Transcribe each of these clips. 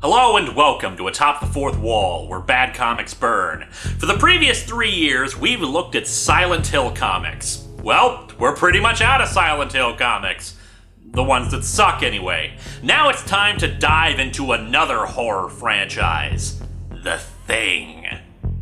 Hello and welcome to Atop the Fourth Wall, where bad comics burn. For the previous 3 years, we've looked at Silent Hill comics. Well, we're pretty much out of Silent Hill comics. The ones that suck, anyway. Now it's time to dive into another horror franchise. The Thing.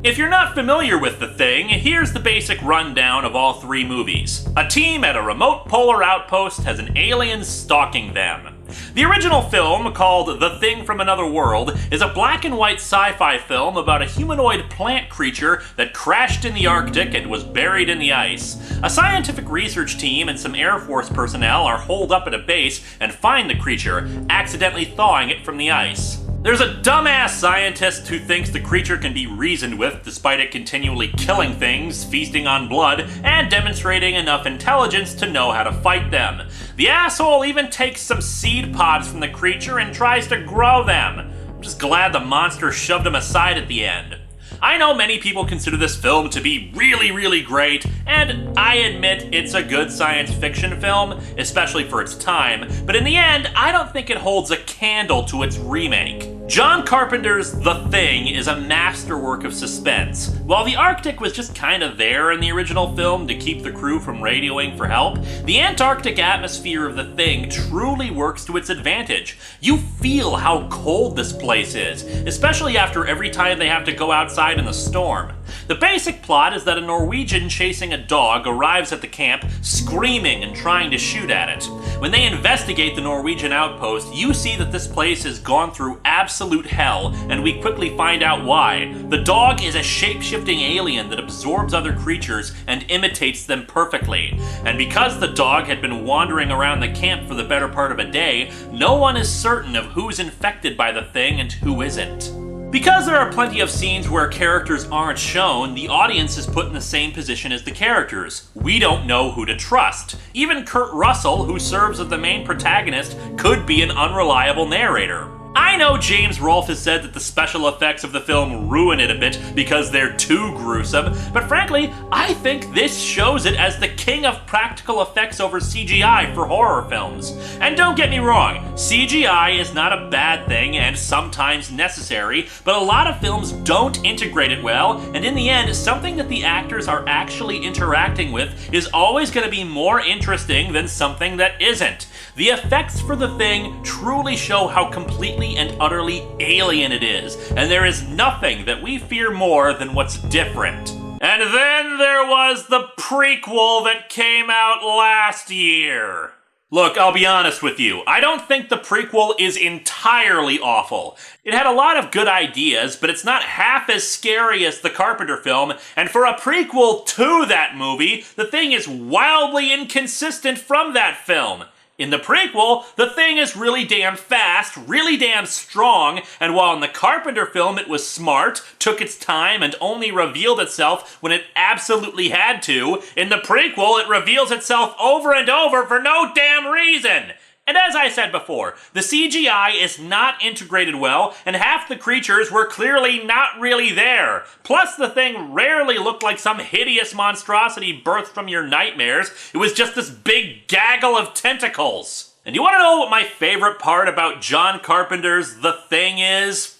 If you're not familiar with The Thing, here's the basic rundown of all 3 movies. A team at a remote polar outpost has an alien stalking them. The original film, called The Thing from Another World, is a black and white sci-fi film about a humanoid plant creature that crashed in the Arctic and was buried in the ice. A scientific research team and some Air Force personnel are holed up at a base and find the creature, accidentally thawing it from the ice. There's a dumbass scientist who thinks the creature can be reasoned with despite it continually killing things, feasting on blood, and demonstrating enough intelligence to know how to fight them. The asshole even takes some seed pods from the creature and tries to grow them. I'm just glad the monster shoved him aside at the end. I know many people consider this film to be really, really great, and I admit it's a good science fiction film, especially for its time, but in the end, I don't think it holds a candle to its remake. John Carpenter's The Thing is a masterwork of suspense. While the Arctic was just kind of there in the original film to keep the crew from radioing for help, the Antarctic atmosphere of The Thing truly works to its advantage. You feel how cold this place is, especially after every time they have to go outside in the storm. The basic plot is that a Norwegian chasing a dog arrives at the camp, screaming and trying to shoot at it. When they investigate the Norwegian outpost, you see that this place has gone through absolute hell, and we quickly find out why. The dog is a shape-shifting alien that absorbs other creatures and imitates them perfectly. And because the dog had been wandering around the camp for the better part of a day, no one is certain of who's infected by the thing and who isn't. Because there are plenty of scenes where characters aren't shown, the audience is put in the same position as the characters. We don't know who to trust. Even Kurt Russell, who serves as the main protagonist, could be an unreliable narrator. I know James Rolfe has said that the special effects of the film ruin it a bit because they're too gruesome, but frankly, I think this shows it as the king of practical effects over CGI for horror films. And don't get me wrong, CGI is not a bad thing and sometimes necessary, but a lot of films don't integrate it well, and in the end, something that the actors are actually interacting with is always going to be more interesting than something that isn't. The effects for The Thing truly show how completely and utterly alien it is, and there is nothing that we fear more than what's different. And then there was the prequel that came out last year. Look, I'll be honest with you, I don't think the prequel is entirely awful. It had a lot of good ideas, but it's not half as scary as the Carpenter film, and for a prequel to that movie, The Thing is wildly inconsistent from that film. In the prequel, the thing is really damn fast, really damn strong, and while in the Carpenter film it was smart, took its time, and only revealed itself when it absolutely had to, in the prequel it reveals itself over and over for no damn reason! And as I said before, the CGI is not integrated well, and half the creatures were clearly not really there. Plus, the thing rarely looked like some hideous monstrosity birthed from your nightmares. It was just this big gaggle of tentacles. And you want to know what my favorite part about John Carpenter's The Thing is?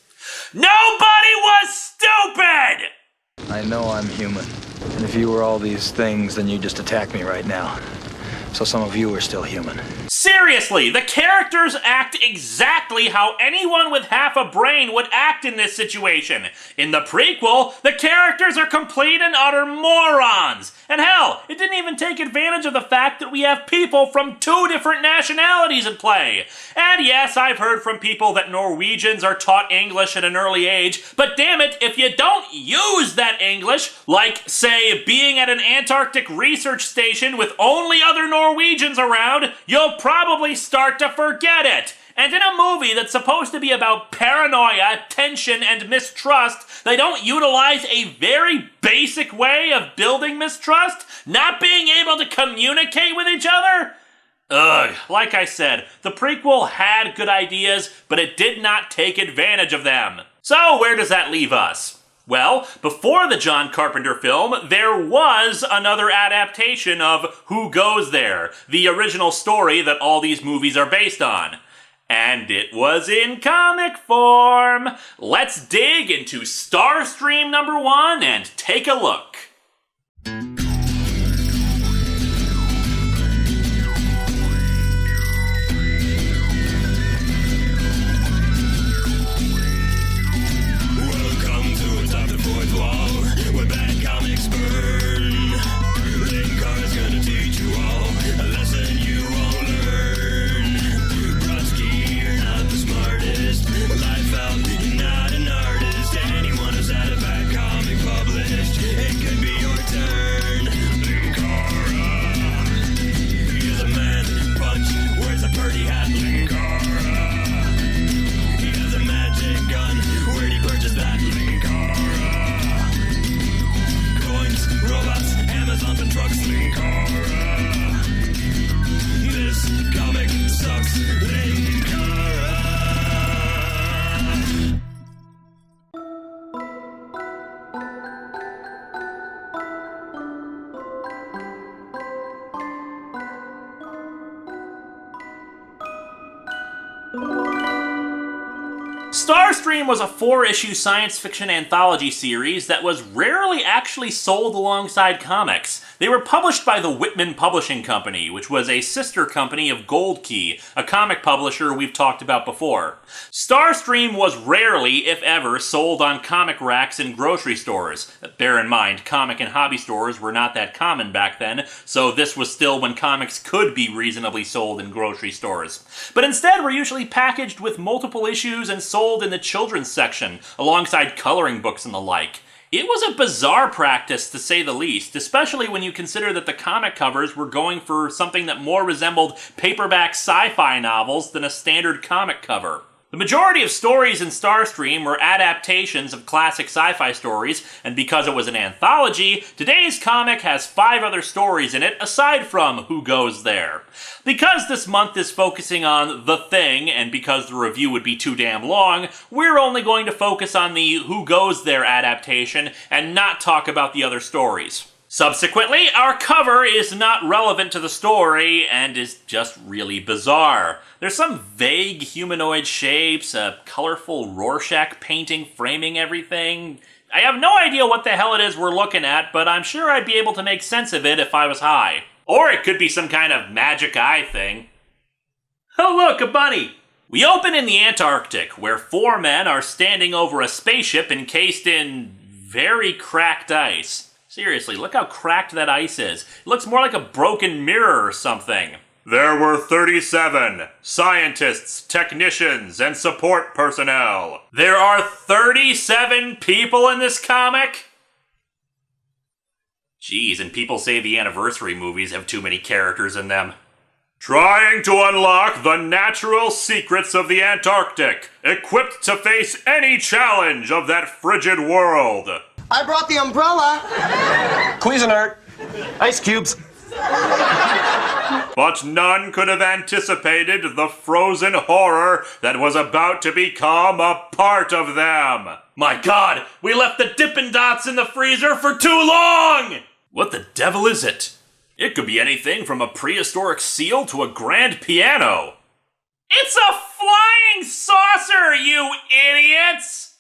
Nobody was stupid! I know I'm human. And if you were all these things, then you'd just attack me right now. So some of you are still human. Seriously, the characters act exactly how anyone with half a brain would act in this situation. In the prequel, the characters are complete and utter morons. And hell, it didn't even take advantage of the fact that we have people from 2 different nationalities in play. And yes, I've heard from people that Norwegians are taught English at an early age, but damn it, if you don't use that English, like, say, being at an Antarctic research station with only other Norwegians around, you'll probably start to forget it. And in a movie that's supposed to be about paranoia, tension, and mistrust, they don't utilize a very basic way of building mistrust, not being able to communicate with each other? Ugh, like I said, the prequel had good ideas, but it did not take advantage of them. So where does that leave us? Well, before the John Carpenter film, there was another adaptation of Who Goes There, the original story that all these movies are based on. And it was in comic form. Let's dig into Starstream #1 and take a look. Welcome to Atop the Fourth Wall, where bad comics burn. Linkara's gonna teach you all a lesson you won't learn. Brodsky, you're not the smartest. Life out, you're not an artist. Anyone who's had a bad comic published, it could be your turn. Linkara, he's a man, punch, wears a birdie hat. Linkara, he has a magic gun. Where'd he purchase that? Linkara, coins, robots, Amazon and trucks. Linkara, this comic sucks. Linkara. Starstream was a 4-issue science fiction anthology series that was rarely actually sold alongside comics. They were published by the Whitman Publishing Company, which was a sister company of Gold Key, a comic publisher we've talked about before. Starstream was rarely, if ever, sold on comic racks in grocery stores. Bear in mind, comic and hobby stores were not that common back then, so this was still when comics could be reasonably sold in grocery stores. But instead were usually packaged with multiple issues and sold in the children's section, alongside coloring books and the like. It was a bizarre practice, to say the least, especially when you consider that the comic covers were going for something that more resembled paperback sci-fi novels than a standard comic cover. The majority of stories in Starstream were adaptations of classic sci-fi stories, and because it was an anthology, today's comic has 5 other stories in it aside from Who Goes There. Because this month is focusing on The Thing, and because the review would be too damn long, we're only going to focus on the Who Goes There adaptation and not talk about the other stories. Subsequently, our cover is not relevant to the story and is just really bizarre. There's some vague humanoid shapes, a colorful Rorschach painting framing everything. I have no idea what the hell it is we're looking at, but I'm sure I'd be able to make sense of it if I was high. Or it could be some kind of magic eye thing. Oh look, a bunny! We open in the Antarctic, where 4 men are standing over a spaceship encased in very cracked ice. Seriously, look how cracked that ice is. It looks more like a broken mirror or something. There were 37 scientists, technicians, and support personnel. There are 37 people in this comic? Jeez, and people say the anniversary movies have too many characters in them. Trying to unlock the natural secrets of the Antarctic, equipped to face any challenge of that frigid world. I brought the umbrella. Cuisinart. Ice cubes. But none could have anticipated the frozen horror that was about to become a part of them. My God, we left the Dippin' Dots in the freezer for too long! What the devil is it? It could be anything from a prehistoric seal to a grand piano. It's a flying saucer, you idiots!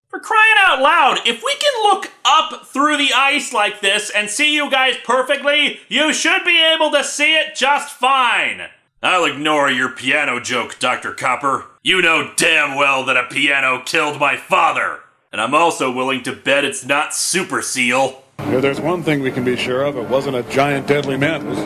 For crying out loud, if we can look up through the ice like this and see you guys perfectly, you should be able to see it just fine. I'll ignore your piano joke, Dr. Copper. You know damn well that a piano killed my father. And I'm also willing to bet it's not Super Seal. If there's one thing we can be sure of, it wasn't a giant deadly mantis.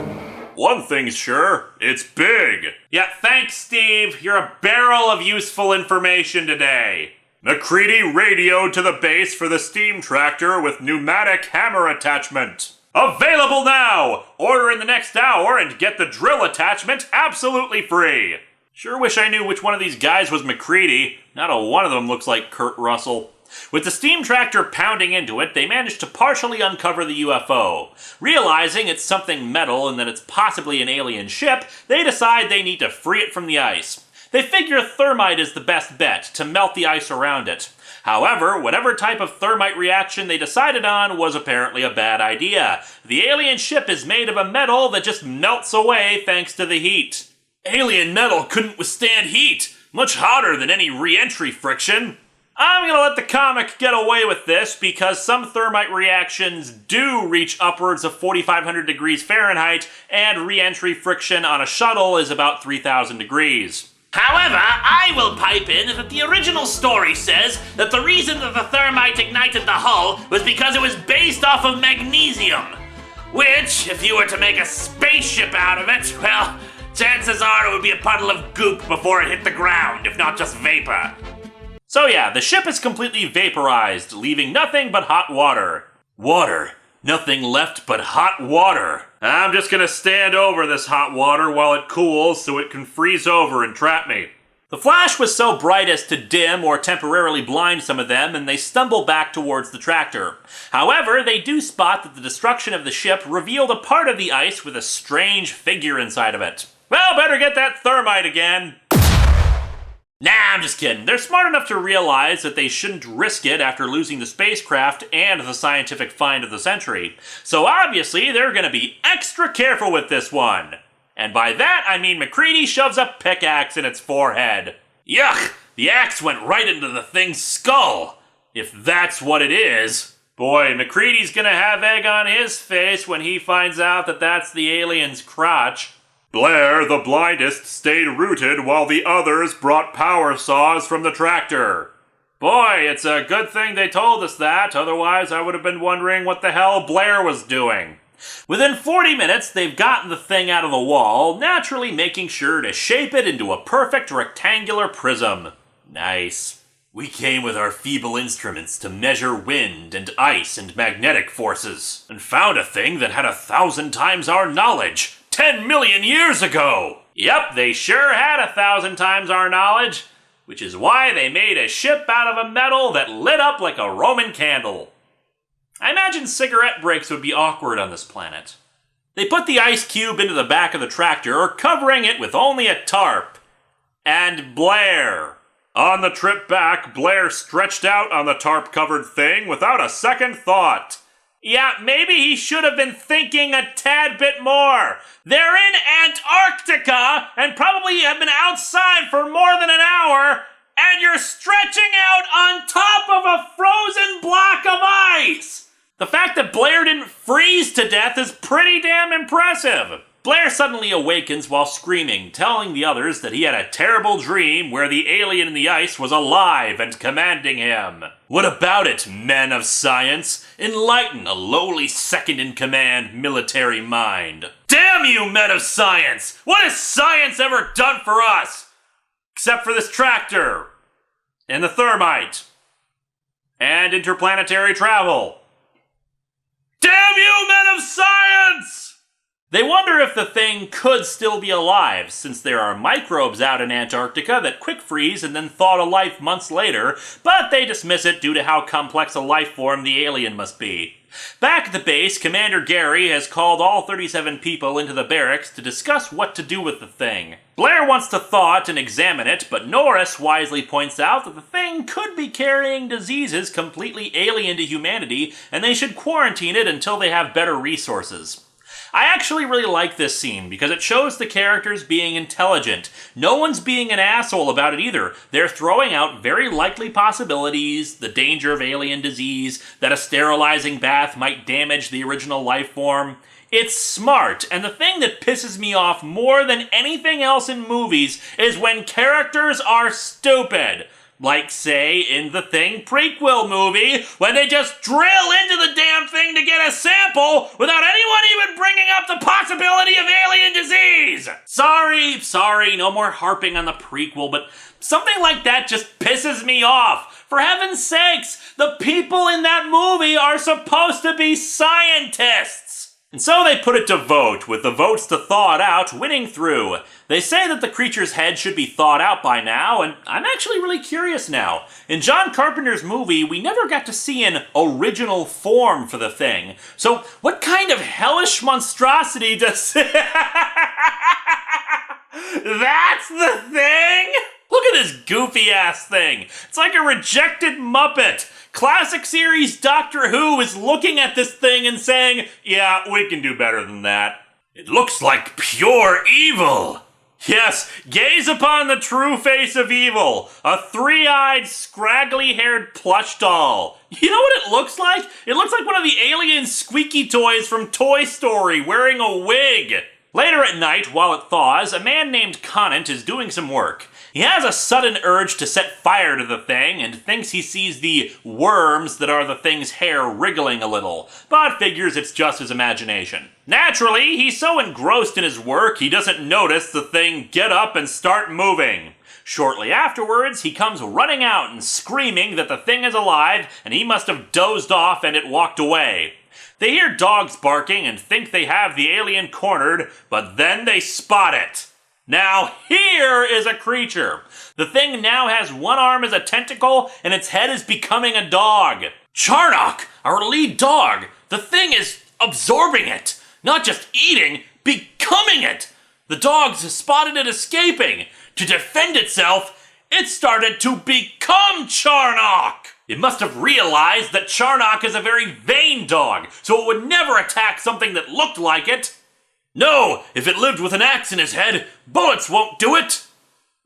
One thing's sure, it's big. Yeah, thanks, Steve. You're a barrel of useful information today. MacCready radioed to the base for the steam tractor with pneumatic hammer attachment. Available now! Order in the next hour and get the drill attachment absolutely free. Sure wish I knew which one of these guys was MacCready. Not a one of them looks like Kurt Russell. With the steam tractor pounding into it, they manage to partially uncover the UFO. Realizing it's something metal and that it's possibly an alien ship, they decide they need to free it from the ice. They figure thermite is the best bet to melt the ice around it. However, whatever type of thermite reaction they decided on was apparently a bad idea. The alien ship is made of a metal that just melts away thanks to the heat. Alien metal couldn't withstand heat, much hotter than any re-entry friction. I'm gonna let the comic get away with this because some thermite reactions do reach upwards of 4,500 degrees Fahrenheit, and re-entry friction on a shuttle is about 3,000 degrees. However, I will pipe in that the original story says that the reason that the thermite ignited the hull was because it was based off of magnesium. Which, if you were to make a spaceship out of it, well, chances are it would be a puddle of goop before it hit the ground, if not just vapor. So yeah, the ship is completely vaporized, leaving nothing but hot water. Water. Nothing left but hot water. I'm just gonna stand over this hot water while it cools so it can freeze over and trap me. The flash was so bright as to dim or temporarily blind some of them, and they stumble back towards the tractor. However, they do spot that the destruction of the ship revealed a part of the ice with a strange figure inside of it. Well, better get that thermite again. Nah, I'm just kidding. They're smart enough to realize that they shouldn't risk it after losing the spacecraft and the scientific find of the century. So obviously, they're gonna be extra careful with this one. And by that, I mean MacReady shoves a pickaxe in its forehead. Yuck! The axe went right into the thing's skull. If that's what it is. Boy, MacReady's gonna have egg on his face when he finds out that that's the alien's crotch. Blair, the blindest, stayed rooted while the others brought power saws from the tractor. Boy, it's a good thing they told us that, otherwise I would have been wondering what the hell Blair was doing. Within 40 minutes, they've gotten the thing out of the wall, naturally making sure to shape it into a perfect rectangular prism. Nice. We came with our feeble instruments to measure wind and ice and magnetic forces, and found a thing that had 1,000 times our knowledge. 10 million years ago! Yep, they sure had 1,000 times our knowledge, which is why they made a ship out of a metal that lit up like a Roman candle. I imagine cigarette breaks would be awkward on this planet. They put the ice cube into the back of the tractor, covering it with only a tarp. And Blair. On the trip back, Blair stretched out on the tarp-covered thing without a second thought. Yeah, maybe he should have been thinking a tad bit more. They're in Antarctica and probably have been outside for more than an hour, and you're stretching out on top of a frozen block of ice. The fact that Blair didn't freeze to death is pretty damn impressive. Blair suddenly awakens while screaming, telling the others that he had a terrible dream where the alien in the ice was alive and commanding him. What about it, men of science? Enlighten a lowly second-in-command military mind. Damn you, men of science! What has science ever done for us? Except for this tractor. And the thermite. And interplanetary travel. Damn you, men of science! They wonder if the thing could still be alive, since there are microbes out in Antarctica that quick freeze and then thaw to life months later, but they dismiss it due to how complex a life form the alien must be. Back at the base, Commander Gary has called all 37 people into the barracks to discuss what to do with the thing. Blair wants to thaw it and examine it, but Norris wisely points out that the thing could be carrying diseases completely alien to humanity, and they should quarantine it until they have better resources. I actually really like this scene because it shows the characters being intelligent. No one's being an asshole about it either. They're throwing out very likely possibilities, the danger of alien disease, that a sterilizing bath might damage the original life form. It's smart, and the thing that pisses me off more than anything else in movies is when characters are stupid. Like, say, in the Thing prequel movie, when they just drill into the damn thing to get a sample without anyone even bringing up the possibility of alien disease! Sorry, no more harping on the prequel, but something like that just pisses me off. For heaven's sakes, the people in that movie are supposed to be scientists! And so they put it to vote, with the votes to thaw it out winning through. They say that the creature's head should be thawed out by now, and I'm actually really curious now. In John Carpenter's movie, we never got to see an original form for the thing. So what kind of hellish monstrosity does... That's the thing? Look at this goofy-ass thing. It's like a rejected Muppet. Classic series Doctor Who is looking at this thing and saying, yeah, we can do better than that. It looks like pure evil. Yes, gaze upon the true face of evil. A three-eyed, scraggly-haired plush doll. You know what it looks like? It looks like one of the alien squeaky toys from Toy Story wearing a wig. Later at night, while it thaws, a man named Conant is doing some work. He has a sudden urge to set fire to the thing and thinks he sees the worms that are the thing's hair wriggling a little, but figures it's just his imagination. Naturally, he's so engrossed in his work he doesn't notice the thing get up and start moving. Shortly afterwards, he comes running out and screaming that the thing is alive and he must have dozed off and it walked away. They hear dogs barking and think they have the alien cornered, but then they spot it. Now here is a creature. The thing now has one arm as a tentacle and its head is becoming a dog. Charnock, our lead dog. The thing is absorbing it. Not just eating, becoming it. The dogs spotted it escaping. To defend itself, it started to become Charnock. It must have realized that Charnock is a very vain dog, so it would never attack something that looked like it. No, if it lived with an axe in his head, bullets won't do it.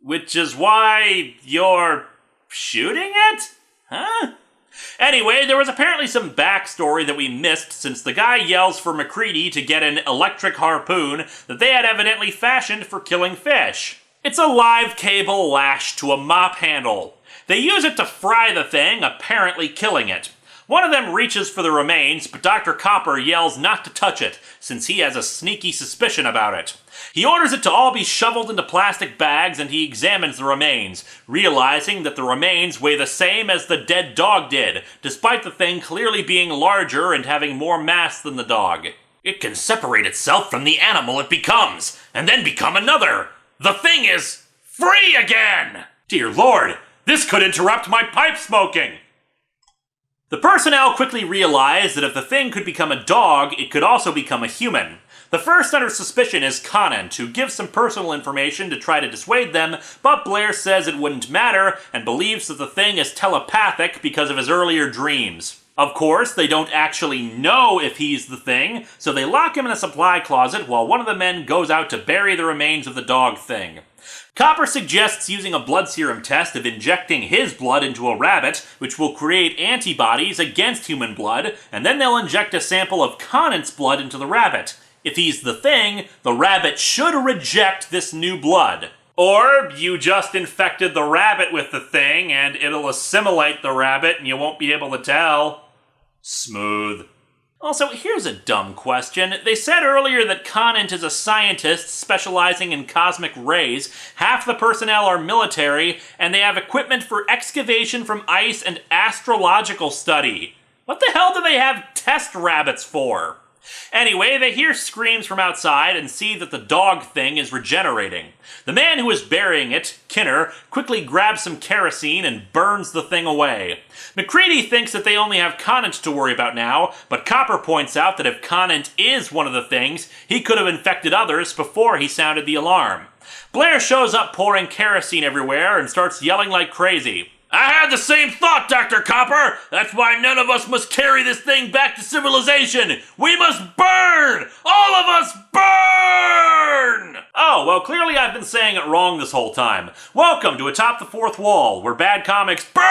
Which is why you're shooting it? Huh? Anyway, there was apparently some backstory that we missed since the guy yells for MacReady to get an electric harpoon that they had evidently fashioned for killing fish. It's a live cable lashed to a mop handle. They use it to fry the thing, apparently killing it. One of them reaches for the remains, but Dr. Copper yells not to touch it, since he has a sneaky suspicion about it. He orders it to all be shoveled into plastic bags, and he examines the remains, realizing that the remains weigh the same as the dead dog did, despite the thing clearly being larger and having more mass than the dog. It can separate itself from the animal it becomes, and then become another. The thing is free again! Dear Lord, this could interrupt my pipe smoking! The personnel quickly realize that if the thing could become a dog, it could also become a human. The first under suspicion is Conant, who gives some personal information to try to dissuade them, but Blair says it wouldn't matter and believes that the thing is telepathic because of his earlier dreams. Of course, they don't actually know if he's the thing, so they lock him in a supply closet while one of the men goes out to bury the remains of the dog thing. Copper suggests using a blood serum test of injecting his blood into a rabbit, which will create antibodies against human blood, and then they'll inject a sample of Conant's blood into the rabbit. If he's the thing, the rabbit should reject this new blood. Or you just infected the rabbit with the thing, and it'll assimilate the rabbit and you won't be able to tell. Smooth. Also, here's a dumb question. They said earlier that Conant is a scientist specializing in cosmic rays, half the personnel are military, and they have equipment for excavation from ice and astrological study. What the hell do they have test rabbits for? Anyway, they hear screams from outside and see that the dog thing is regenerating. The man who is burying it, Kinner, quickly grabs some kerosene and burns the thing away. MacReady thinks that they only have Conant to worry about now, but Copper points out that if Conant is one of the things, he could have infected others before he sounded the alarm. Blair shows up pouring kerosene everywhere and starts yelling like crazy. I had the same thought, Dr. Copper! That's why none of us must carry this thing back to civilization! We must burn! All of us burn! Oh, well, clearly I've been saying it wrong this whole time. Welcome to Atop the Fourth Wall, where bad comics burn!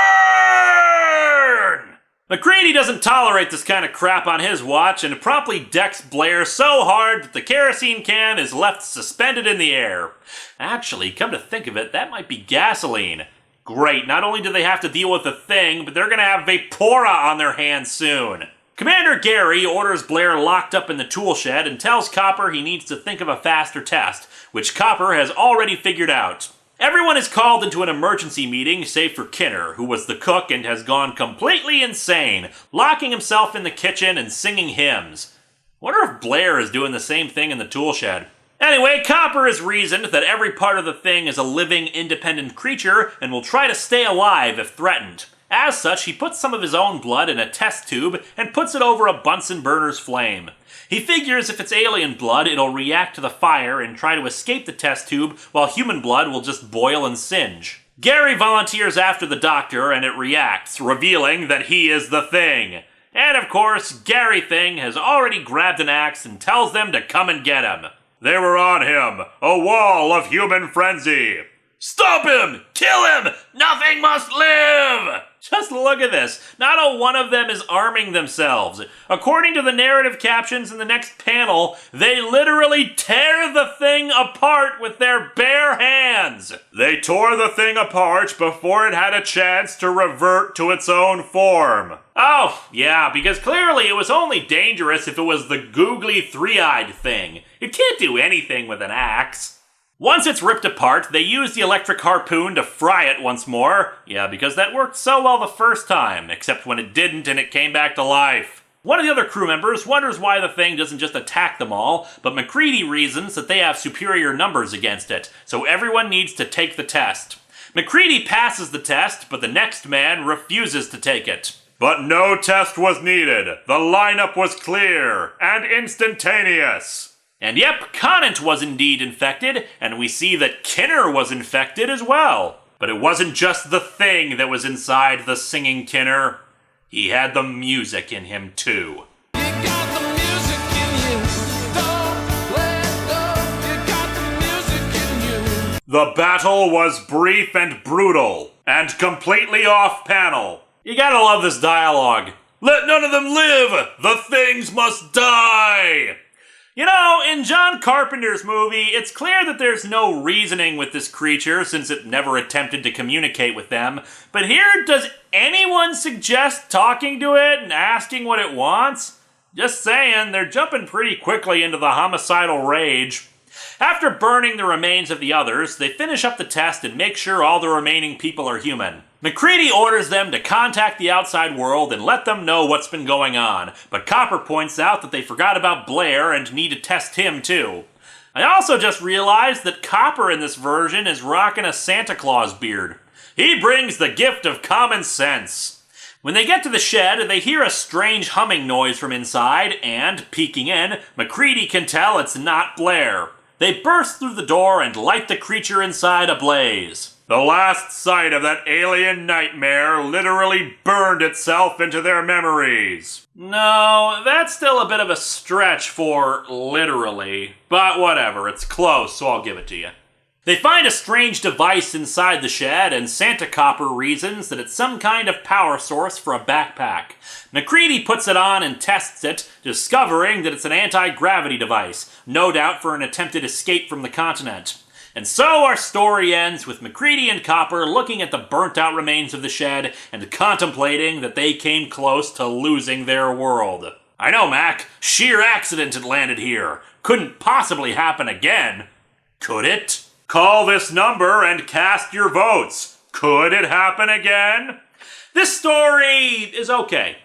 MacReady doesn't tolerate this kind of crap on his watch and promptly decks Blair so hard that the kerosene can is left suspended in the air. Actually, come to think of it, that might be gasoline. Great, not only do they have to deal with the thing, but they're gonna have Vapora on their hands soon. Commander Gary orders Blair locked up in the tool shed and tells Copper he needs to think of a faster test, which Copper has already figured out. Everyone is called into an emergency meeting, save for Kinner, who was the cook and has gone completely insane, locking himself in the kitchen and singing hymns. Wonder if Blair is doing the same thing in the tool shed. Anyway, Copper has reasoned that every part of the thing is a living, independent creature and will try to stay alive if threatened. As such, he puts some of his own blood in a test tube and puts it over a Bunsen burner's flame. He figures if it's alien blood, it'll react to the fire and try to escape the test tube, while human blood will just boil and singe. Gary volunteers after the doctor, and it reacts, revealing that he is the Thing. And of course, Gary Thing has already grabbed an axe and tells them to come and get him. They were on him, a wall of human frenzy. Stop him! Kill him! Nothing must live! Just look at this. Not a one of them is arming themselves. According to the narrative captions in the next panel, they literally tear the Thing apart with their bare hands. They tore the Thing apart before it had a chance to revert to its own form. Oh, yeah, because clearly it was only dangerous if it was the googly three-eyed Thing. It can't do anything with an axe. Once it's ripped apart, they use the electric harpoon to fry it once more. Yeah, because that worked so well the first time, except when it didn't and it came back to life. One of the other crew members wonders why the Thing doesn't just attack them all, but MacReady reasons that they have superior numbers against it, so everyone needs to take the test. MacReady passes the test, but the next man refuses to take it. But no test was needed. The lineup was clear and instantaneous. And yep, Conant was indeed infected, and we see that Kinner was infected as well. But it wasn't just the Thing that was inside the singing Kinner. He had the music in him too. The battle was brief and brutal, and completely off-panel. You gotta love this dialogue. Let none of them live! The things must die! You know, in John Carpenter's movie, it's clear that there's no reasoning with this creature since it never attempted to communicate with them. But here, does anyone suggest talking to it and asking what it wants? Just saying, they're jumping pretty quickly into the homicidal rage. After burning the remains of the others, they finish up the test and make sure all the remaining people are human. MacReady orders them to contact the outside world and let them know what's been going on, but Copper points out that they forgot about Blair and need to test him too. I also just realized that Copper in this version is rocking a Santa Claus beard. He brings the gift of common sense. When they get to the shed, they hear a strange humming noise from inside, and, peeking in, MacReady can tell it's not Blair. They burst through the door and light the creature inside ablaze. The last sight of that alien nightmare literally burned itself into their memories. No, that's still a bit of a stretch for literally. But whatever, it's close, so I'll give it to you. They find a strange device inside the shed, and Santa Copper reasons that it's some kind of power source for a backpack. MacReady puts it on and tests it, discovering that it's an anti-gravity device, no doubt for an attempted escape from the continent. And so our story ends with MacReady and Copper looking at the burnt-out remains of the shed and contemplating that they came close to losing their world. I know, Mac. Sheer accident it landed here. Couldn't possibly happen again. Could it? Call this number and cast your votes. Could it happen again? This story is okay.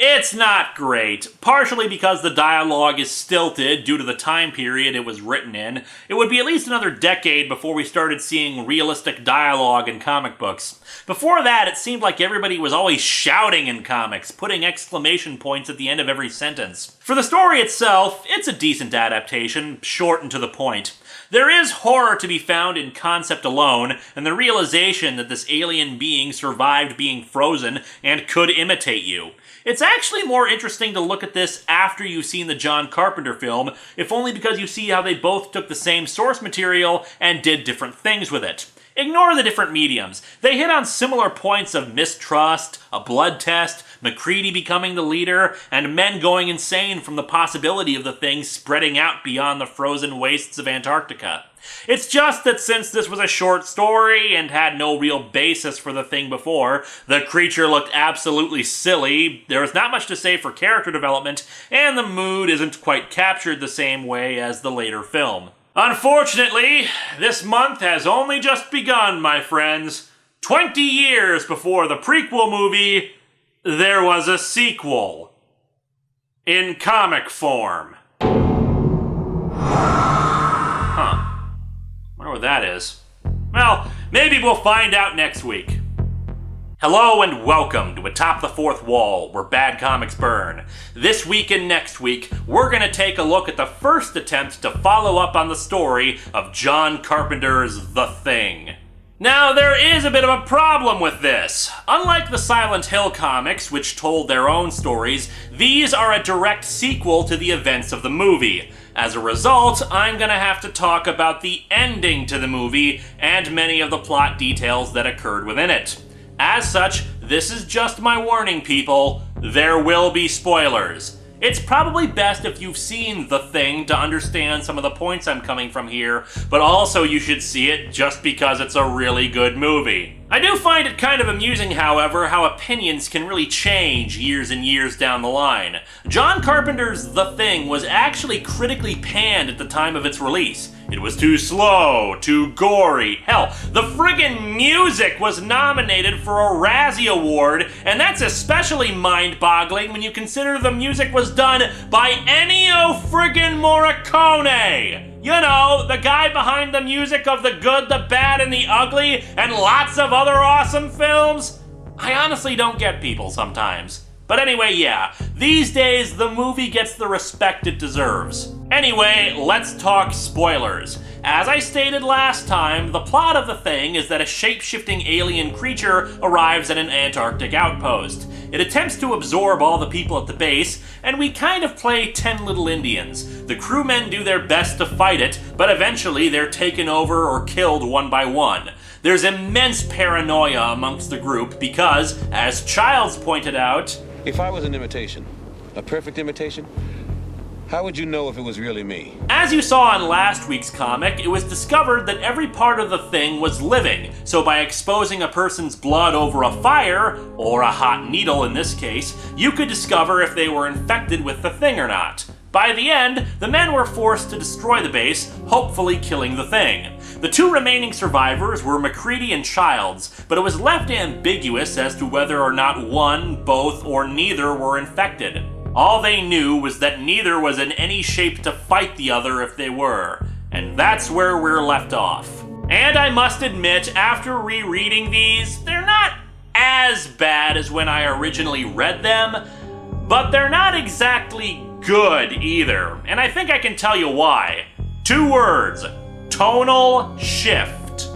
It's not great, partially because the dialogue is stilted due to the time period it was written in. It would be at least another decade before we started seeing realistic dialogue in comic books. Before that, it seemed like everybody was always shouting in comics, putting exclamation points at the end of every sentence. For the story itself, it's a decent adaptation, short and to the point. There is horror to be found in concept alone, and the realization that this alien being survived being frozen and could imitate you. It's actually more interesting to look at this after you've seen the John Carpenter film, if only because you see how they both took the same source material and did different things with it. Ignore the different mediums. They hit on similar points of mistrust, a blood test, MacReady becoming the leader, and men going insane from the possibility of the thing spreading out beyond the frozen wastes of Antarctica. It's just that since this was a short story and had no real basis for the thing before, the creature looked absolutely silly, there was not much to say for character development, and the mood isn't quite captured the same way as the later film. Unfortunately, this month has only just begun, my friends. 20 years before the prequel movie, there was a sequel. In comic form. Wonder what that is. Well, maybe we'll find out next week. Hello and welcome to Atop the Fourth Wall, where bad comics burn. This week and next week, we're going to take a look at the first attempt to follow up on the story of John Carpenter's The Thing. Now, there is a bit of a problem with this. Unlike the Silent Hill comics, which told their own stories, these are a direct sequel to the events of the movie. As a result, I'm gonna have to talk about the ending to the movie and many of the plot details that occurred within it. As such, this is just my warning, people. There will be spoilers. It's probably best if you've seen The Thing to understand some of the points I'm coming from here, but also you should see it just because it's a really good movie. I do find it kind of amusing, however, how opinions can really change years and years down the line. John Carpenter's The Thing was actually critically panned at the time of its release. It was too slow, too gory. Hell, the friggin' music was nominated for a Razzie Award, and that's especially mind-boggling when you consider the music was done by Ennio friggin' Morricone! You know, the guy behind the music of The Good, the Bad, and the Ugly, and lots of other awesome films? I honestly don't get people sometimes. But anyway, yeah, these days the movie gets the respect it deserves. Anyway, let's talk spoilers. As I stated last time, the plot of The Thing is that a shape-shifting alien creature arrives at an Antarctic outpost. It attempts to absorb all the people at the base, and we kind of play 10 Little Indians. The crewmen do their best to fight it, but eventually they're taken over or killed one by one. There's immense paranoia amongst the group because, as Childs pointed out, if I was an imitation, a perfect imitation, how would you know if it was really me? As you saw in last week's comic, it was discovered that every part of the thing was living, so by exposing a person's blood over a fire, or a hot needle in this case, you could discover if they were infected with the thing or not. By the end, the men were forced to destroy the base, hopefully killing the thing. The two remaining survivors were McCready and Childs, but it was left ambiguous as to whether or not one, both, or neither were infected. All they knew was that neither was in any shape to fight the other if they were, and that's where we're left off. And I must admit, after rereading these, they're not as bad as when I originally read them, but they're not exactly good either, and I think I can tell you why. 2 words: tonal shift.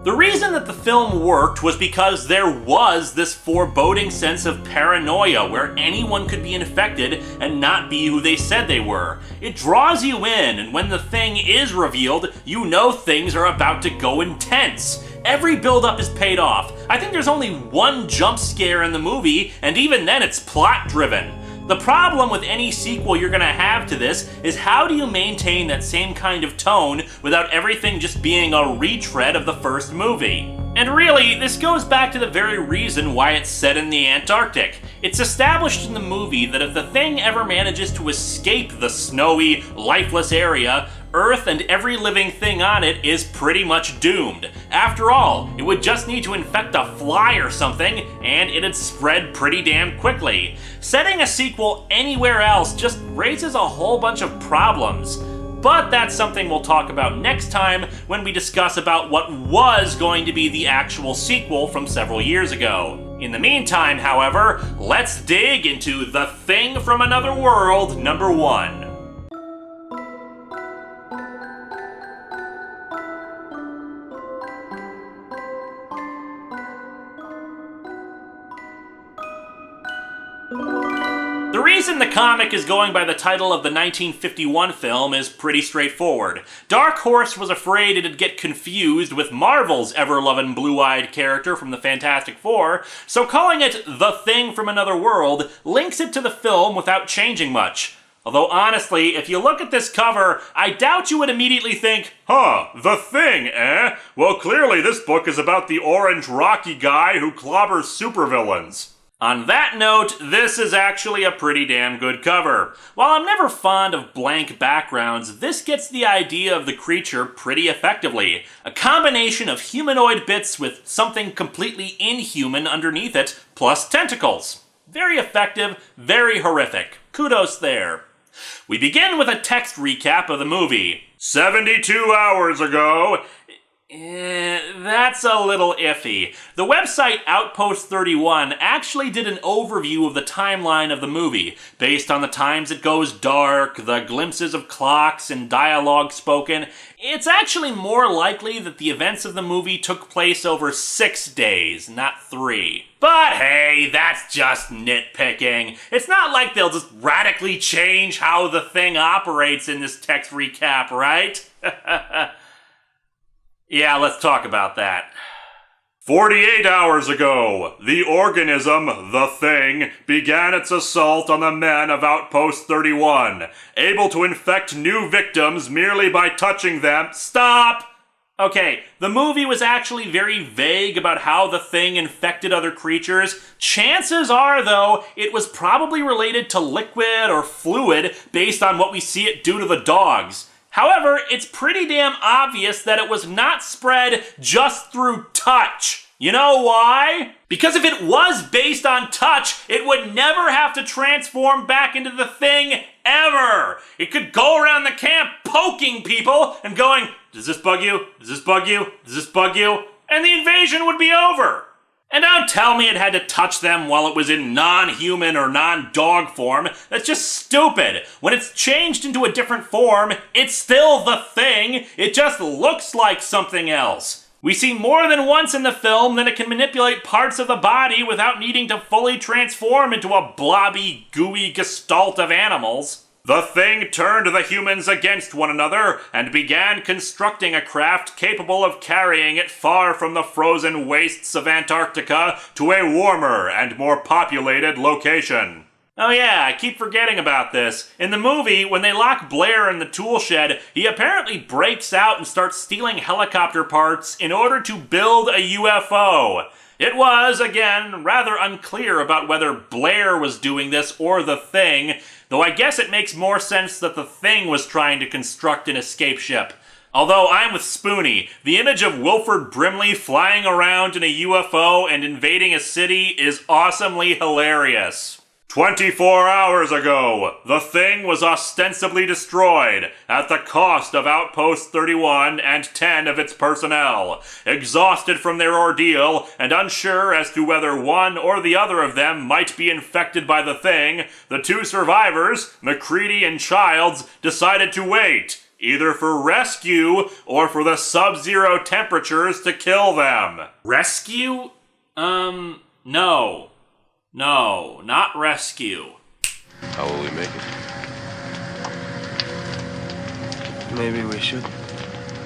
The reason that the film worked was because there was this foreboding sense of paranoia where anyone could be infected and not be who they said they were. It draws you in, and when the thing is revealed, you know things are about to go intense. Every build-up is paid off. I think there's only one jump scare in the movie, and even then it's plot-driven. The problem with any sequel you're gonna have to this is how do you maintain that same kind of tone without everything just being a retread of the first movie? And really, this goes back to the very reason why it's set in the Antarctic. It's established in the movie that if the thing ever manages to escape the snowy, lifeless area, Earth and every living thing on it is pretty much doomed. After all, it would just need to infect a fly or something, and it'd spread pretty damn quickly. Setting a sequel anywhere else just raises a whole bunch of problems. But that's something we'll talk about next time when we discuss about what was going to be the actual sequel from several years ago. In the meantime, however, let's dig into The Thing from Another World #1. The reason the comic is going by the title of the 1951 film is pretty straightforward. Dark Horse was afraid it'd get confused with Marvel's ever-loving blue-eyed character from the Fantastic Four, so calling it The Thing from Another World links it to the film without changing much. Although honestly, if you look at this cover, I doubt you would immediately think, huh, The Thing, eh? Well, clearly this book is about the orange rocky guy who clobbers supervillains. On that note, this is actually a pretty damn good cover. While I'm never fond of blank backgrounds, this gets the idea of the creature pretty effectively. A combination of humanoid bits with something completely inhuman underneath it, plus tentacles. Very effective, very horrific. Kudos there. We begin with a text recap of the movie. 72 hours ago... That's a little iffy. The website Outpost 31 actually did an overview of the timeline of the movie, based on the times it goes dark, the glimpses of clocks and dialogue spoken. It's actually more likely that the events of the movie took place over 6 days, not 3. But hey, that's just nitpicking. It's not like they'll just radically change how the thing operates in this text recap, right? Yeah, let's talk about that. 48 hours ago, the organism, the Thing, began its assault on the men of Outpost 31, able to infect new victims merely by touching them. Stop! Okay, the movie was actually very vague about how the Thing infected other creatures. Chances are, though, it was probably related to liquid or fluid based on what we see it do to the dogs. However, it's pretty damn obvious that it was not spread just through touch. You know why? Because if it was based on touch, it would never have to transform back into the Thing, ever. It could go around the camp poking people and going, does this bug you? Does this bug you? Does this bug you? And the invasion would be over. And don't tell me it had to touch them while it was in non-human or non-dog form. That's just stupid. When it's changed into a different form, it's still the Thing. It just looks like something else. We see more than once in the film that it can manipulate parts of the body without needing to fully transform into a blobby, gooey gestalt of animals. The Thing turned the humans against one another and began constructing a craft capable of carrying it far from the frozen wastes of Antarctica to a warmer and more populated location. Oh yeah, I keep forgetting about this. In the movie, when they lock Blair in the tool shed, he apparently breaks out and starts stealing helicopter parts in order to build a UFO. It was, again, rather unclear about whether Blair was doing this or the Thing, though I guess it makes more sense that the Thing was trying to construct an escape ship. Although I'm with Spoonie, the image of Wilford Brimley flying around in a UFO and invading a city is awesomely hilarious. 24 hours ago, the Thing was ostensibly destroyed at the cost of Outpost 31 and 10 of its personnel. Exhausted from their ordeal and unsure as to whether one or the other of them might be infected by the Thing, the two survivors, McCready and Childs, decided to wait, either for rescue or for the sub-zero temperatures to kill them. Rescue? No. No, not rescue. How will we make it? Maybe we should.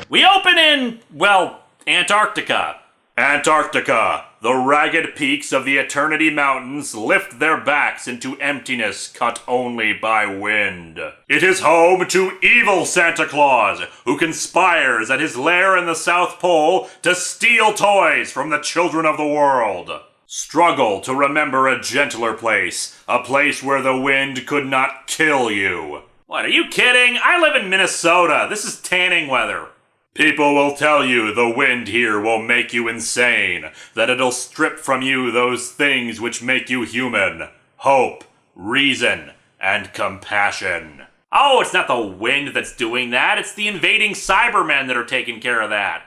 We open in, well, Antarctica. Antarctica, the ragged peaks of the Eternity Mountains lift their backs into emptiness cut only by wind. It is home to evil Santa Claus, who conspires at his lair in the South Pole to steal toys from the children of the world. Struggle to remember a gentler place, a place where the wind could not kill you. What, are you kidding? I live in Minnesota. This is tanning weather. People will tell you the wind here will make you insane, that it'll strip from you those things which make you human. Hope, reason, and compassion. Oh, it's not the wind that's doing that. It's the invading Cybermen that are taking care of that.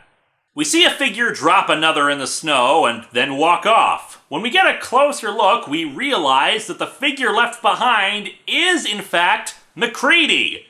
We see a figure drop another in the snow and then walk off. When we get a closer look, we realize that the figure left behind is, in fact, McCready.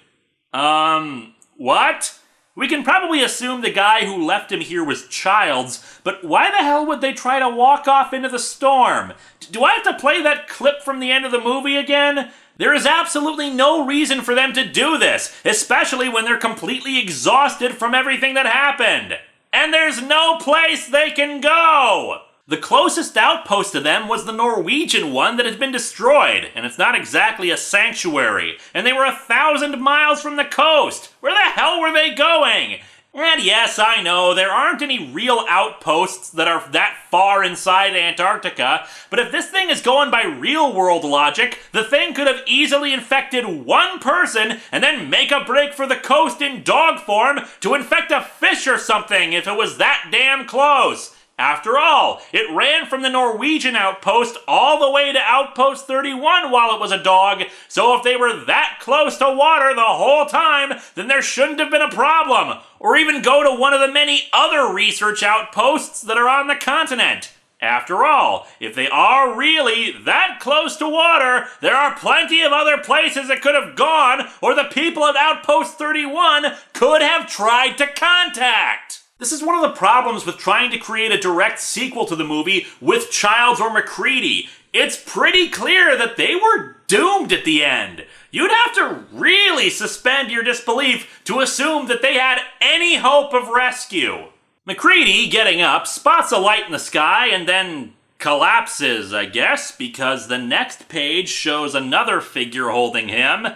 What? We can probably assume the guy who left him here was Childs, but why the hell would they try to walk off into the storm? Do I have to play that clip from the end of the movie again? There is absolutely no reason for them to do this, especially when they're completely exhausted from everything that happened. And there's no place they can go! The closest outpost to them was the Norwegian one that had been destroyed, and it's not exactly a sanctuary, and they were 1,000 miles from the coast. Where the hell were they going? And yes, I know, there aren't any real outposts that are that far inside Antarctica, but if this thing is going by real-world logic, the thing could have easily infected one person and then make a break for the coast in dog form to infect a fish or something if it was that damn close. After all, it ran from the Norwegian outpost all the way to Outpost 31 while it was a dog, so if they were that close to water the whole time, then there shouldn't have been a problem, or even go to one of the many other research outposts that are on the continent. After all, if they are really that close to water, there are plenty of other places it could have gone, or the people at Outpost 31 could have tried to contact. This is one of the problems with trying to create a direct sequel to the movie with Childs or MacReady. It's pretty clear that they were doomed at the end. You'd have to really suspend your disbelief to assume that they had any hope of rescue. MacReady, getting up, spots a light in the sky and then collapses, I guess, because the next page shows another figure holding him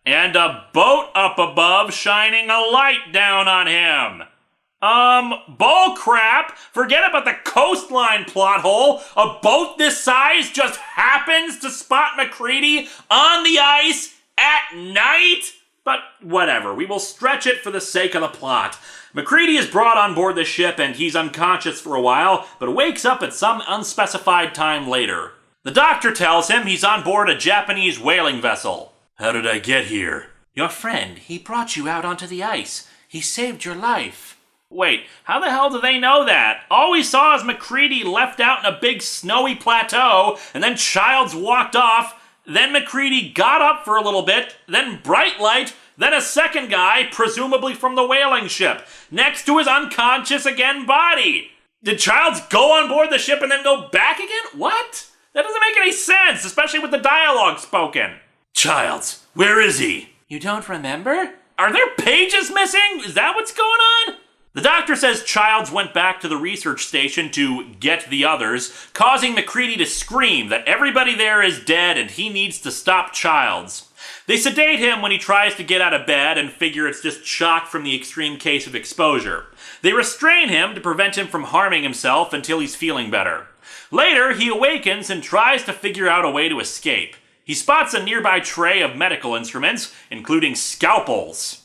and a boat up above shining a light down on him. Bull crap! Forget about the coastline plot hole. A boat this size just happens to spot MacReady on the ice at night? But whatever, we will stretch it for the sake of the plot. MacReady is brought on board the ship and he's unconscious for a while, but wakes up at some unspecified time later. The doctor tells him he's on board a Japanese whaling vessel. How did I get here? Your friend, he brought you out onto the ice. He saved your life. Wait, how the hell do they know that? All we saw is MacReady left out in a big snowy plateau, and then Childs walked off, then MacReady got up for a little bit, then bright light, then a second guy, presumably from the whaling ship, next to his unconscious again body. Did Childs go on board the ship and then go back again? What? That doesn't make any sense, especially with the dialogue spoken. Childs, where is he? You don't remember? Are there pages missing? Is that what's going on? The doctor says Childs went back to the research station to get the others, causing MacReady to scream that everybody there is dead and he needs to stop Childs. They sedate him when he tries to get out of bed and figure it's just shock from the extreme case of exposure. They restrain him to prevent him from harming himself until he's feeling better. Later, he awakens and tries to figure out a way to escape. He spots a nearby tray of medical instruments, including scalpels.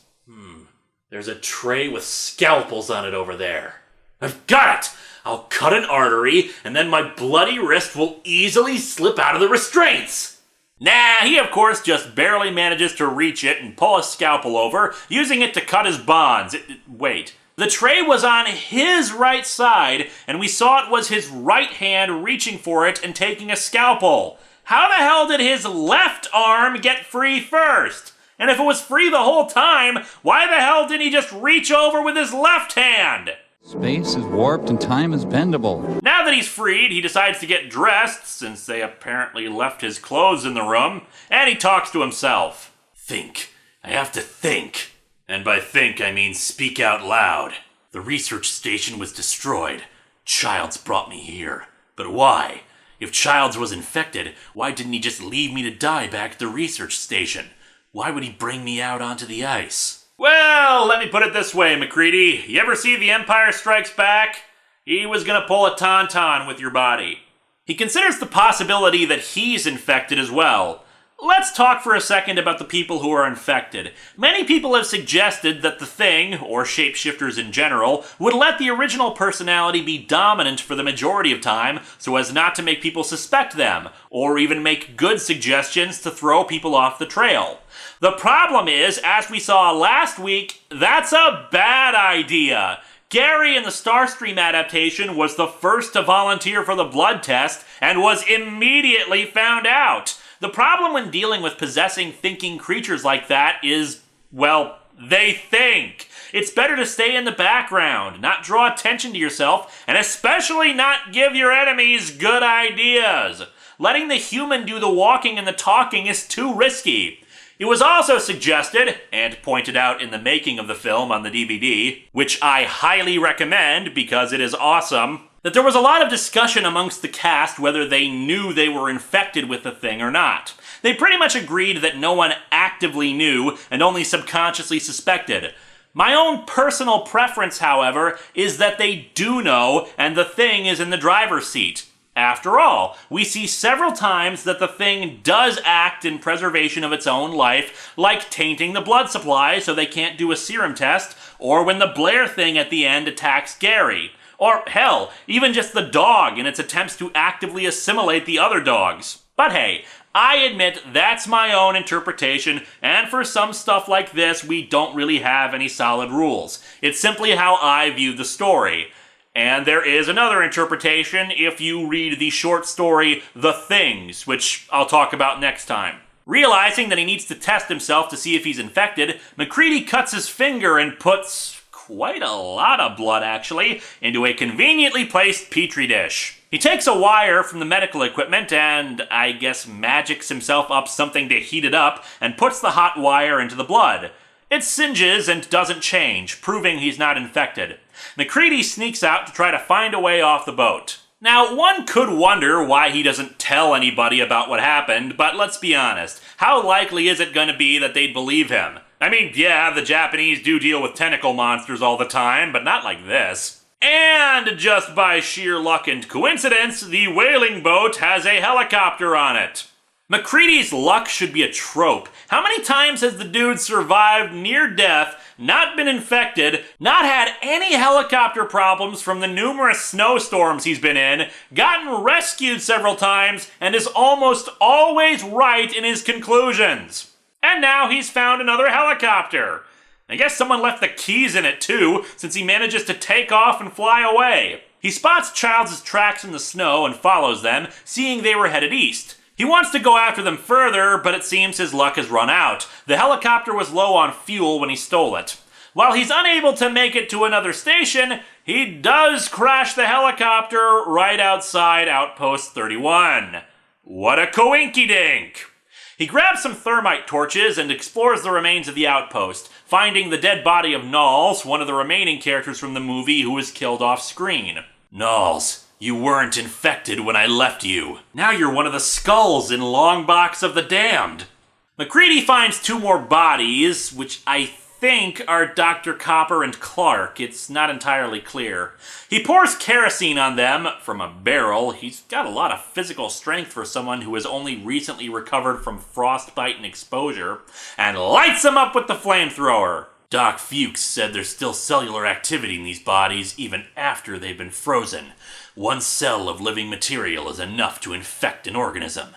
There's a tray with scalpels on it over there. I've got it! I'll cut an artery, and then my bloody wrist will easily slip out of the restraints. Nah, he of course just barely manages to reach it and pull a scalpel over, using it to cut his bonds. Wait. The tray was on his right side, and we saw it was his right hand reaching for it and taking a scalpel. How the hell did his left arm get free first? And if it was free the whole time, why the hell didn't he just reach over with his left hand? Space is warped and time is bendable. Now that he's freed, he decides to get dressed, since they apparently left his clothes in the room, and he talks to himself. Think. I have to think. And by think, I mean speak out loud. The research station was destroyed. Childs brought me here. But why? If Childs was infected, why didn't he just leave me to die back at the research station? Why would he bring me out onto the ice? Well, let me put it this way, MacReady. You ever see The Empire Strikes Back? He was gonna pull a tauntaun with your body. He considers the possibility that he's infected as well. Let's talk for a second about the people who are infected. Many people have suggested that the Thing, or shapeshifters in general, would let the original personality be dominant for the majority of time so as not to make people suspect them, or even make good suggestions to throw people off the trail. The problem is, as we saw last week, that's a bad idea. Gary in the Starstream adaptation was the first to volunteer for the blood test and was immediately found out. The problem when dealing with possessing thinking creatures like that is, well, they think. It's better to stay in the background, not draw attention to yourself, and especially not give your enemies good ideas. Letting the human do the walking and the talking is too risky. It was also suggested, and pointed out in the making of the film on the DVD, which I highly recommend because it is awesome, that there was a lot of discussion amongst the cast whether they knew they were infected with the Thing or not. They pretty much agreed that no one actively knew and only subconsciously suspected. My own personal preference, however, is that they do know and the Thing is in the driver's seat. After all, we see several times that the Thing does act in preservation of its own life, like tainting the blood supply so they can't do a serum test, or when the Blair Thing at the end attacks Gary, Or hell, even just the dog in its attempts to actively assimilate the other dogs. But hey, I admit that's my own interpretation, and for some stuff like this, we don't really have any solid rules. It's simply how I view the story. And there is another interpretation if you read the short story The Things, which I'll talk about next time. Realizing that he needs to test himself to see if he's infected, MacReady cuts his finger and puts quite a lot of blood, actually, into a conveniently placed petri dish. He takes a wire from the medical equipment and, I guess, magics himself up something to heat it up and puts the hot wire into the blood. It singes and doesn't change, proving he's not infected. MacReady sneaks out to try to find a way off the boat. Now, one could wonder why he doesn't tell anybody about what happened, but let's be honest, how likely is it going to be that they'd believe him? I mean, yeah, the Japanese do deal with tentacle monsters all the time, but not like this. And just by sheer luck and coincidence, the whaling boat has a helicopter on it. MacReady's luck should be a trope. How many times has the dude survived near death, not been infected, not had any helicopter problems from the numerous snowstorms he's been in, gotten rescued several times, and is almost always right in his conclusions? And now he's found another helicopter. I guess someone left the keys in it too, since he manages to take off and fly away. He spots Childs' tracks in the snow and follows them, seeing they were headed east. He wants to go after them further, but it seems his luck has run out. The helicopter was low on fuel when he stole it. While he's unable to make it to another station, he does crash the helicopter right outside Outpost 31. What a coinky-dink! He grabs some thermite torches and explores the remains of the outpost, finding the dead body of Knowles, one of the remaining characters from the movie who was killed off screen. Knowles, you weren't infected when I left you. Now you're one of the skulls in Longbox of the Damned. MacReady finds two more bodies, which I think are Dr. Copper and Clark. It's not entirely clear. He pours kerosene on them from a barrel. He's got a lot of physical strength for someone who has only recently recovered from frostbite and exposure, and lights them up with the flamethrower. Doc Fuchs said there's still cellular activity in these bodies even after they've been frozen. One cell of living material is enough to infect an organism.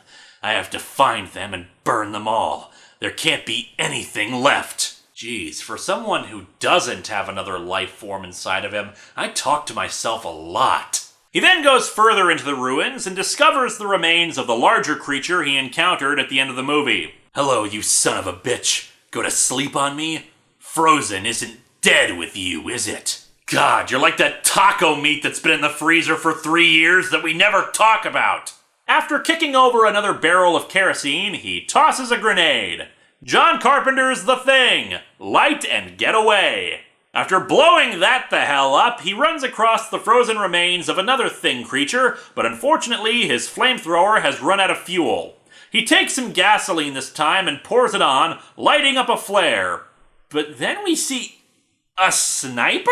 I have to find them and burn them all. There can't be anything left. Geez, for someone who doesn't have another life form inside of him, I talk to myself a lot. He then goes further into the ruins and discovers the remains of the larger creature he encountered at the end of the movie. Hello, you son of a bitch. Go to sleep on me? Frozen isn't dead with you, is it? God, you're like that taco meat that's been in the freezer for 3 years that we never talk about. After kicking over another barrel of kerosene, he tosses a grenade. John Carpenter's The Thing. Light and get away. After blowing that the hell up, he runs across the frozen remains of another Thing creature, but unfortunately his flamethrower has run out of fuel. He takes some gasoline this time and pours it on, lighting up a flare. But then we see a sniper?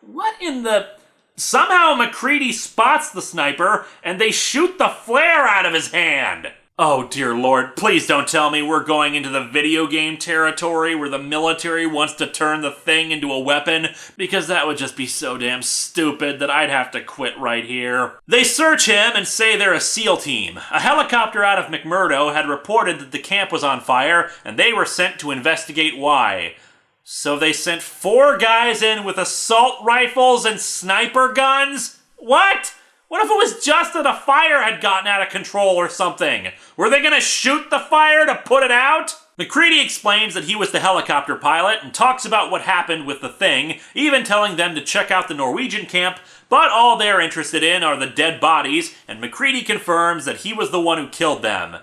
What in the... Somehow MacReady spots the sniper, and they shoot the flare out of his hand. Oh dear lord, please don't tell me we're going into the video game territory where the military wants to turn the Thing into a weapon, because that would just be so damn stupid that I'd have to quit right here. They search him and say they're a SEAL team. A helicopter out of McMurdo had reported that the camp was on fire, and they were sent to investigate why. So they sent 4 guys in with assault rifles and sniper guns? What? What if it was just that a fire had gotten out of control or something? Were they gonna shoot the fire to put it out? MacReady explains that he was the helicopter pilot and talks about what happened with the Thing, even telling them to check out the Norwegian camp, but all they're interested in are the dead bodies, and MacReady confirms that he was the one who killed them.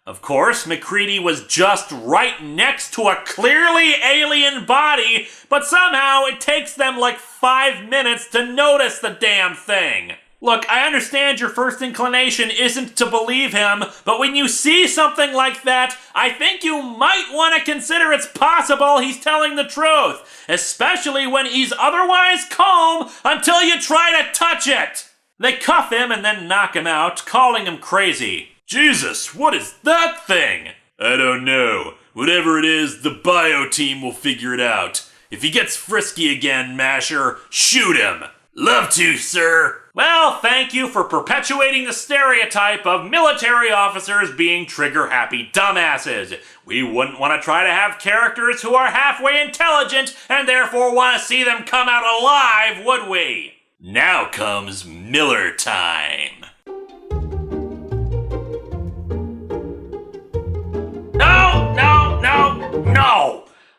Of course, MacReady was just right next to a clearly alien body, but somehow it takes them like 5 minutes to notice the damn thing. Look, I understand your first inclination isn't to believe him, but when you see something like that, I think you might want to consider it's possible he's telling the truth, especially when he's otherwise calm until you try to touch it. They cuff him and then knock him out, calling him crazy. Jesus, what is that thing? I don't know. Whatever it is, the bio team will figure it out. If he gets frisky again, Masher, shoot him. Love to, sir. Well, thank you for perpetuating the stereotype of military officers being trigger-happy dumbasses. We wouldn't want to try to have characters who are halfway intelligent and therefore want to see them come out alive, would we? Now comes Miller time. No!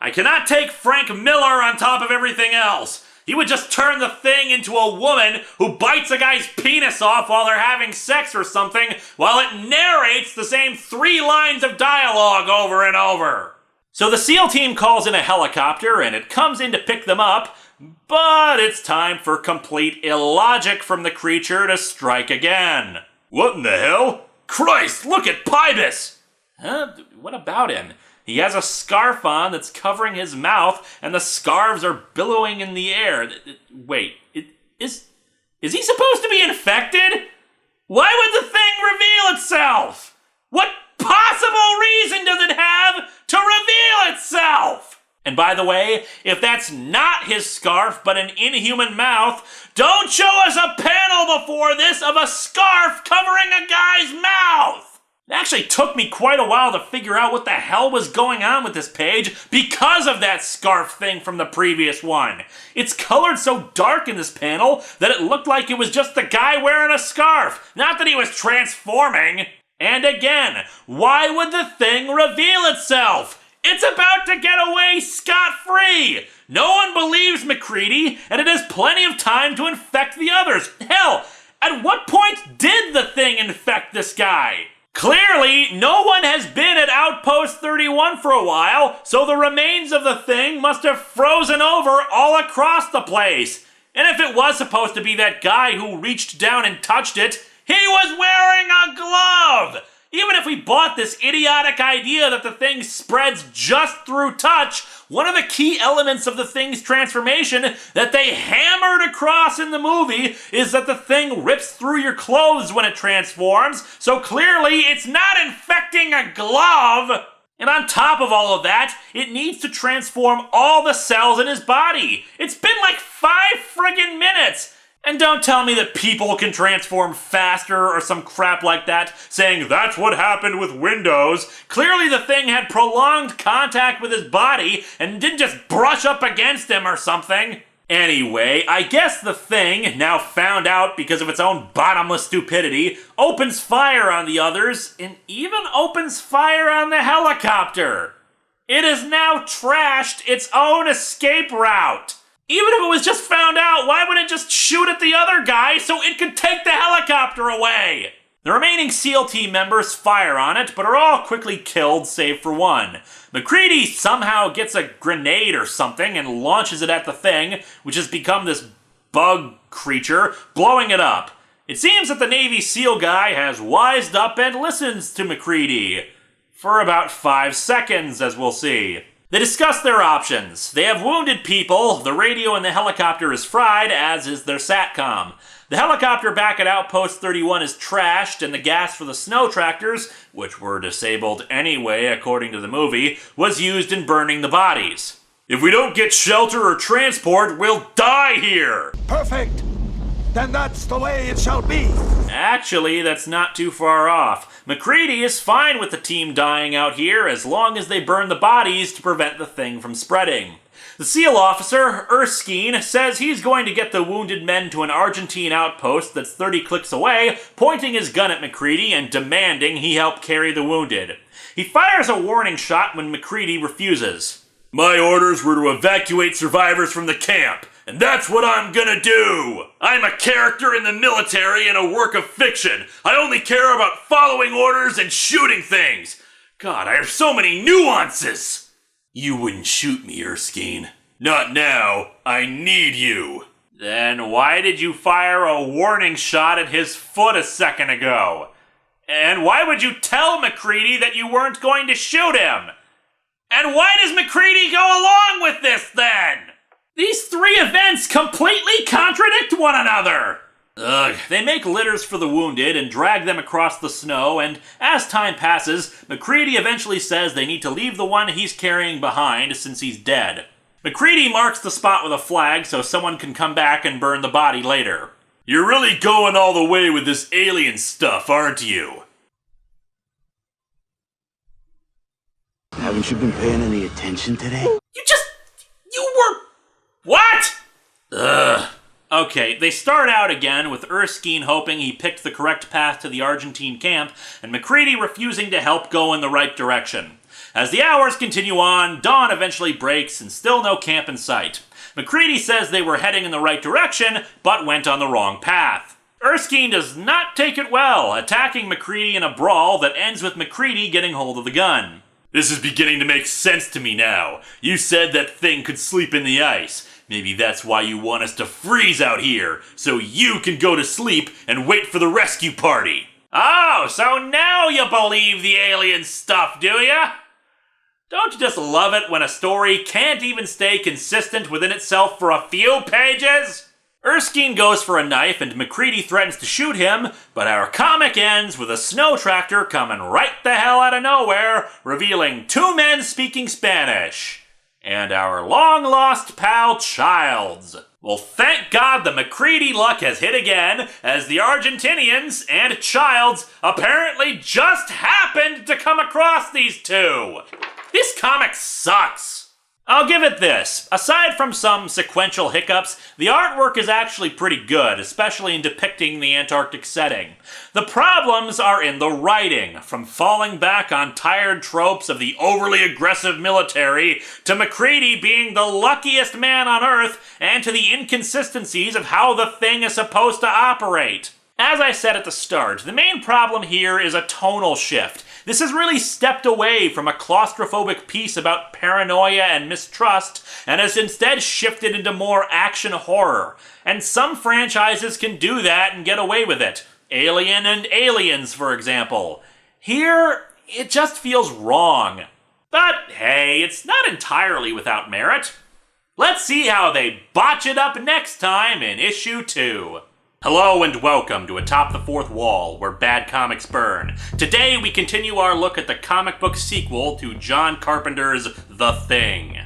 I cannot take Frank Miller on top of everything else. He would just turn the thing into a woman who bites a guy's penis off while they're having sex or something, while it narrates the same 3 lines of dialogue over and over. So the SEAL team calls in a helicopter and it comes in to pick them up, but it's time for complete illogic from the creature to strike again. What in the hell? Christ, look at Pybus! Huh? What about him? He has a scarf on that's covering his mouth, and the scarves are billowing in the air. Wait, is he supposed to be infected? Why would the thing reveal itself? What possible reason does it have to reveal itself? And by the way, if that's not his scarf but an inhuman mouth, don't show us a panel before this of a scarf covering a guy's mouth! It actually took me quite a while to figure out what the hell was going on with this page because of that scarf thing from the previous one. It's colored so dark in this panel that it looked like it was just the guy wearing a scarf, not that he was transforming. And again, why would the thing reveal itself? It's about to get away scot-free. No one believes MacReady, and it has plenty of time to infect the others. Hell, at what point did the thing infect this guy? Clearly, no one has been at Outpost 31 for a while, so the remains of the thing must have frozen over all across the place. And if it was supposed to be that guy who reached down and touched it, he was wearing a glove! Even if we bought this idiotic idea that the thing spreads just through touch, one of the key elements of the thing's transformation that they hammered across in the movie is that the thing rips through your clothes when it transforms, so clearly it's not infecting a glove! And on top of all of that, it needs to transform all the cells in his body. It's been like 5 friggin' minutes! And don't tell me that people can transform faster or some crap like that, saying that's what happened with Windows. Clearly the thing had prolonged contact with his body and didn't just brush up against him or something. Anyway, I guess the thing, now found out because of its own bottomless stupidity, opens fire on the others and even opens fire on the helicopter. It has now trashed its own escape route. Even if it was just found out, why wouldn't it just shoot at the other guy so it could take the helicopter away? The remaining SEAL team members fire on it, but are all quickly killed save for one. MacReady somehow gets a grenade or something and launches it at the thing, which has become this bug creature, blowing it up. It seems that the Navy SEAL guy has wised up and listens to MacReady. For about 5 seconds, as we'll see. They discuss their options. They have wounded people, the radio in the helicopter is fried, as is their SATCOM. The helicopter back at Outpost 31 is trashed, and the gas for the snow tractors, which were disabled anyway according to the movie, was used in burning the bodies. If we don't get shelter or transport, we'll die here! Perfect! Then that's the way it shall be! Actually, that's not too far off. MacReady is fine with the team dying out here as long as they burn the bodies to prevent the thing from spreading. The SEAL officer, Erskine, says he's going to get the wounded men to an Argentine outpost that's 30 clicks away, pointing his gun at MacReady and demanding he help carry the wounded. He fires a warning shot when MacReady refuses. My orders were to evacuate survivors from the camp. And that's what I'm gonna do! I'm a character in the military in a work of fiction. I only care about following orders and shooting things. God, I have so many nuances! You wouldn't shoot me, Erskine. Not now. I need you. Then why did you fire a warning shot at his foot a second ago? And why would you tell MacReady that you weren't going to shoot him? And why does MacReady go along with this then? These 3 events completely contradict one another! Ugh, they make litters for the wounded and drag them across the snow, and as time passes, MacReady eventually says they need to leave the one he's carrying behind since he's dead. MacReady marks the spot with a flag so someone can come back and burn the body later. You're really going all the way with this alien stuff, aren't you? Haven't you been paying any attention today? You were... What? Ugh. Okay, they start out again with Erskine hoping he picked the correct path to the Argentine camp, and MacReady refusing to help go in the right direction. As the hours continue on, dawn eventually breaks and still no camp in sight. MacReady says they were heading in the right direction, but went on the wrong path. Erskine does not take it well, attacking MacReady in a brawl that ends with MacReady getting hold of the gun. This is beginning to make sense to me now. You said that thing could sleep in the ice. Maybe that's why you want us to freeze out here, so you can go to sleep and wait for the rescue party. Oh, so now you believe the alien stuff, do ya? Don't you just love it when a story can't even stay consistent within itself for a few pages? Erskine goes for a knife and MacReady threatens to shoot him, but our comic ends with a snow tractor coming right the hell out of nowhere, revealing two men speaking Spanish. And our long-lost pal Childs. Well, thank God the MacReady luck has hit again, as the Argentinians and Childs apparently just happened to come across these two. This comic sucks. I'll give it this. Aside from some sequential hiccups, the artwork is actually pretty good, especially in depicting the Antarctic setting. The problems are in the writing, from falling back on tired tropes of the overly aggressive military, to MacReady being the luckiest man on Earth, and to the inconsistencies of how the thing is supposed to operate. As I said at the start, the main problem here is a tonal shift. This has really stepped away from a claustrophobic piece about paranoia and mistrust, and has instead shifted into more action horror. And some franchises can do that and get away with it. Alien and Aliens, for example. Here, it just feels wrong. But hey, it's not entirely without merit. Let's see how they botch it up next time in issue 2. Hello and welcome to Atop the Fourth Wall, where bad comics burn. Today we continue our look at the comic book sequel to John Carpenter's The Thing.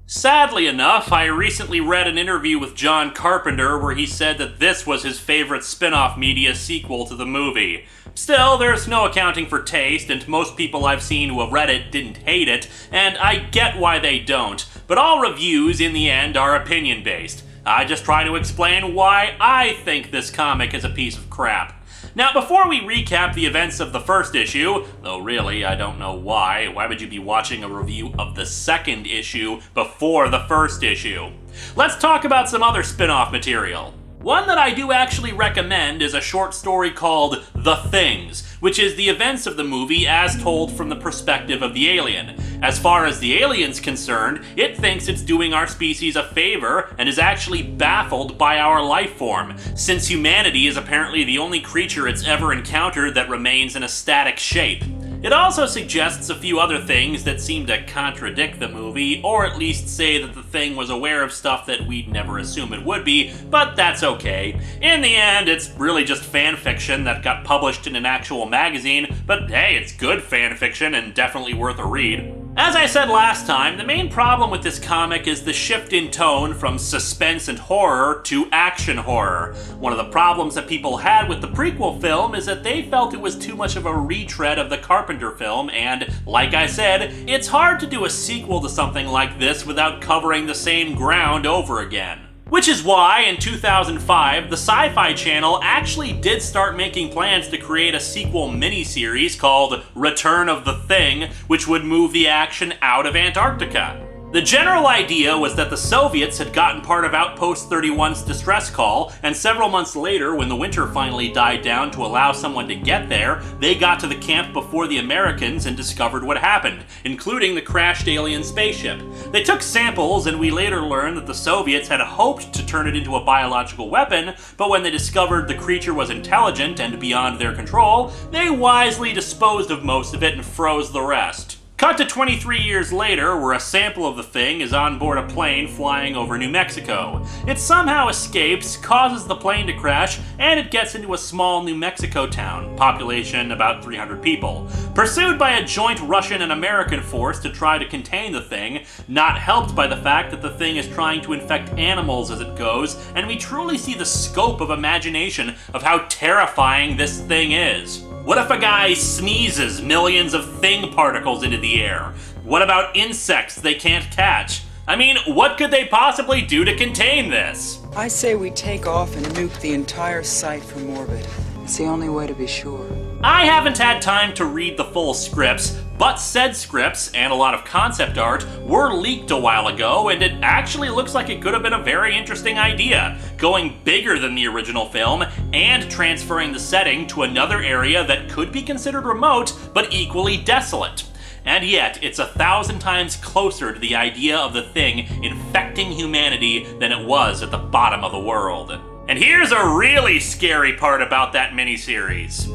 Sadly enough, I recently read an interview with John Carpenter where he said that this was his favorite spin-off media sequel to the movie. Still, there's no accounting for taste, and most people I've seen who have read it didn't hate it, and I get why they don't, but all reviews in the end are opinion-based. I just try to explain why I think this comic is a piece of crap. Now, before we recap the events of the first issue, though really, I don't know why would you be watching a review of the second issue before the first issue? Let's talk about some other spin-off material. One that I do actually recommend is a short story called The Things, which is the events of the movie as told from the perspective of the alien. As far as the alien's concerned, it thinks it's doing our species a favor and is actually baffled by our life form, since humanity is apparently the only creature it's ever encountered that remains in a static shape. It also suggests a few other things that seem to contradict the movie, or at least say that the thing was aware of stuff that we'd never assume it would be, but that's okay. In the end, it's really just fan fiction that got published in an actual magazine, but hey, it's good fan fiction and definitely worth a read. As I said last time, the main problem with this comic is the shift in tone from suspense and horror to action horror. One of the problems that people had with the prequel film is that they felt it was too much of a retread of the Carpenter film, and, like I said, it's hard to do a sequel to something like this without covering the same ground over again. Which is why, in 2005, the Sci-Fi Channel actually did start making plans to create a sequel miniseries called Return of the Thing, which would move the action out of Antarctica. The general idea was that the Soviets had gotten part of Outpost 31's distress call, and several months later, when the winter finally died down to allow someone to get there, they got to the camp before the Americans and discovered what happened, including the crashed alien spaceship. They took samples, and we later learned that the Soviets had hoped to turn it into a biological weapon, but when they discovered the creature was intelligent and beyond their control, they wisely disposed of most of it and froze the rest. Cut to 23 years later, where a sample of the thing is on board a plane flying over New Mexico. It somehow escapes, causes the plane to crash, and it gets into a small New Mexico town, population about 300 people. Pursued by a joint Russian and American force to try to contain the thing, not helped by the fact that the thing is trying to infect animals as it goes, and we truly see the scope of imagination of how terrifying this thing is. What if a guy sneezes millions of thing particles into the air? What about insects they can't catch? I mean, what could they possibly do to contain this? I say we take off and nuke the entire site from orbit. It's the only way to be sure. I haven't had time to read the full scripts, but said scripts and a lot of concept art were leaked a while ago, and it actually looks like it could have been a very interesting idea, going bigger than the original film and transferring the setting to another area that could be considered remote but equally desolate. And yet, it's 1,000 times closer to the idea of the thing infecting humanity than it was at the bottom of the world. And here's a really scary part about that miniseries.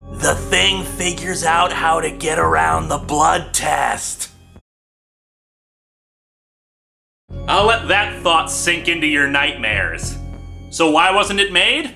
The thing figures out how to get around the blood test. I'll let that thought sink into your nightmares. So why wasn't it made?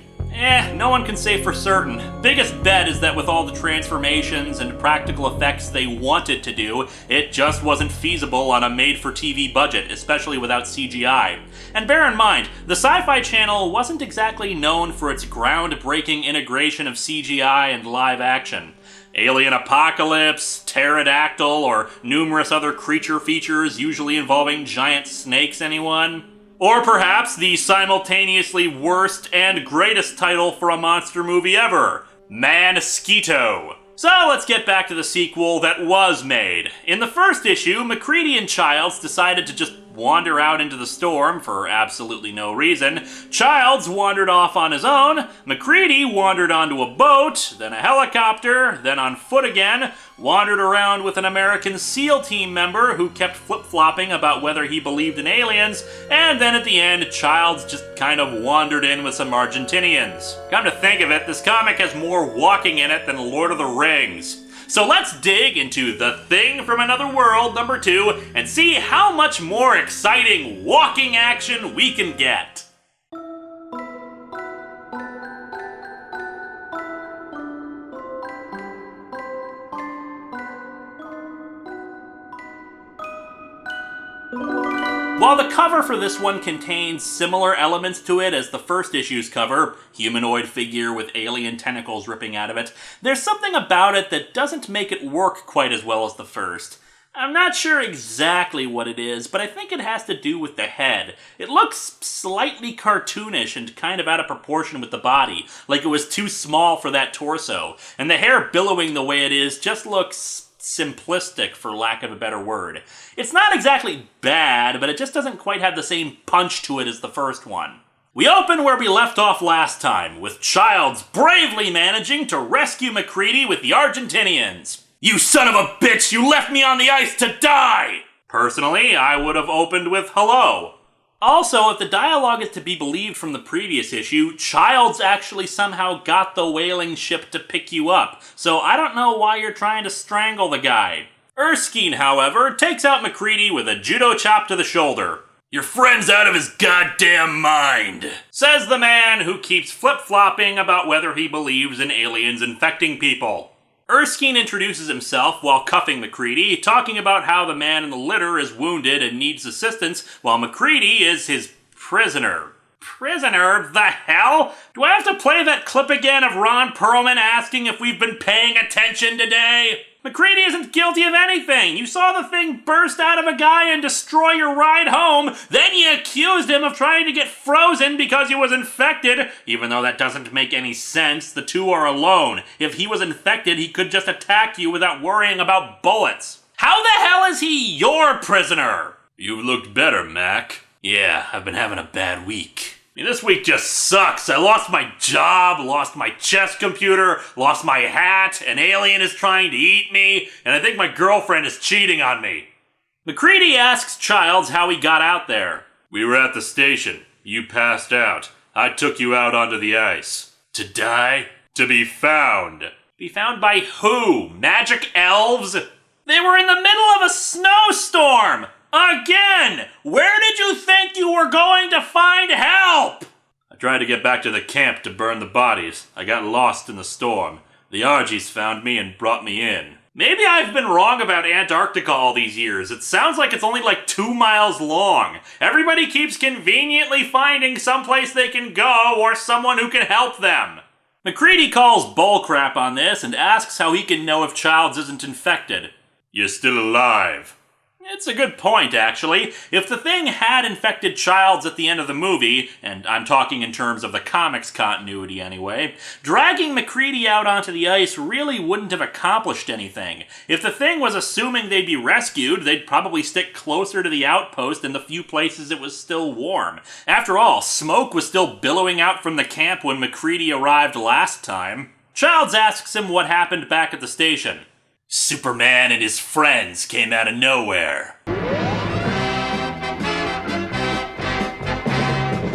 No one can say for certain. Biggest bet is that with all the transformations and practical effects they wanted to do, it just wasn't feasible on a made-for-TV budget, especially without CGI. And bear in mind, the Sci-Fi Channel wasn't exactly known for its groundbreaking integration of CGI and live action. Alien Apocalypse, Pterodactyl, or numerous other creature features usually involving giant snakes, anyone? Or perhaps the simultaneously worst and greatest title for a monster movie ever, Man-Skeeto. So let's get back to the sequel that was made. In the first issue, MacReady and Childs decided to just wander out into the storm for absolutely no reason. Childs wandered off on his own, MacReady wandered onto a boat, then a helicopter, then on foot again, wandered around with an American SEAL team member who kept flip-flopping about whether he believed in aliens, and then at the end, Childs just kind of wandered in with some Argentinians. Come to think of it, this comic has more walking in it than Lord of the Rings. So let's dig into The Thing from Another World #2 and see how much more exciting walking action we can get. While the cover for this one contains similar elements to it as the first issue's cover, humanoid figure with alien tentacles ripping out of it, there's something about it that doesn't make it work quite as well as the first. I'm not sure exactly what it is, but I think it has to do with the head. It looks slightly cartoonish and kind of out of proportion with the body, like it was too small for that torso, and the hair billowing the way it is just looks simplistic, for lack of a better word. It's not exactly bad, but it just doesn't quite have the same punch to it as the first one. We open where we left off last time, with Childs bravely managing to rescue MacReady with the Argentinians. You son of a bitch, you left me on the ice to die! Personally, I would have opened with hello. Also, if the dialogue is to be believed from the previous issue, Childs actually somehow got the whaling ship to pick you up, so I don't know why you're trying to strangle the guy. Erskine, however, takes out MacReady with a judo chop to the shoulder. Your friend's out of his goddamn mind, says the man who keeps flip-flopping about whether he believes in aliens infecting people. Erskine introduces himself while cuffing MacReady, talking about how the man in the litter is wounded and needs assistance, while MacReady is his prisoner. Prisoner? The hell? Do I have to play that clip again of Ron Perlman asking if we've been paying attention today? MacReady isn't guilty of anything. You saw the thing burst out of a guy and destroy your ride home. Then you accused him of trying to get frozen because he was infected. Even though that doesn't make any sense, the two are alone. If he was infected, he could just attack you without worrying about bullets. How the hell is he your prisoner? You've looked better, Mac. Yeah, I've been having a bad week. This week just sucks. I lost my job, lost my chess computer, lost my hat, an alien is trying to eat me, and I think my girlfriend is cheating on me. MacReady asks Childs how he got out there. We were at the station. You passed out. I took you out onto the ice. To die? To be found. Be found by who? Magic elves? They were in the middle of a snowstorm! Again! Where did you think you were going to find help? I tried to get back to the camp to burn the bodies. I got lost in the storm. The Argies found me and brought me in. Maybe I've been wrong about Antarctica all these years. It sounds like it's only like 2 miles long. Everybody keeps conveniently finding someplace they can go or someone who can help them. MacReady calls bullcrap on this and asks how he can know if Childs isn't infected. You're still alive. It's a good point, actually. If the thing had infected Childs at the end of the movie, and I'm talking in terms of the comics continuity anyway, dragging MacReady out onto the ice really wouldn't have accomplished anything. If the thing was assuming they'd be rescued, they'd probably stick closer to the outpost in the few places it was still warm. After all, smoke was still billowing out from the camp when MacReady arrived last time. Childs asks him what happened back at the station. Superman and his friends came out of nowhere.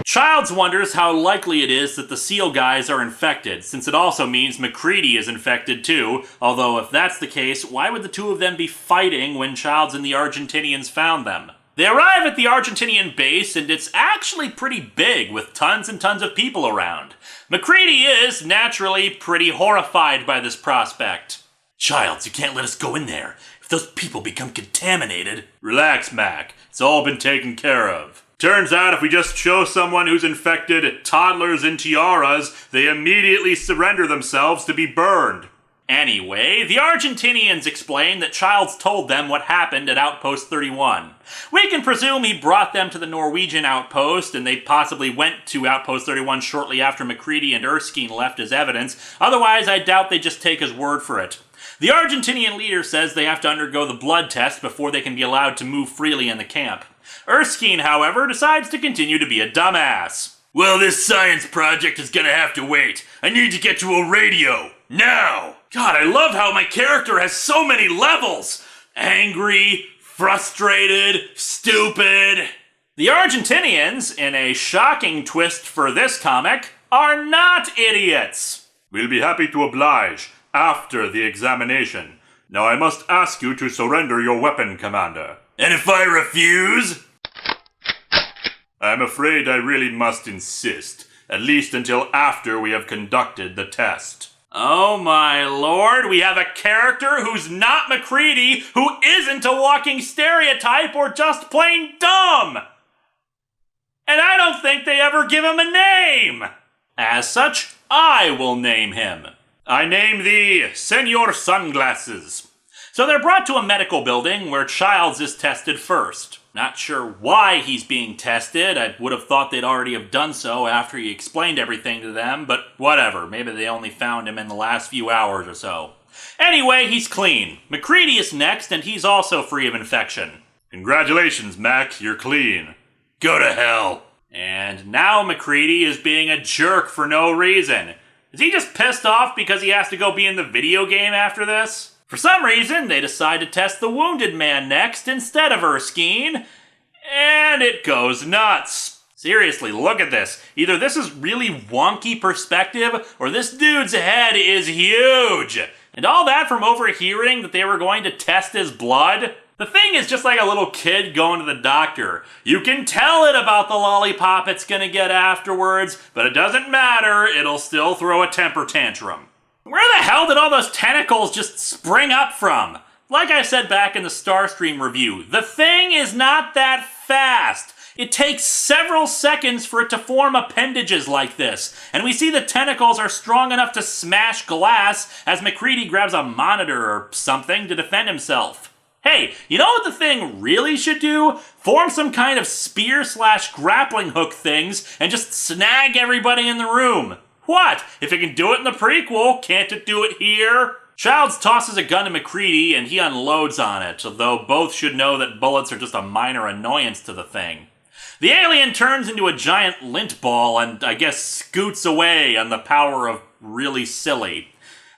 Childs wonders how likely it is that the SEAL guys are infected, since it also means MacReady is infected too, although if that's the case, why would the two of them be fighting when Childs and the Argentinians found them? They arrive at the Argentinian base, and it's actually pretty big, with tons and tons of people around. MacReady is, naturally, pretty horrified by this prospect. Childs, you can't let us go in there. If those people become contaminated... Relax, Mac. It's all been taken care of. Turns out if we just show someone who's infected toddlers in tiaras, they immediately surrender themselves to be burned. Anyway, the Argentinians explain that Childs told them what happened at Outpost 31. We can presume he brought them to the Norwegian outpost, and they possibly went to Outpost 31 shortly after MacReady and Erskine left as evidence. Otherwise, I doubt they just take his word for it. The Argentinian leader says they have to undergo the blood test before they can be allowed to move freely in the camp. Erskine, however, decides to continue to be a dumbass. Well, this science project is gonna have to wait. I need to get to a radio. Now! God, I love how my character has so many levels! Angry, frustrated, stupid. The Argentinians, in a shocking twist for this comic, are not idiots. We'll be happy to oblige. After the examination. Now I must ask you to surrender your weapon, Commander. And if I refuse? I'm afraid I really must insist, at least until after we have conducted the test. Oh my lord, we have a character who's not MacReady, who isn't a walking stereotype or just plain dumb! And I don't think they ever give him a name! As such, I will name him. I name thee Senor Sunglasses. So they're brought to a medical building where Childs is tested first. Not sure why he's being tested. I would have thought they'd already have done so after he explained everything to them, but whatever. Maybe they only found him in the last few hours or so. Anyway, he's clean. MacReady is next, and he's also free of infection. Congratulations, Mac. You're clean. Go to hell. And now MacReady is being a jerk for no reason. Is he just pissed off because he has to go be in the video game after this? For some reason, they decide to test the wounded man next instead of Erskine, and it goes nuts. Seriously, look at this. Either this is really wonky perspective, or this dude's head is huge. And all that from overhearing that they were going to test his blood? The thing is just like a little kid going to the doctor. You can tell it about the lollipop it's gonna get afterwards, but it doesn't matter, it'll still throw a temper tantrum. Where the hell did all those tentacles just spring up from? Like I said back in the Starstream review, the thing is not that fast. It takes several seconds for it to form appendages like this, and we see the tentacles are strong enough to smash glass as MacReady grabs a monitor or something to defend himself. Hey, you know what the thing really should do? Form some kind of spear/grappling hook things and just snag everybody in the room. What? If it can do it in the prequel, can't it do it here? Childs tosses a gun to MacReady and he unloads on it, though both should know that bullets are just a minor annoyance to the thing. The alien turns into a giant lint ball and, I guess, scoots away on the power of really silly.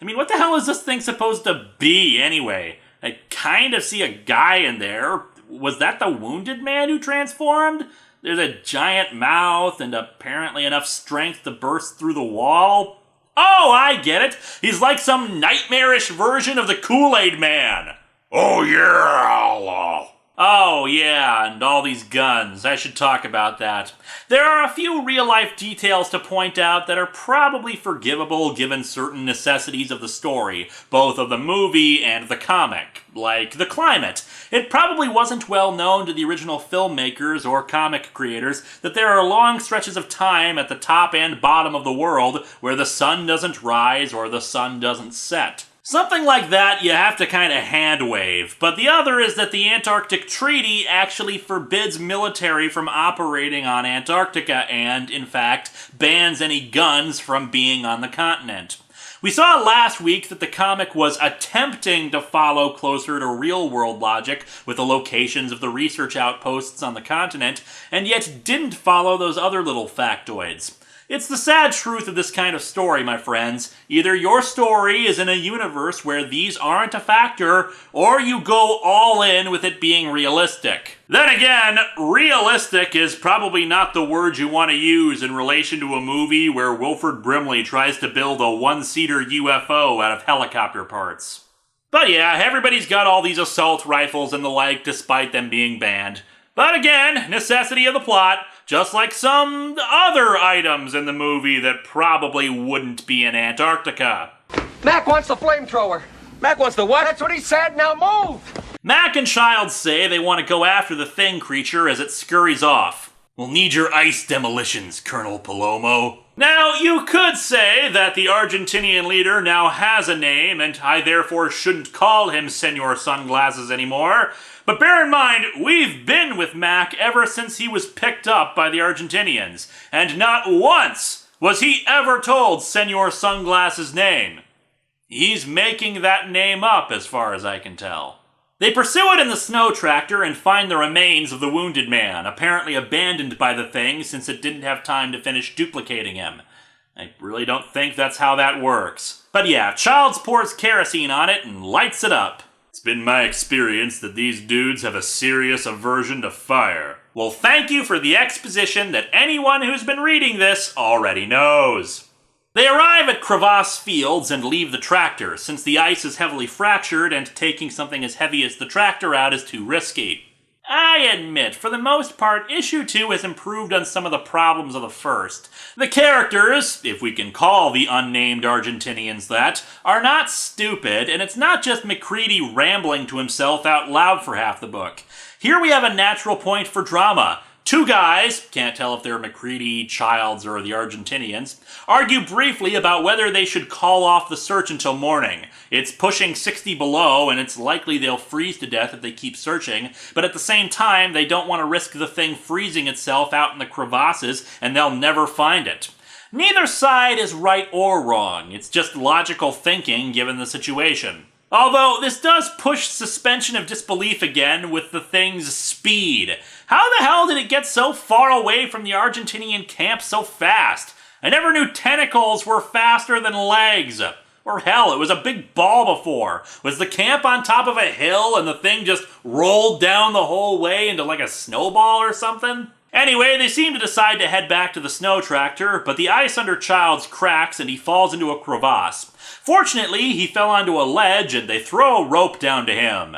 I mean, what the hell is this thing supposed to be, anyway? I kind of see a guy in there. Was that the wounded man who transformed? There's a giant mouth and apparently enough strength to burst through the wall. Oh, I get it. He's like some nightmarish version of the Kool-Aid Man. Oh, yeah. Oh, yeah, and all these guns. I should talk about that. There are a few real-life details to point out that are probably forgivable given certain necessities of the story, both of the movie and the comic. Like the climate. It probably wasn't well known to the original filmmakers or comic creators that there are long stretches of time at the top and bottom of the world where the sun doesn't rise or the sun doesn't set. Something like that you have to kind of hand-wave, but the other is that the Antarctic Treaty actually forbids military from operating on Antarctica and, in fact, bans any guns from being on the continent. We saw last week that the comic was attempting to follow closer to real-world logic with the locations of the research outposts on the continent, and yet didn't follow those other little factoids. It's the sad truth of this kind of story, my friends. Either your story is in a universe where these aren't a factor, or you go all in with it being realistic. Then again, realistic is probably not the word you want to use in relation to a movie where Wilford Brimley tries to build a one-seater UFO out of helicopter parts. But yeah, everybody's got all these assault rifles and the like despite them being banned. But again, necessity of the plot, just like some other items in the movie that probably wouldn't be in Antarctica. Mac wants the flamethrower. Mac wants the what? That's what he said. Now move. Mac and Childs say they want to go after the thing creature as it scurries off. We'll need your ice demolitions, Colonel Palomo. Now, you could say that the Argentinian leader now has a name, and I therefore shouldn't call him Senor Sunglasses anymore. But bear in mind, we've been with Mac ever since he was picked up by the Argentinians, and not once was he ever told Senor Sunglasses' name. He's making that name up as far as I can tell. They pursue it in the snow tractor and find the remains of the wounded man, apparently abandoned by the thing since it didn't have time to finish duplicating him. I really don't think that's how that works. But yeah, Childs pours kerosene on it and lights it up. It's been my experience that these dudes have a serious aversion to fire. Well, thank you for the exposition that anyone who's been reading this already knows. They arrive at Crevasse Fields and leave the tractor, since the ice is heavily fractured and taking something as heavy as the tractor out is too risky. I admit, for the most part, issue 2 has improved on some of the problems of the first. The characters, if we can call the unnamed Argentinians that, are not stupid, and it's not just MacReady rambling to himself out loud for half the book. Here we have a natural point for drama. Two guys, can't tell if they're MacReady, Childs, or the Argentinians, argue briefly about whether they should call off the search until morning. It's pushing 60 below, and it's likely they'll freeze to death if they keep searching, but at the same time, they don't want to risk the thing freezing itself out in the crevasses, and they'll never find it. Neither side is right or wrong, it's just logical thinking given the situation. Although, this does push suspension of disbelief again with the thing's speed. How the hell did it get so far away from the Argentinian camp so fast? I never knew tentacles were faster than legs. Or hell, it was a big ball before. Was the camp on top of a hill and the thing just rolled down the whole way into like a snowball or something? Anyway, they seem to decide to head back to the snow tractor, but the ice under Childs cracks and he falls into a crevasse. Fortunately, he fell onto a ledge and they throw a rope down to him.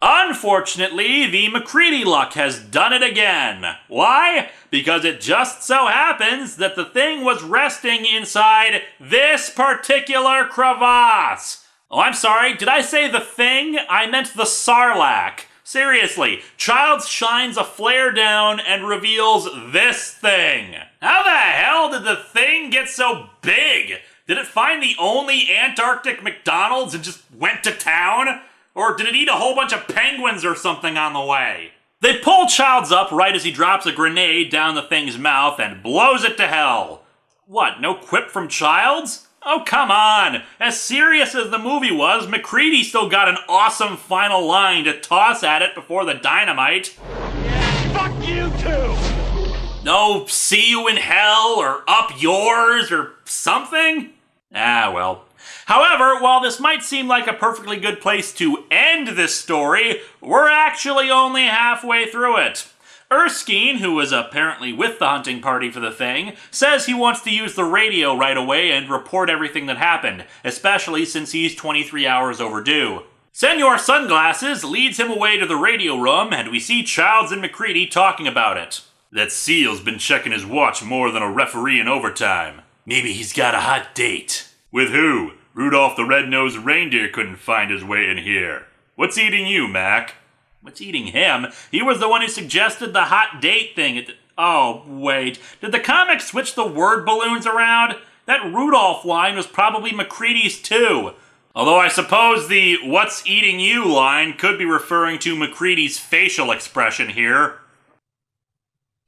Unfortunately, the MacReady luck has done it again. Why? Because it just so happens that the thing was resting inside this particular crevasse. Oh, I'm sorry, did I say the thing? I meant the Sarlacc. Seriously, Childs shines a flare down and reveals this thing. How the hell did the thing get so big? Did it find the only Antarctic McDonald's and just went to town? Or did it eat a whole bunch of penguins or something on the way? They pull Childs up right as he drops a grenade down the thing's mouth and blows it to hell. What, no quip from Childs? Oh, come on! As serious as the movie was, MacReady still got an awesome final line to toss at it before the dynamite. Yeah, fuck you too! No, see you in hell, or up yours, or something? Ah, well. However, while this might seem like a perfectly good place to end this story, we're actually only halfway through it. Erskine, who was apparently with the hunting party for the thing, says he wants to use the radio right away and report everything that happened, especially since he's 23 hours overdue. Senor Sunglasses leads him away to the radio room, and we see Childs and MacReady talking about it. That SEAL's been checking his watch more than a referee in overtime. Maybe he's got a hot date. With who? Rudolph the Red-Nosed Reindeer couldn't find his way in here. What's eating you, Mac? What's eating him? He was the one who suggested the hot date thing. Oh, wait. Did the comic switch the word balloons around? That Rudolph line was probably MacReady's too. Although I suppose the "what's eating you" line could be referring to MacReady's facial expression here.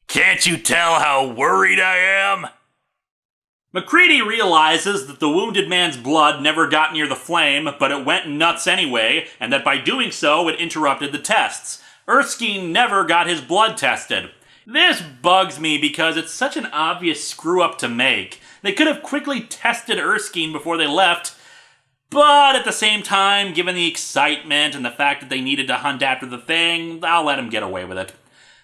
Can't you tell how worried I am? MacReady realizes that the wounded man's blood never got near the flame, but it went nuts anyway, and that by doing so, it interrupted the tests. Erskine never got his blood tested. This bugs me because it's such an obvious screw-up to make. They could have quickly tested Erskine before they left, but at the same time, given the excitement and the fact that they needed to hunt after the thing, I'll let him get away with it.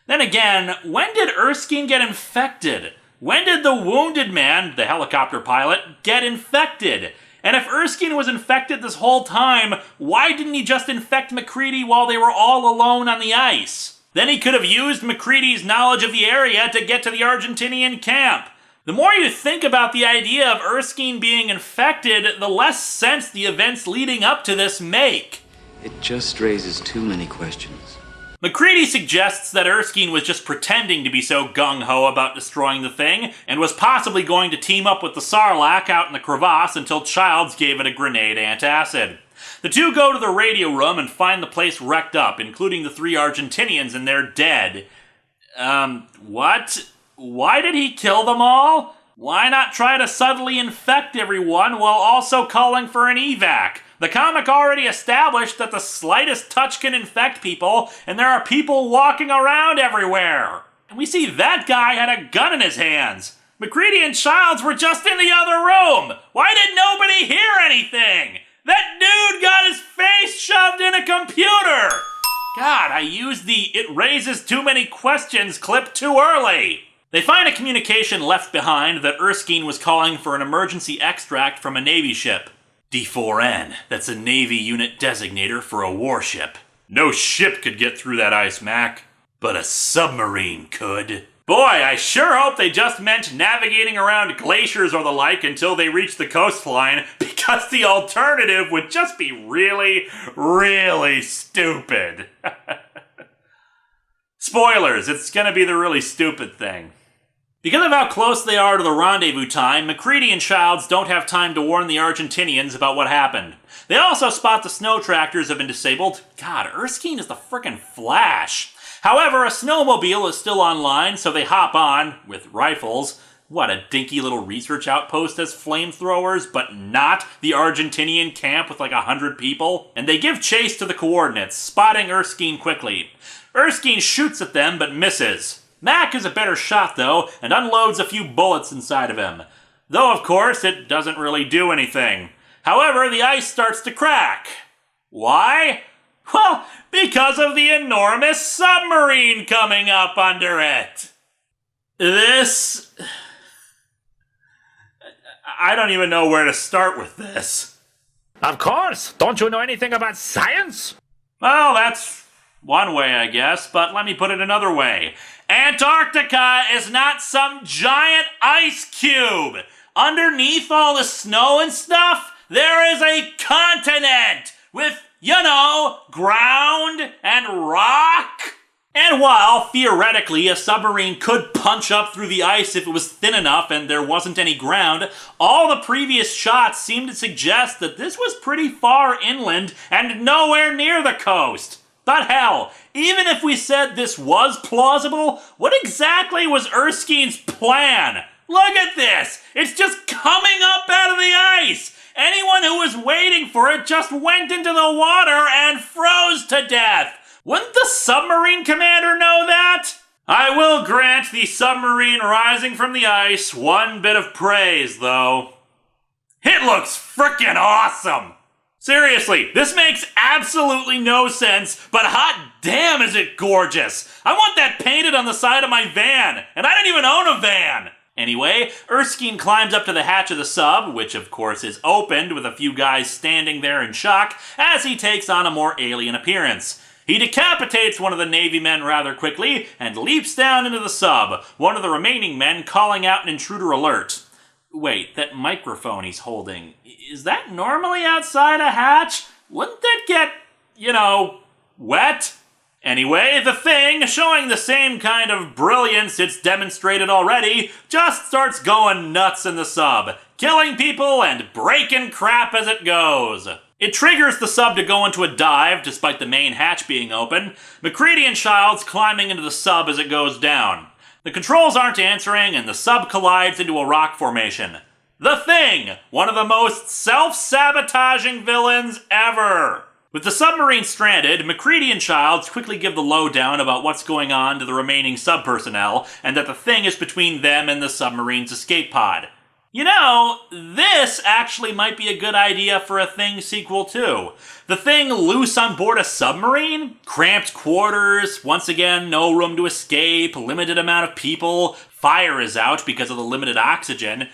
Then again, when did Erskine get infected? When did the wounded man, the helicopter pilot, get infected? And if Erskine was infected this whole time, why didn't he just infect MacReady while they were all alone on the ice? Then he could have used MacReady's knowledge of the area to get to the Argentinian camp. The more you think about the idea of Erskine being infected, the less sense the events leading up to this make. It just raises too many questions. MacReady suggests that Erskine was just pretending to be so gung-ho about destroying the thing, and was possibly going to team up with the Sarlacc out in the crevasse until Childs gave it a grenade antacid. The two go to the radio room and find the place wrecked up, including the 3 Argentinians, and they're dead. What? Why did he kill them all? Why not try to subtly infect everyone while also calling for an evac? The comic already established that the slightest touch can infect people, and there are people walking around everywhere. And we see that guy had a gun in his hands. MacReady and Childs were just in the other room. Why did nobody hear anything? That dude got his face shoved in a computer. God, I used the "it raises too many questions" clip too early. They find a communication left behind that Erskine was calling for an emergency extract from a Navy ship. D4N, that's a Navy unit designator for a warship. No ship could get through that ice, Mac, but a submarine could. Boy, I sure hope they just meant navigating around glaciers or the like until they reach the coastline, because the alternative would just be really, really stupid. Spoilers, it's gonna be the really stupid thing. Because of how close they are to the rendezvous time, MacReady and Childs don't have time to warn the Argentinians about what happened. They also spot the snow tractors have been disabled. God, Erskine is the frickin' Flash. However, a snowmobile is still online, so they hop on, with rifles. What, a dinky little research outpost has flamethrowers, but not the Argentinian camp with like 100 people? And they give chase to the coordinates, spotting Erskine quickly. Erskine shoots at them, but misses. Mac is a better shot, though, and unloads a few bullets inside of him. Though, of course, it doesn't really do anything. However, the ice starts to crack. Why? Well, because of the enormous submarine coming up under it. I don't even know where to start with this. Of course! Don't you know anything about science? Well, that's one way, I guess, but let me put it another way. Antarctica is not some giant ice cube. Underneath all the snow and stuff, there is a continent with, ground and rock. And while, theoretically, a submarine could punch up through the ice if it was thin enough and there wasn't any ground, all the previous shots seem to suggest that this was pretty far inland and nowhere near the coast. But hell, even if we said this was plausible, what exactly was Erskine's plan? Look at this! It's just coming up out of the ice! Anyone who was waiting for it just went into the water and froze to death! Wouldn't the submarine commander know that? I will grant the submarine rising from the ice one bit of praise, though. It looks frickin' awesome! Seriously, this makes absolutely no sense, but hot damn is it gorgeous! I want that painted on the side of my van, and I don't even own a van! Anyway, Erskine climbs up to the hatch of the sub, which of course is opened with a few guys standing there in shock as he takes on a more alien appearance. He decapitates one of the Navy men rather quickly and leaps down into the sub, one of the remaining men calling out an intruder alert. Wait, that microphone he's holding, is that normally outside a hatch? Wouldn't that get, wet? Anyway, the thing, showing the same kind of brilliance it's demonstrated already, just starts going nuts in the sub, killing people and breaking crap as it goes. It triggers the sub to go into a dive, despite the main hatch being open, MacReady and Childs climbing into the sub as it goes down. The controls aren't answering, and the sub collides into a rock formation. The Thing, one of the most self-sabotaging villains ever. With the submarine stranded, MacReady and Childs quickly give the lowdown about what's going on to the remaining sub personnel, and that the Thing is between them and the submarine's escape pod. This actually might be a good idea for a Thing sequel too. The Thing loose on board a submarine? Cramped quarters, once again no room to escape, limited amount of people, fire is out because of the limited oxygen.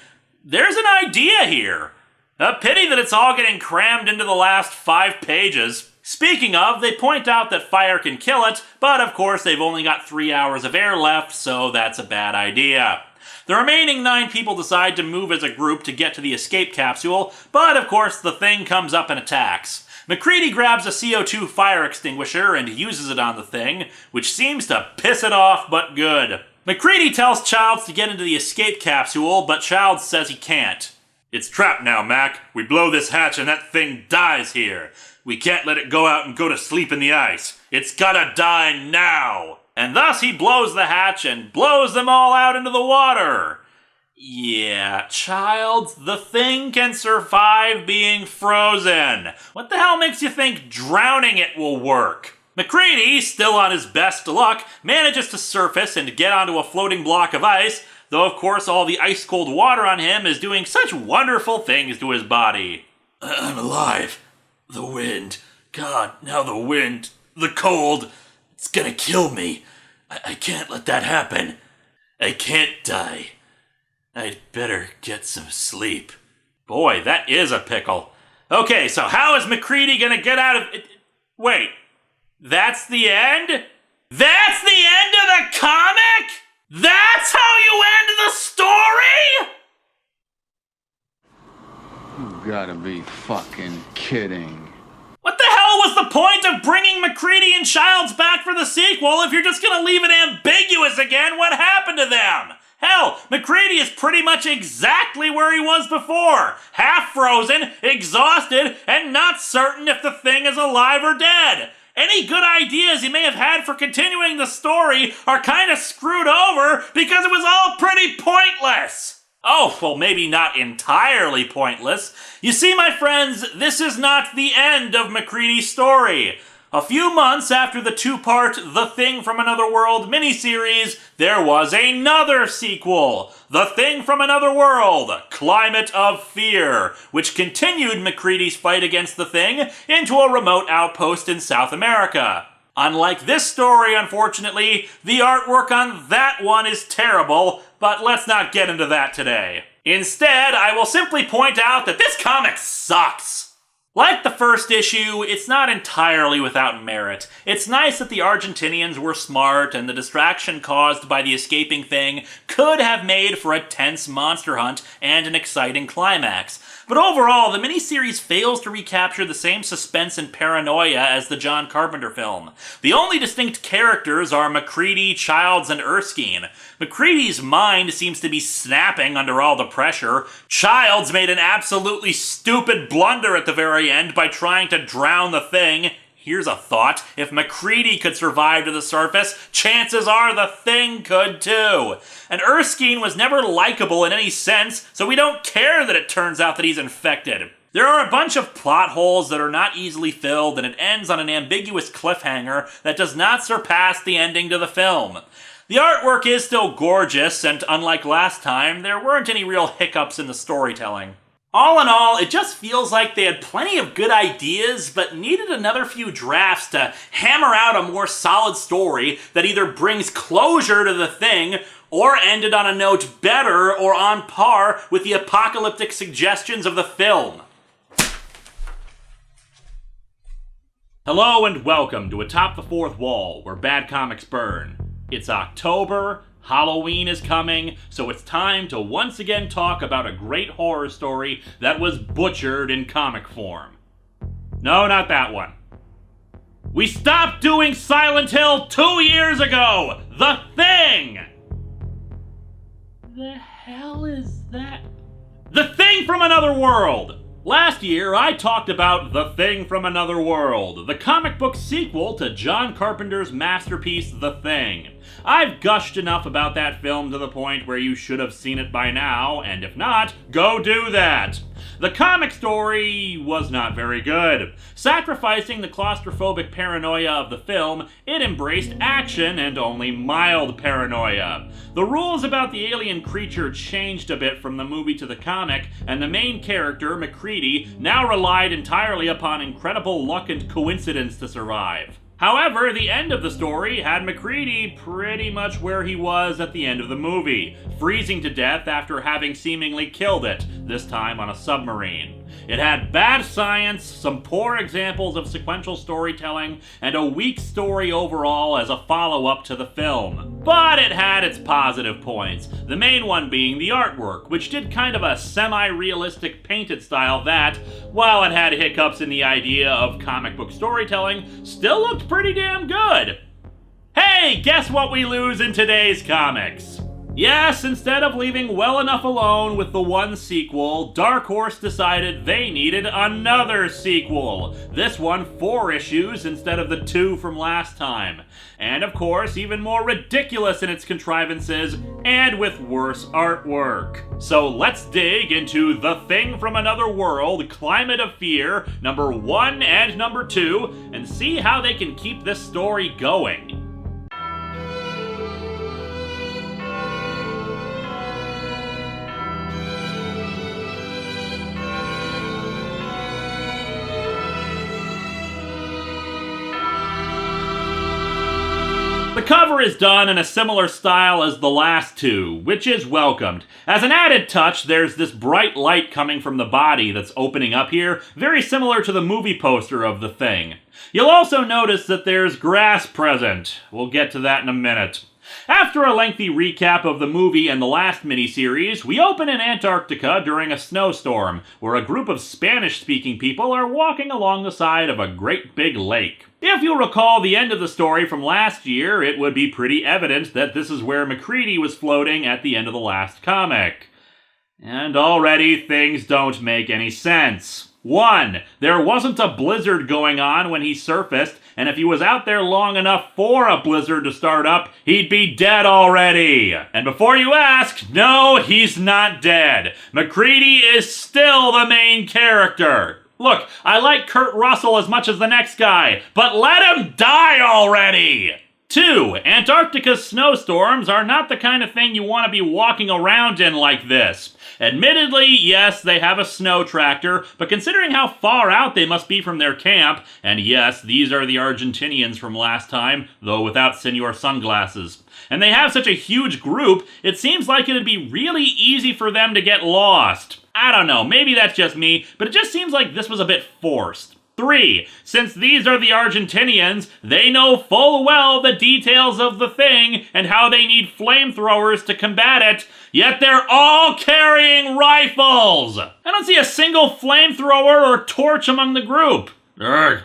There's an idea here. A pity that it's all getting crammed into the last 5 pages. Speaking of, they point out that fire can kill it, but of course they've only got 3 hours of air left, so that's a bad idea. The remaining 9 people decide to move as a group to get to the escape capsule, but of course the Thing comes up and attacks. MacReady grabs a CO2 fire extinguisher and uses it on the Thing, which seems to piss it off, but good. MacReady tells Childs to get into the escape capsule, but Childs says he can't. It's trapped now, Mac. We blow this hatch and that thing dies here. We can't let it go out and go to sleep in the ice. It's gotta die now. And thus he blows the hatch and blows them all out into the water. Yeah, Childs, the Thing can survive being frozen. What the hell makes you think drowning it will work? MacReady, still on his best luck, manages to surface and get onto a floating block of ice, though of course all the ice-cold water on him is doing such wonderful things to his body. I'm alive. The wind. God, now the wind. The cold. It's gonna kill me. I can't let that happen. I can't die. I'd better get some sleep. Boy, that is a pickle. Okay, so how is MacReady gonna get out of it? Wait, that's the end? That's the end of the comic? That's how you end the story? You gotta be fucking kidding. What the hell was the point of bringing MacReady and Childs back for the sequel if you're just gonna leave it ambiguous again what happened to them? Hell, MacReady is pretty much exactly where he was before. Half frozen, exhausted, and not certain if the Thing is alive or dead. Any good ideas he may have had for continuing the story are kind of screwed over because it was all pretty pointless. Oh, well, maybe not entirely pointless. You see, my friends, this is not the end of MacReady's story. A few months after the 2-part The Thing from Another World miniseries, there was another sequel, The Thing from Another World, Climate of Fear, which continued MacReady's fight against the Thing into a remote outpost in South America. Unlike this story, unfortunately, the artwork on that one is terrible, but let's not get into that today. Instead, I will simply point out that this comic sucks. Like the first issue, it's not entirely without merit. It's nice that the Argentinians were smart and the distraction caused by the escaping Thing could have made for a tense monster hunt and an exciting climax. But overall, the miniseries fails to recapture the same suspense and paranoia as the John Carpenter film. The only distinct characters are MacReady, Childs, and Erskine. MacReady's mind seems to be snapping under all the pressure. Childs made an absolutely stupid blunder at the very end by trying to drown the Thing. Here's a thought. If MacReady could survive to the surface, chances are the Thing could too. And Erskine was never likable in any sense, so we don't care that it turns out that he's infected. There are a bunch of plot holes that are not easily filled, and it ends on an ambiguous cliffhanger that does not surpass the ending to the film. The artwork is still gorgeous, and unlike last time, there weren't any real hiccups in the storytelling. All in all, it just feels like they had plenty of good ideas, but needed another few drafts to hammer out a more solid story that either brings closure to the thing or ended on a note better or on par with the apocalyptic suggestions of the film. Hello and welcome to Atop the Fourth Wall, where bad comics burn. It's October, Halloween is coming, so it's time to once again talk about a great horror story that was butchered in comic form. No, not that one. We stopped doing Silent Hill 2 years ago! The Thing! The hell is that? The Thing from Another World! Last year, I talked about The Thing from Another World, the comic book sequel to John Carpenter's masterpiece, The Thing. I've gushed enough about that film to the point where you should have seen it by now, and if not, go do that. The comic story was not very good. Sacrificing the claustrophobic paranoia of the film, it embraced action and only mild paranoia. The rules about the alien creature changed a bit from the movie to the comic, and the main character, MacReady, now relied entirely upon incredible luck and coincidence to survive. However, the end of the story had MacReady pretty much where he was at the end of the movie, freezing to death after having seemingly killed it, this time on a submarine. It had bad science, some poor examples of sequential storytelling, and a weak story overall as a follow-up to the film. But it had its positive points, the main one being the artwork, which did kind of a semi-realistic painted style that, while it had hiccups in the idea of comic book storytelling, still looked pretty damn good. Hey, guess what we lose in today's comics? Yes, instead of leaving well enough alone with the one sequel, Dark Horse decided they needed another sequel. This one 4 issues instead of the 2 from last time. And of course, even more ridiculous in its contrivances, and with worse artwork. So let's dig into The Thing from Another World, Climate of Fear, number 1 and number 2, and see how they can keep this story going. The cover is done in a similar style as the last 2, which is welcomed. As an added touch, there's this bright light coming from the body that's opening up here, very similar to the movie poster of The Thing. You'll also notice that there's grass present. We'll get to that in a minute. After a lengthy recap of the movie and the last miniseries, we open in Antarctica during a snowstorm, where a group of Spanish-speaking people are walking along the side of a great big lake. If you'll recall the end of the story from last year, it would be pretty evident that this is where MacReady was floating at the end of the last comic. And already things don't make any sense. 1. There wasn't a blizzard going on when he surfaced, and if he was out there long enough for a blizzard to start up, he'd be dead already. And before you ask, no, he's not dead. MacReady is still the main character. Look, I like Kurt Russell as much as the next guy, but let him die already! 2. Antarctica's snowstorms are not the kind of thing you want to be walking around in like this. Admittedly, yes, they have a snow tractor, but considering how far out they must be from their camp, and yes, these are the Argentinians from last time, though without Senor Sunglasses, and they have such a huge group, it seems like it'd be really easy for them to get lost. I don't know, maybe that's just me, but it just seems like this was a bit forced. 3. Since these are the Argentinians, they know full well the details of the thing and how they need flamethrowers to combat it, yet they're all carrying rifles! I don't see a single flamethrower or torch among the group.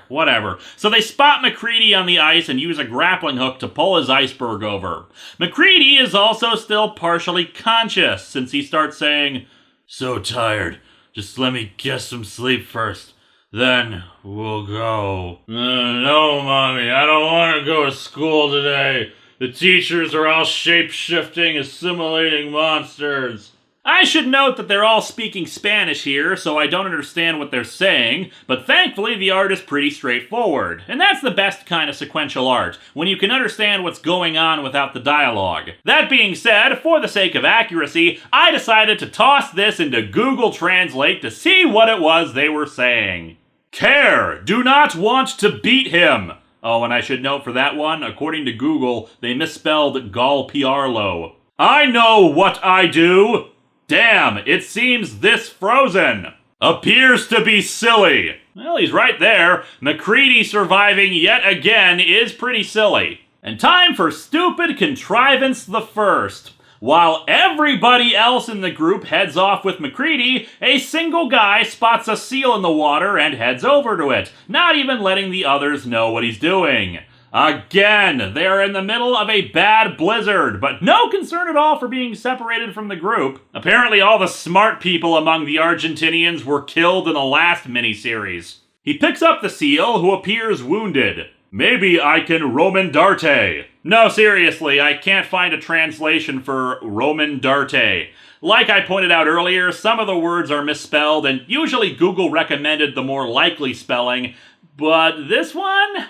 Whatever. So they spot MacReady on the ice and use a grappling hook to pull his iceberg over. MacReady is also still partially conscious, since he starts saying, "So tired. Just let me get some sleep first. Then we'll go." No, Mommy, I don't want to go to school today. The teachers are all shape-shifting, assimilating monsters. I should note that they're all speaking Spanish here, so I don't understand what they're saying, but thankfully the art is pretty straightforward. And that's the best kind of sequential art, when you can understand what's going on without the dialogue. That being said, for the sake of accuracy, I decided to toss this into Google Translate to see what it was they were saying. Care, do not want to beat him. Oh, and I should note for that one, according to Google, they misspelled Galpiarlo. I know what I do. Damn, it seems this frozen. Appears to be silly. Well, he's right there. MacReady surviving yet again is pretty silly. And time for Stupid Contrivance the First. While everybody else in the group heads off with MacReady, a single guy spots a seal in the water and heads over to it, not even letting the others know what he's doing. Again, they're in the middle of a bad blizzard, but no concern at all for being separated from the group. Apparently all the smart people among the Argentinians were killed in the last miniseries. He picks up the seal, who appears wounded. Maybe I can Roman Darte. No, seriously, I can't find a translation for Roman Darte. Like I pointed out earlier, some of the words are misspelled, and usually Google recommended the more likely spelling, but this one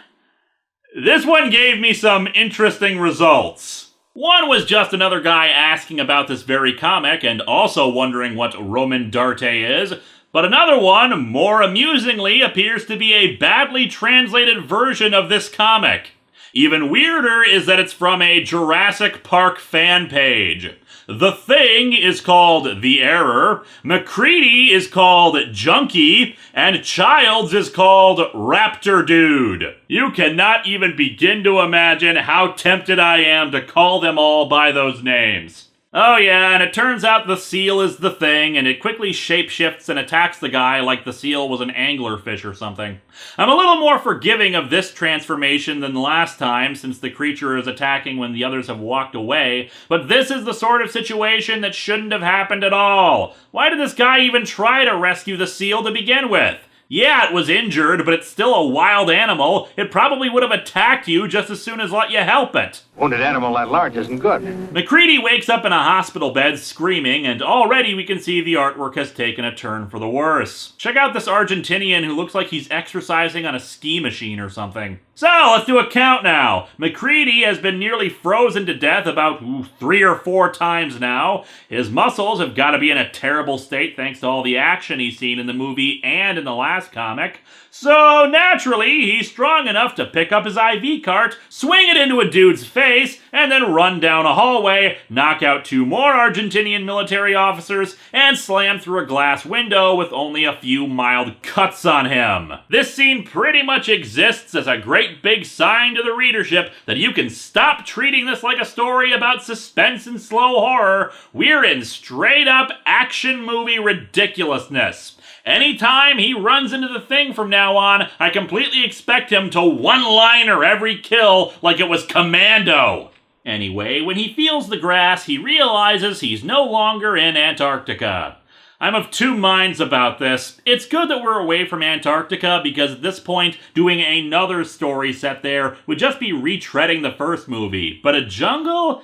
gave me some interesting results. One was just another guy asking about this very comic and also wondering what Roman Darte is, but another one, more amusingly, appears to be a badly translated version of this comic. Even weirder is that it's from a Jurassic Park fan page. The Thing is called The Error, MacReady is called Junkie, and Childs is called Raptor Dude. You cannot even begin to imagine how tempted I am to call them all by those names. Oh yeah, and it turns out the seal is the thing, and it quickly shapeshifts and attacks the guy like the seal was an anglerfish or something. I'm a little more forgiving of this transformation than last time, since the creature is attacking when the others have walked away, but this is the sort of situation that shouldn't have happened at all. Why did this guy even try to rescue the seal to begin with? Yeah, it was injured, but it's still a wild animal. It probably would have attacked you just as soon as let you help it. Wounded animal at large isn't good. MacReady wakes up in a hospital bed screaming, and already we can see the artwork has taken a turn for the worse. Check out this Argentinian who looks like he's exercising on a ski machine or something. So, let's do a count now. MacReady has been nearly frozen to death about 3 or 4 times now. His muscles have got to be in a terrible state thanks to all the action he's seen in the movie and in the last comic. So, naturally, he's strong enough to pick up his IV cart, swing it into a dude's face, and then run down a hallway, knock out 2 more Argentinian military officers, and slam through a glass window with only a few mild cuts on him. This scene pretty much exists as a great big sign to the readership that you can stop treating this like a story about suspense and slow horror. We're in straight up action movie ridiculousness. Anytime he runs into the thing from now on, I completely expect him to one-liner every kill like it was Commando. Anyway, when he feels the grass, he realizes he's no longer in Antarctica. I'm of 2 minds about this. It's good that we're away from Antarctica because at this point, doing another story set there would just be retreading the first movie. But a jungle?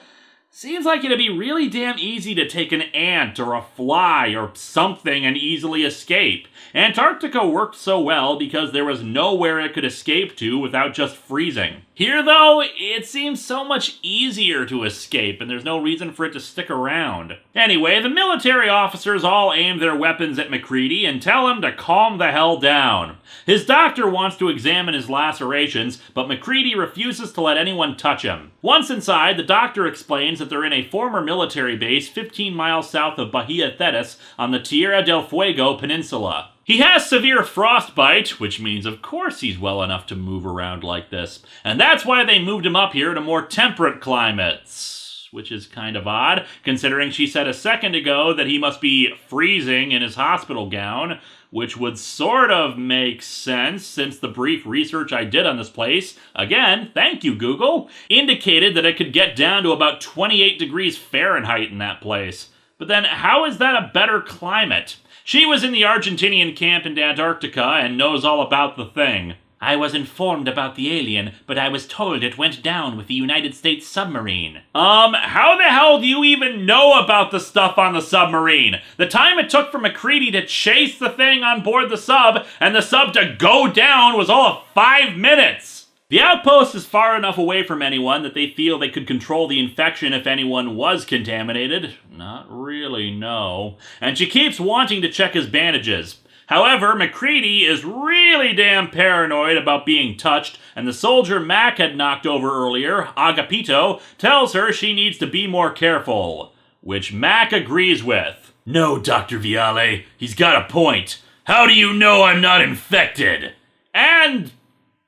Seems like it'd be really damn easy to take an ant or a fly or something and easily escape. Antarctica worked so well because there was nowhere it could escape to without just freezing. Here, though, it seems so much easier to escape, and there's no reason for it to stick around. Anyway, the military officers all aim their weapons at MacReady and tell him to calm the hell down. His doctor wants to examine his lacerations, but MacReady refuses to let anyone touch him. Once inside, the doctor explains that they're in a former military base 15 miles south of Bahia Thetis on the Tierra del Fuego Peninsula. He has severe frostbite, which means of course he's well enough to move around like this. And that's why they moved him up here to more temperate climates. Which is kind of odd, considering she said a second ago that he must be freezing in his hospital gown, which would sort of make sense since the brief research I did on this place, again, thank you Google, indicated that it could get down to about 28 degrees Fahrenheit in that place. But then how is that a better climate? She was in the Argentinian camp in Antarctica and knows all about the thing. I was informed about the alien, but I was told it went down with the United States submarine. How the hell do you even know about the stuff on the submarine? The time it took for MacReady to chase the thing on board the sub and the sub to go down was all of 5 minutes. The outpost is far enough away from anyone that they feel they could control the infection if anyone was contaminated. Not really, no. And she keeps wanting to check his bandages. However, MacReady is really damn paranoid about being touched, and the soldier Mac had knocked over earlier, Agapito, tells her she needs to be more careful. Which Mac agrees with. No, Dr. Viale, he's got a point. How do you know I'm not infected? And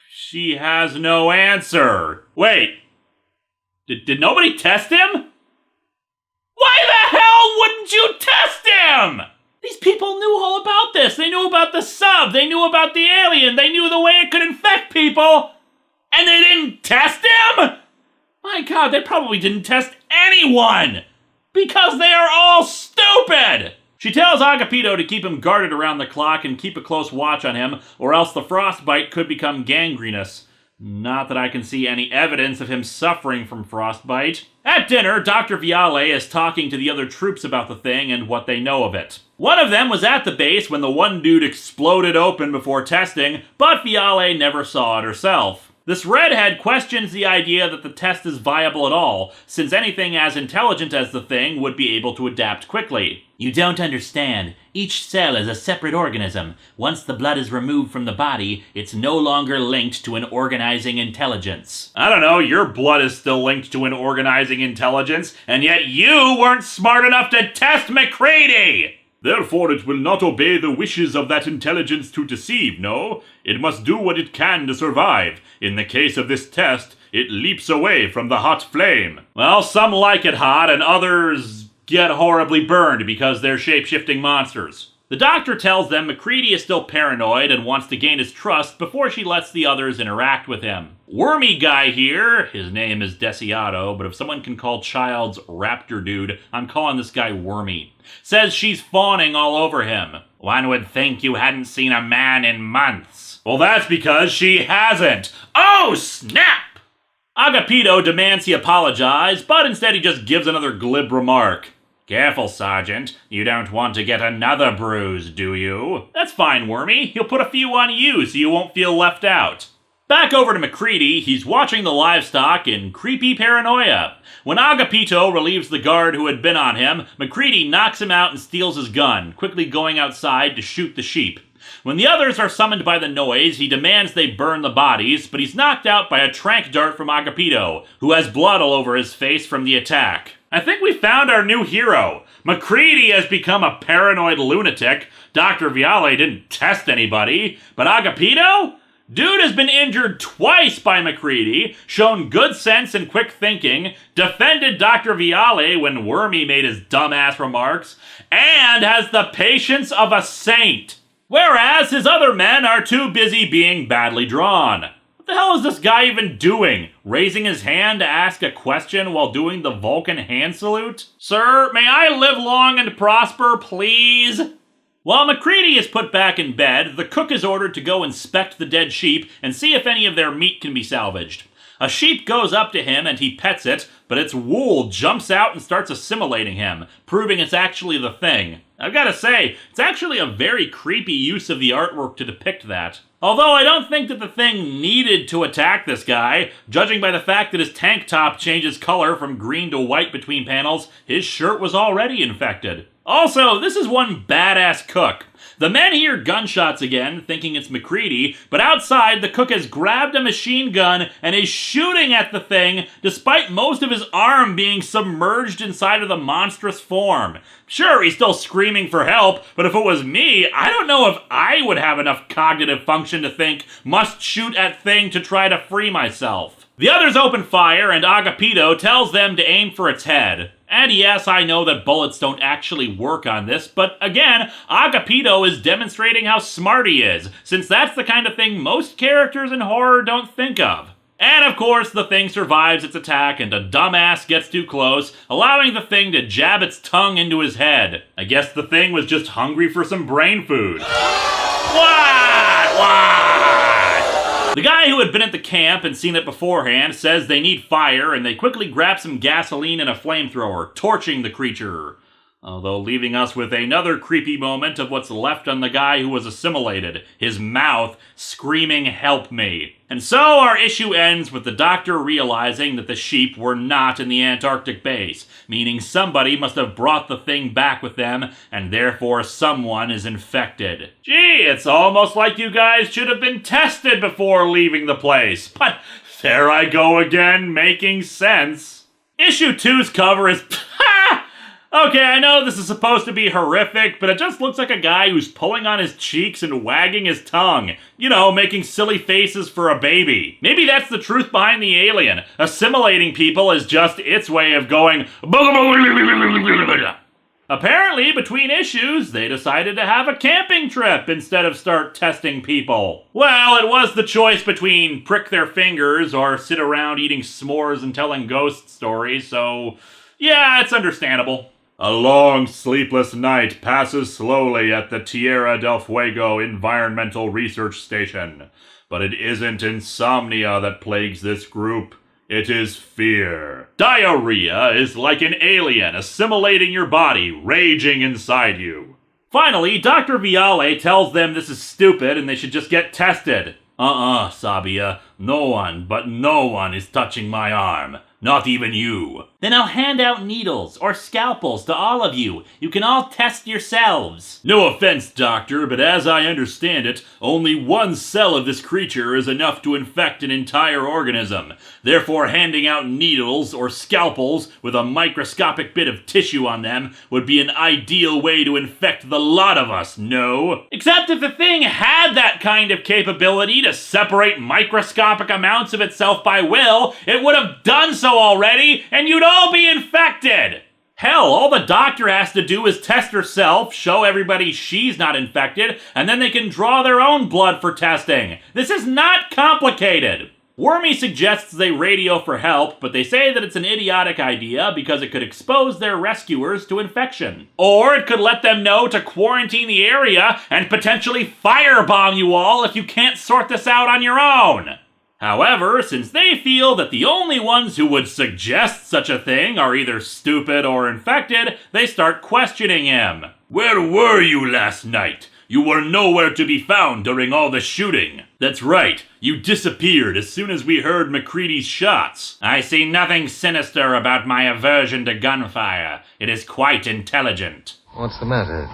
she has no answer. Wait, did nobody test him? Why the hell wouldn't you test him? These people knew all about this. They knew about the sub. They knew about the alien. They knew the way it could infect people. And they didn't test him? My God, they probably didn't test anyone. Because they are all stupid. She tells Agapito to keep him guarded around the clock and keep a close watch on him, or else the frostbite could become gangrenous. Not that I can see any evidence of him suffering from frostbite. At dinner, Dr. Viale is talking to the other troops about the thing and what they know of it. One of them was at the base when the one dude exploded open before testing, but Viale never saw it herself. This redhead questions the idea that the test is viable at all, since anything as intelligent as the thing would be able to adapt quickly. You don't understand. Each cell is a separate organism. Once the blood is removed from the body, it's no longer linked to an organizing intelligence. I don't know, your blood is still linked to an organizing intelligence, and yet you weren't smart enough to test MacReady! Therefore it will not obey the wishes of that intelligence to deceive, no? It must do what it can to survive. In the case of this test, it leaps away from the hot flame. Well, some like it hot, and others get horribly burned because they're shape-shifting monsters. The doctor tells them MacReady is still paranoid and wants to gain his trust before she lets the others interact with him. Wormy guy here, his name is Desiato, but if someone can call Child's Raptor Dude, I'm calling this guy Wormy, says she's fawning all over him. One would think you hadn't seen a man in months. Well, that's because she hasn't. Oh, snap! Agapito demands he apologize, but instead he just gives another glib remark. Careful, Sergeant. You don't want to get another bruise, do you? That's fine, Wormy. He'll put a few on you so you won't feel left out. Back over to MacReady, he's watching the livestock in creepy paranoia. When Agapito relieves the guard who had been on him, MacReady knocks him out and steals his gun, quickly going outside to shoot the sheep. When the others are summoned by the noise, he demands they burn the bodies, but he's knocked out by a tranq dart from Agapito, who has blood all over his face from the attack. I think we found our new hero. MacReady has become a paranoid lunatic. Dr. Viale didn't test anybody, but Agapito? Dude has been injured twice by MacReady, shown good sense and quick thinking, defended Dr. Viale when Wormy made his dumbass remarks, and has the patience of a saint. Whereas his other men are too busy being badly drawn. What the hell is this guy even doing? Raising his hand to ask a question while doing the Vulcan hand salute? Sir, may I live long and prosper, please? While MacReady is put back in bed, the cook is ordered to go inspect the dead sheep and see if any of their meat can be salvaged. A sheep goes up to him and he pets it, but its wool jumps out and starts assimilating him, proving it's actually the thing. I've got to say, it's actually a very creepy use of the artwork to depict that. Although I don't think that the thing needed to attack this guy, judging by the fact that his tank top changes color from green to white between panels, his shirt was already infected. Also, this is one badass cook. The men hear gunshots again, thinking it's MacReady, but outside the cook has grabbed a machine gun and is shooting at the thing, despite most of his arm being submerged inside of the monstrous form. Sure, he's still screaming for help, but if it was me, I don't know if I would have enough cognitive function to think, must shoot at thing to try to free myself. The others open fire, and Agapito tells them to aim for its head. And yes, I know that bullets don't actually work on this, but again, Agapito is demonstrating how smart he is, since that's the kind of thing most characters in horror don't think of. And of course, the thing survives its attack and a dumbass gets too close, allowing the thing to jab its tongue into his head. I guess the thing was just hungry for some brain food. What? The guy who had been at the camp and seen it beforehand says they need fire, and they quickly grab some gasoline and a flamethrower, torching the creature. Although leaving us with another creepy moment of what's left on the guy who was assimilated, his mouth screaming, "Help me." And so our issue ends with the doctor realizing that the sheep were not in the Antarctic base, meaning somebody must have brought the thing back with them, and therefore someone is infected. Gee, it's almost like you guys should have been tested before leaving the place. But there I go again, making sense. Issue 2's cover is... Okay, I know this is supposed to be horrific, but it just looks like a guy who's pulling on his cheeks and wagging his tongue. You know, making silly faces for a baby. Maybe that's the truth behind the alien. Assimilating people is just its way of going... Apparently, between issues, they decided to have a camping trip instead of start testing people. Well, it was the choice between prick their fingers or sit around eating s'mores and telling ghost stories, so... yeah, it's understandable. A long, sleepless night passes slowly at the Tierra del Fuego Environmental Research Station. But it isn't insomnia that plagues this group. It is fear. Diarrhea is like an alien assimilating your body, raging inside you. Finally, Dr. Viale tells them this is stupid and they should just get tested. Sabia. No one is touching my arm. Not even you. Then I'll hand out needles or scalpels to all of you. You can all test yourselves. No offense, Doctor, but as I understand it, only one cell of this creature is enough to infect an entire organism. Therefore, handing out needles or scalpels with a microscopic bit of tissue on them would be an ideal way to infect the lot of us, no? Except if the thing had that kind of capability to separate microscopic amounts of itself by will, it would have done so already, and you'd all be infected! Hell, all the doctor has to do is test herself, show everybody she's not infected, and then they can draw their own blood for testing. This is not complicated! Wormy suggests they radio for help, but they say that it's an idiotic idea because it could expose their rescuers to infection. Or it could let them know to quarantine the area and potentially firebomb you all if you can't sort this out on your own. However, since they feel that the only ones who would suggest such a thing are either stupid or infected, they start questioning him. Where were you last night? You were nowhere to be found during all the shooting. That's right, you disappeared as soon as we heard McCready's shots. I see nothing sinister about my aversion to gunfire. It is quite intelligent. What's the matter?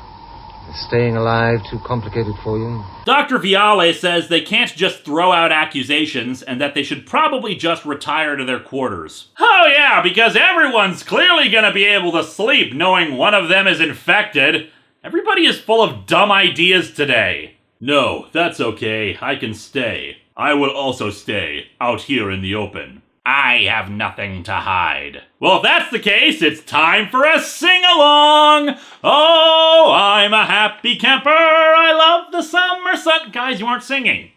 Is staying alive too complicated for you? Dr. Viale says they can't just throw out accusations and that they should probably just retire to their quarters. Oh yeah, because everyone's clearly gonna be able to sleep knowing one of them is infected. Everybody is full of dumb ideas today. No, that's okay. I can stay. I will also stay out here in the open. I have nothing to hide. Well, if that's the case, it's time for a sing-along! Oh, I'm a happy camper, I love the summer sun... Guys, you aren't singing.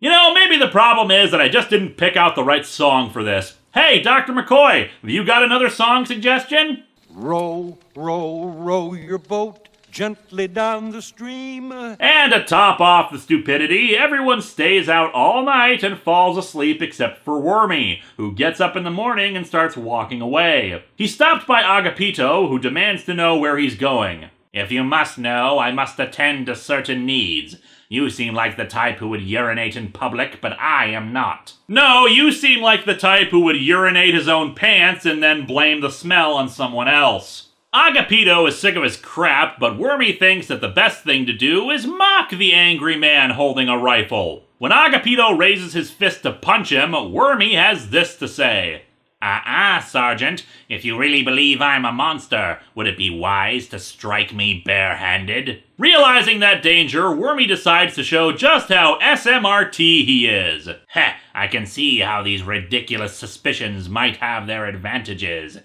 You know, maybe the problem is that I just didn't pick out the right song for this. Hey, Dr. McCoy, have you got another song suggestion? Row, row, row your boat gently down the stream. And to top off the stupidity, everyone stays out all night and falls asleep except for Wormy, who gets up in the morning and starts walking away. He's stopped by Agapito, who demands to know where he's going. If you must know, I must attend to certain needs. You seem like the type who would urinate in public, but I am not. No, you seem like the type who would urinate his own pants and then blame the smell on someone else. Agapito is sick of his crap, but Wormy thinks that the best thing to do is mock the angry man holding a rifle. When Agapito raises his fist to punch him, Wormy has this to say. Sergeant, if you really believe I'm a monster, would it be wise to strike me barehanded? Realizing that danger, Wormy decides to show just how SMRT he is. Heh, I can see how these ridiculous suspicions might have their advantages.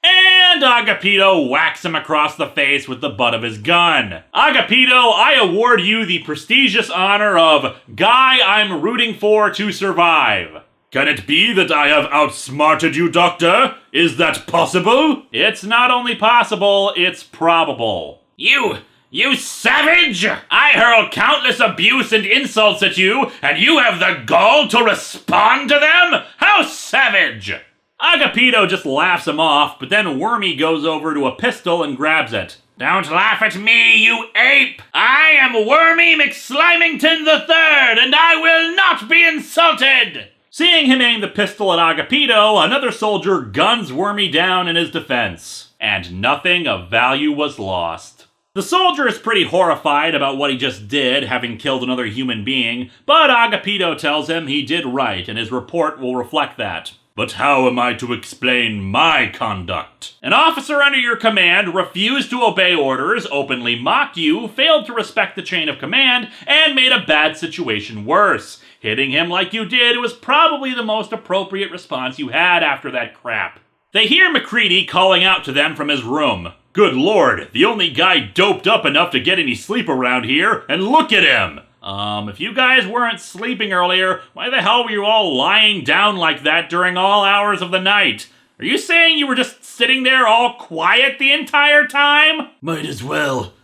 And Agapito whacks him across the face with the butt of his gun. Agapito, I award you the prestigious honor of Guy I'm Rooting For to Survive. Can it be that I have outsmarted you, Doctor? Is that possible? It's not only possible, it's probable. You You savage! I hurl countless abuse and insults at you, and you have the gall to respond to them? How savage! Agapito just laughs him off, but then Wormy goes over to a pistol and grabs it. Don't laugh at me, you ape! I am Wormy McSlimington III, and I will not be insulted! Seeing him aim the pistol at Agapito, another soldier guns Wormy down in his defense. And nothing of value was lost. The soldier is pretty horrified about what he just did, having killed another human being, but Agapito tells him he did right, and his report will reflect that. But how am I to explain my conduct? An officer under your command refused to obey orders, openly mocked you, failed to respect the chain of command, and made a bad situation worse. Hitting him like you did was probably the most appropriate response you had after that crap. They hear MacReady calling out to them from his room. Good lord, the only guy doped up enough to get any sleep around here, and look at him! If you guys weren't sleeping earlier, why the hell were you all lying down like that during all hours of the night? Are you saying you were just sitting there all quiet the entire time? Might as well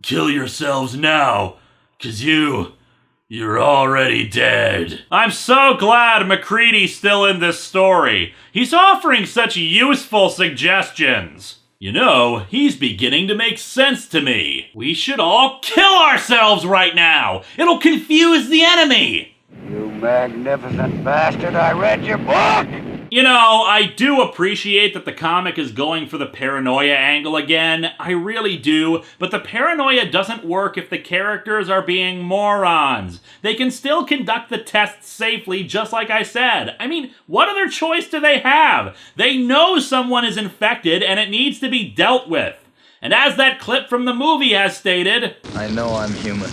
kill yourselves now, 'cause you're already dead. I'm so glad MacReady's still in this story. He's offering such useful suggestions. You know, he's beginning to make sense to me. We should all kill ourselves right now. It'll confuse the enemy. You magnificent bastard, I read your book! You know, I do appreciate that the comic is going for the paranoia angle again. I really do. But the paranoia doesn't work if the characters are being morons. They can still conduct the tests safely, just like I said. I mean, what other choice do they have? They know someone is infected and it needs to be dealt with. And as that clip from the movie has stated, I know I'm human.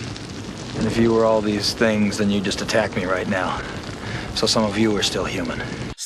And if you were all these things, then you'd just attack me right now. So some of you are still human.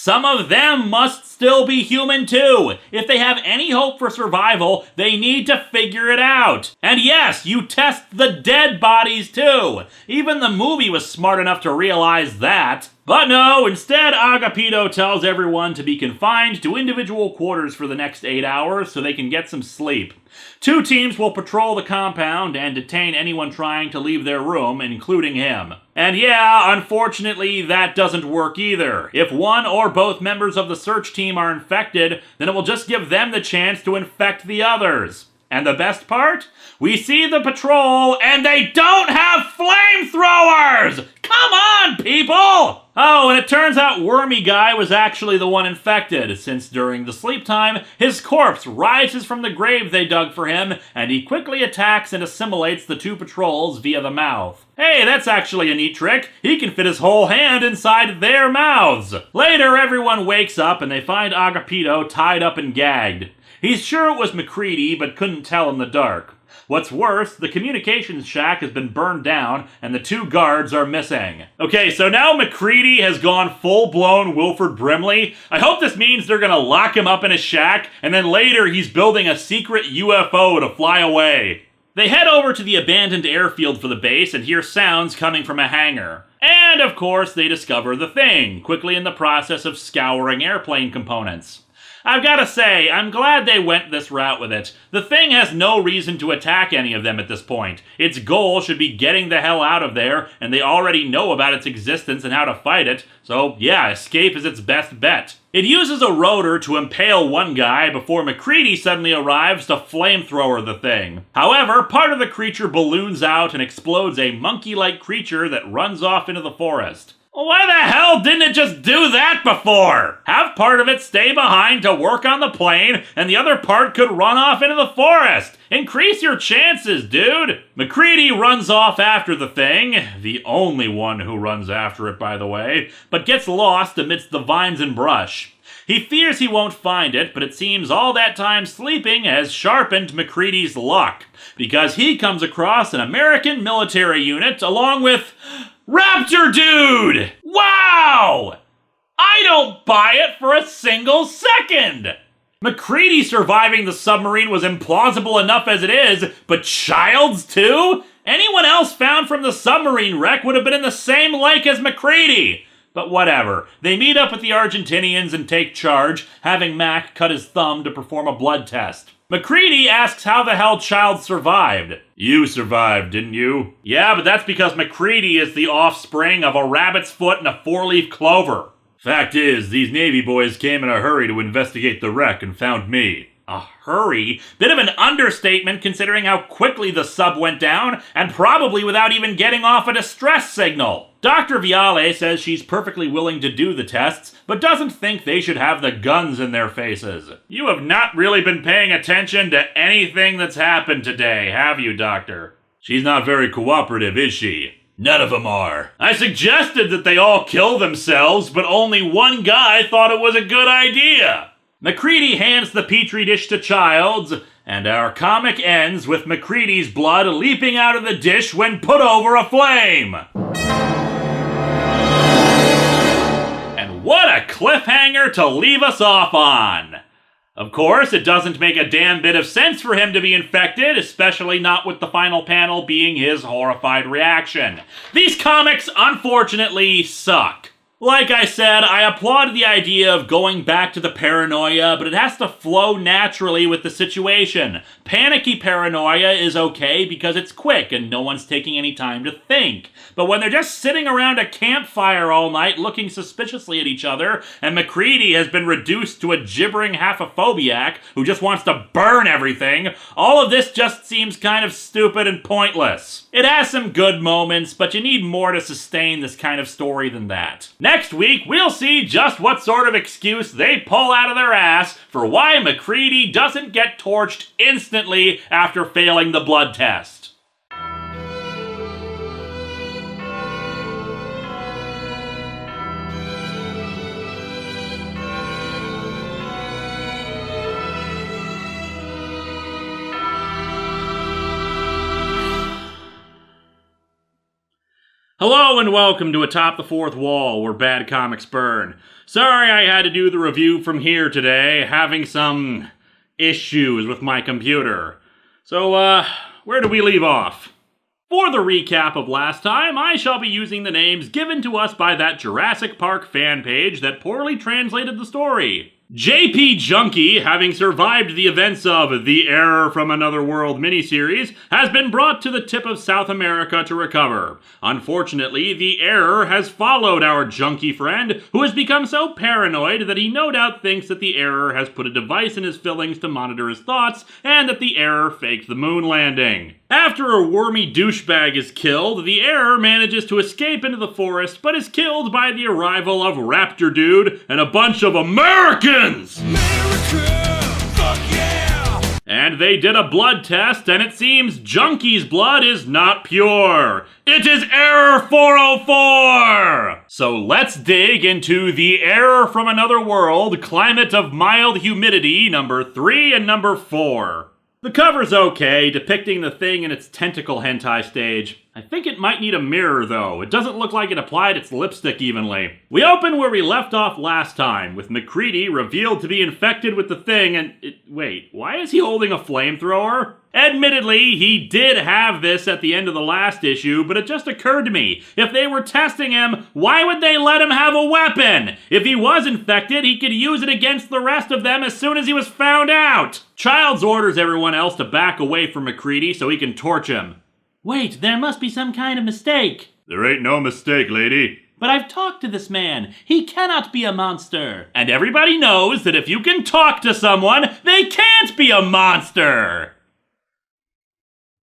some of them must still be human too. If they have any hope for survival, they need to figure it out. And yes, you test the dead bodies too. Even the movie was smart enough to realize that. But no, instead Agapito tells everyone to be confined to individual quarters for the next 8 hours so they can get some sleep. 2 teams will patrol the compound and detain anyone trying to leave their room, including him. And yeah, unfortunately, that doesn't work either. If one or both members of the search team are infected, then it will just give them the chance to infect the others. And the best part? We see the patrol, and they don't have flamethrowers! Come on, people! Oh, and it turns out Wormy Guy was actually the one infected, since during the sleep time, his corpse rises from the grave they dug for him, and he quickly attacks and assimilates the 2 patrols via the mouth. Hey, that's actually a neat trick. He can fit his whole hand inside their mouths. Later, everyone wakes up, and they find Agapito tied up and gagged. He's sure it was MacReady, but couldn't tell in the dark. What's worse, the communications shack has been burned down, and the 2 guards are missing. Okay, so now MacReady has gone full-blown Wilford Brimley. I hope this means they're gonna lock him up in a shack, and then later he's building a secret UFO to fly away. They head over to the abandoned airfield for the base and hear sounds coming from a hangar. And, of course, they discover the Thing, quickly in the process of scouring airplane components. I've gotta say, I'm glad they went this route with it. The Thing has no reason to attack any of them at this point. Its goal should be getting the hell out of there, and they already know about its existence and how to fight it, so yeah, escape is its best bet. It uses a rotor to impale one guy before MacReady suddenly arrives to flamethrower the Thing. However, part of the creature balloons out and explodes a monkey-like creature that runs off into the forest. Why the hell didn't it just do that before? Have part of it stay behind to work on the plane, and the other part could run off into the forest. Increase your chances, dude. MacReady runs off after the Thing, the only one who runs after it, by the way, but gets lost amidst the vines and brush. He fears he won't find it, but it seems all that time sleeping has sharpened MacReady's luck, because he comes across an American military unit along with Raptor Dude! Wow! I don't buy it for a single second! MacReady surviving the submarine was implausible enough as it is, but Childs too? Anyone else found from the submarine wreck would have been in the same lake as MacReady. But whatever. They meet up with the Argentinians and take charge, having Mac cut his thumb to perform a blood test. MacReady asks how the hell Childs survived. You survived, didn't you? Yeah, but that's because MacReady is the offspring of a rabbit's foot and a four-leaf clover. Fact is, these Navy boys came in a hurry to investigate the wreck and found me. A hurry? Bit of an understatement considering how quickly the sub went down, and probably without even getting off a distress signal. Dr. Viale says she's perfectly willing to do the tests, but doesn't think they should have the guns in their faces. You have not really been paying attention to anything that's happened today, have you, Doctor? She's not very cooperative, is she? None of them are. I suggested that they all kill themselves, but only one guy thought it was a good idea. MacReady hands the petri dish to Childs, and our comic ends with MacReady's blood leaping out of the dish when put over a flame. And what a cliffhanger to leave us off on! Of course, it doesn't make a damn bit of sense for him to be infected, especially not with the final panel being his horrified reaction. These comics, unfortunately, suck. Like I said, I applaud the idea of going back to the paranoia, but it has to flow naturally with the situation. Panicky paranoia is okay because it's quick and no one's taking any time to think. But when they're just sitting around a campfire all night looking suspiciously at each other, and MacReady has been reduced to a gibbering half-a-phobiac who just wants to burn everything, all of this just seems kind of stupid and pointless. It has some good moments, but you need more to sustain this kind of story than that. Next week, we'll see just what sort of excuse they pull out of their ass for why MacReady doesn't get torched instantly after failing the blood test. Hello and welcome to Atop the Fourth Wall, where bad comics burn. Sorry I had to do the review from here today, having some issues with my computer. So, where do we leave off? For the recap of last time, I shall be using the names given to us by that Jurassic Park fan page that poorly translated the story. JP Junkie, having survived the events of The Error from Another World miniseries, has been brought to the tip of South America to recover. Unfortunately, The Error has followed our junkie friend, who has become so paranoid that he no doubt thinks that The Error has put a device in his fillings to monitor his thoughts, and that The Error faked the moon landing. After a wormy douchebag is killed, The Error manages to escape into the forest, but is killed by the arrival of Raptor Dude and a bunch of Americans! America, fuck yeah! And they did a blood test, and it seems Junkie's blood is not pure. It is Error 404! So let's dig into The Error from Another World, Climate of Mild Humidity, number 3 and number 4. The cover's okay, depicting the thing in its tentacle hentai stage. I think it might need a mirror, though. It doesn't look like it applied its lipstick evenly. We open where we left off last time, with MacReady revealed to be infected with the thing, and... wait, why is he holding a flamethrower? Admittedly, he did have this at the end of the last issue, but it just occurred to me, if they were testing him, why would they let him have a weapon? If he was infected, he could use it against the rest of them as soon as he was found out! Childs orders everyone else to back away from MacReady so he can torch him. Wait, there must be some kind of mistake. There ain't no mistake, lady. But I've talked to this man. He cannot be a monster. And everybody knows that if you can talk to someone, they can't be a monster!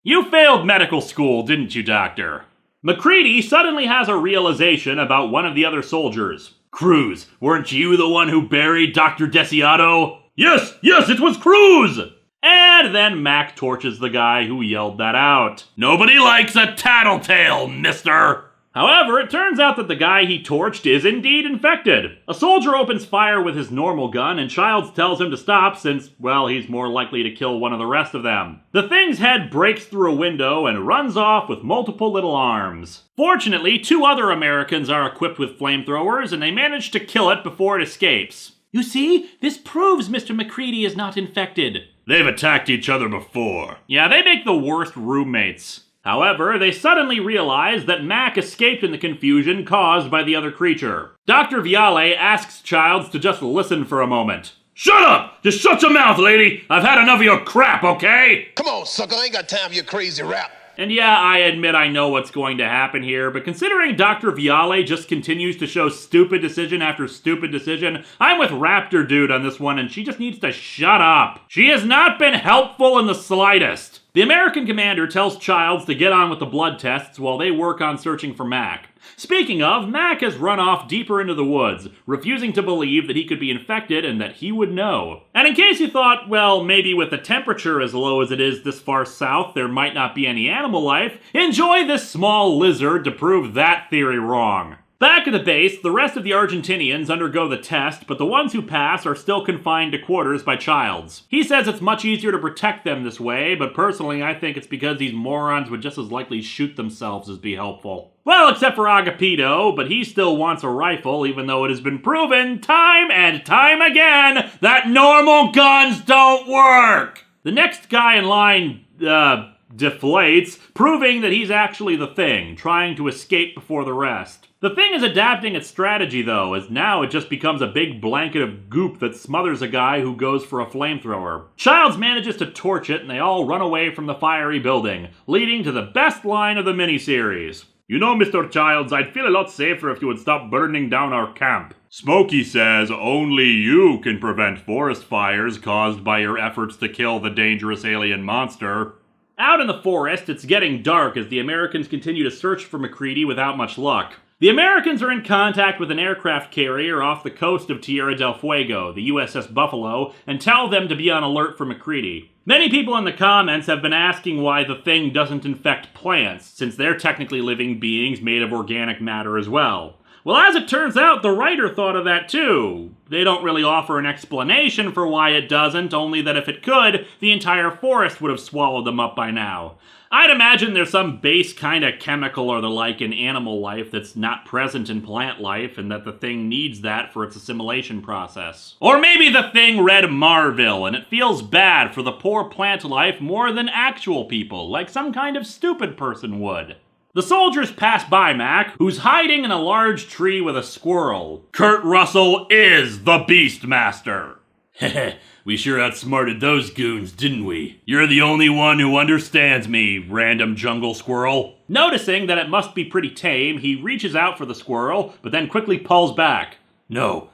You failed medical school, didn't you, Doctor? MacReady suddenly has a realization about one of the other soldiers. Cruz, weren't you the one who buried Dr. Desiato? Yes, it was Cruz! And then Mac torches the guy who yelled that out. Nobody likes a tattletale, mister! However, it turns out that the guy he torched is indeed infected. A soldier opens fire with his normal gun, and Childs tells him to stop since, well, he's more likely to kill one of the rest of them. The thing's head breaks through a window and runs off with multiple little arms. Fortunately, 2 other Americans are equipped with flamethrowers, and they manage to kill it before it escapes. You see? This proves Mr. MacReady is not infected. They've attacked each other before. Yeah, they make the worst roommates. However, they suddenly realize that Mac escaped in the confusion caused by the other creature. Dr. Viale asks Childs to just listen for a moment. Shut up! Just shut your mouth, lady! I've had enough of your crap, okay? Come on, sucker, I ain't got time for your crazy rap. And yeah, I admit I know what's going to happen here, but considering Dr. Viale just continues to show stupid decision after stupid decision, I'm with Raptor Dude on this one, and she just needs to shut up. She has not been helpful in the slightest. The American commander tells Childs to get on with the blood tests while they work on searching for Mac. Speaking of, Mac has run off deeper into the woods, refusing to believe that he could be infected and that he would know. And in case you thought, well, maybe with the temperature as low as it is this far south, there might not be any animal life, enjoy this small lizard to prove that theory wrong. Back at the base, the rest of the Argentinians undergo the test, but the ones who pass are still confined to quarters by Childs. He says it's much easier to protect them this way, but personally I think it's because these morons would just as likely shoot themselves as be helpful. Well, except for Agapito, but he still wants a rifle, even though it has been proven time and time again that normal guns don't work! The next guy in line, deflates, proving that he's actually the Thing, trying to escape before the rest. The Thing is adapting its strategy, though, as now it just becomes a big blanket of goop that smothers a guy who goes for a flamethrower. Childs manages to torch it, and they all run away from the fiery building, leading to the best line of the miniseries. You know, Mr. Childs, I'd feel a lot safer if you would stop burning down our camp. Smokey says only you can prevent forest fires caused by your efforts to kill the dangerous alien monster. Out in the forest, it's getting dark as the Americans continue to search for MacReady without much luck. The Americans are in contact with an aircraft carrier off the coast of Tierra del Fuego, the USS Buffalo, and tell them to be on alert for MacReady. Many people in the comments have been asking why the Thing doesn't infect plants, since they're technically living beings made of organic matter as well. Well, as it turns out, the writer thought of that too. They don't really offer an explanation for why it doesn't, only that if it could, the entire forest would have swallowed them up by now. I'd imagine there's some base kind of chemical or the like in animal life that's not present in plant life, and that the Thing needs that for its assimilation process. Or maybe the Thing read Marvel, and it feels bad for the poor plant life more than actual people, like some kind of stupid person would. The soldiers pass by Mac, who's hiding in a large tree with a squirrel. Kurt Russell is the Beastmaster. Heh, we sure outsmarted those goons, didn't we? You're the only one who understands me, random jungle squirrel. Noticing that it must be pretty tame, he reaches out for the squirrel, but then quickly pulls back. No.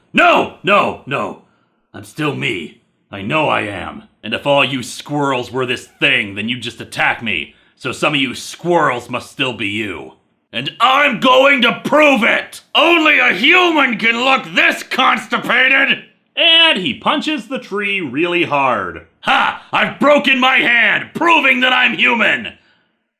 I'm still me. I know I am. And if all you squirrels were this Thing, then you'd just attack me. So some of you squirrels must still be you. And I'm going to prove it! Only a human can look this constipated! And he punches the tree really hard. Ha! I've broken my hand, proving that I'm human!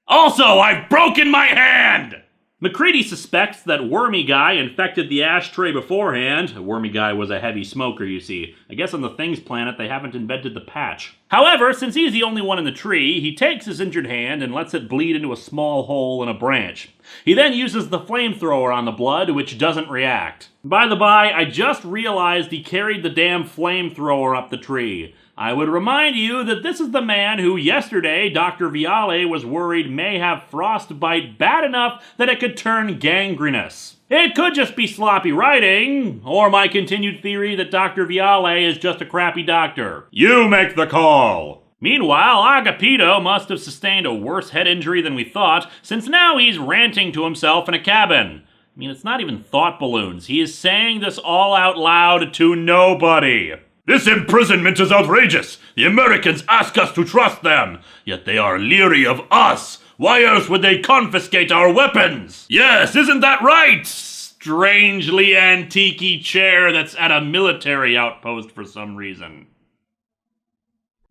Also, I've broken my hand! MacReady suspects that Wormy Guy infected the ashtray beforehand. Wormy Guy was a heavy smoker, you see. I guess on the Thing's planet they haven't invented the patch. However, since he's the only one in the tree, he takes his injured hand and lets it bleed into a small hole in a branch. He then uses the flamethrower on the blood, which doesn't react. By the by, I just realized he carried the damn flamethrower up the tree. I would remind you that this is the man who yesterday Dr. Viale was worried may have frostbite bad enough that it could turn gangrenous. It could just be sloppy writing, or my continued theory that Dr. Viale is just a crappy doctor. You make the call! Meanwhile, Agapito must have sustained a worse head injury than we thought, since now he's ranting to himself in a cabin. I mean, it's not even thought balloons. He is saying this all out loud to nobody. This imprisonment is outrageous. The Americans ask us to trust them, yet they are leery of us. Why else would they confiscate our weapons? Yes, isn't that right? Strangely antique-y chair that's at a military outpost for some reason.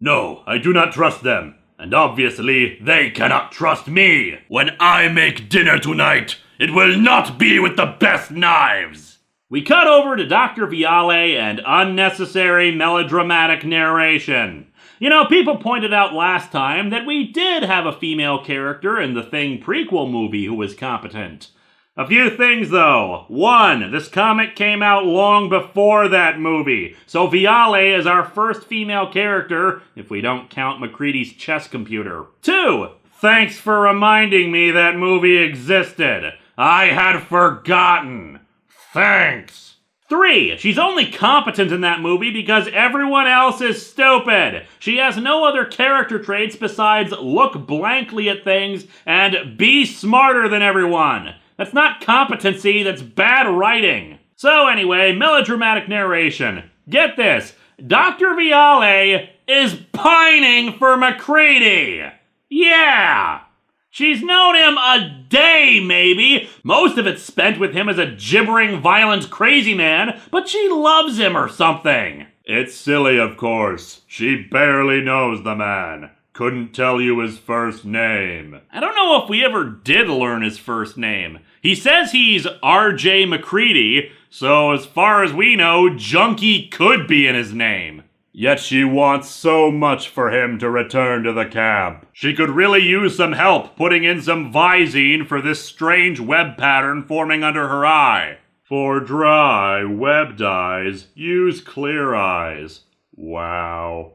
No, I do not trust them. And obviously, they cannot trust me. When I make dinner tonight, it will not be with the best knives. We cut over to Dr. Viale and unnecessary melodramatic narration. You know, people pointed out last time that we did have a female character in the Thing prequel movie who was competent. A few things, though. 1, this comic came out long before that movie, so Viale is our first female character, if we don't count MacReady's chess computer. 2, thanks for reminding me that movie existed. I had forgotten. Thanks. 3. She's only competent in that movie because everyone else is stupid. She has no other character traits besides look blankly at things and be smarter than everyone. That's not competency, that's bad writing. So anyway, melodramatic narration. Get this, Dr. Viale is pining for MacReady. Yeah! She's known him a day, maybe. Most of it's spent with him as a gibbering, violent, crazy man, but she loves him or something. It's silly, of course. She barely knows the man. Couldn't tell you his first name. I don't know if we ever did learn his first name. He says he's R.J. MacReady, so as far as we know, Junkie could be in his name. Yet she wants so much for him to return to the camp. She could really use some help putting in some Visine for this strange web pattern forming under her eye. For dry web dyes, use Clear Eyes. Wow.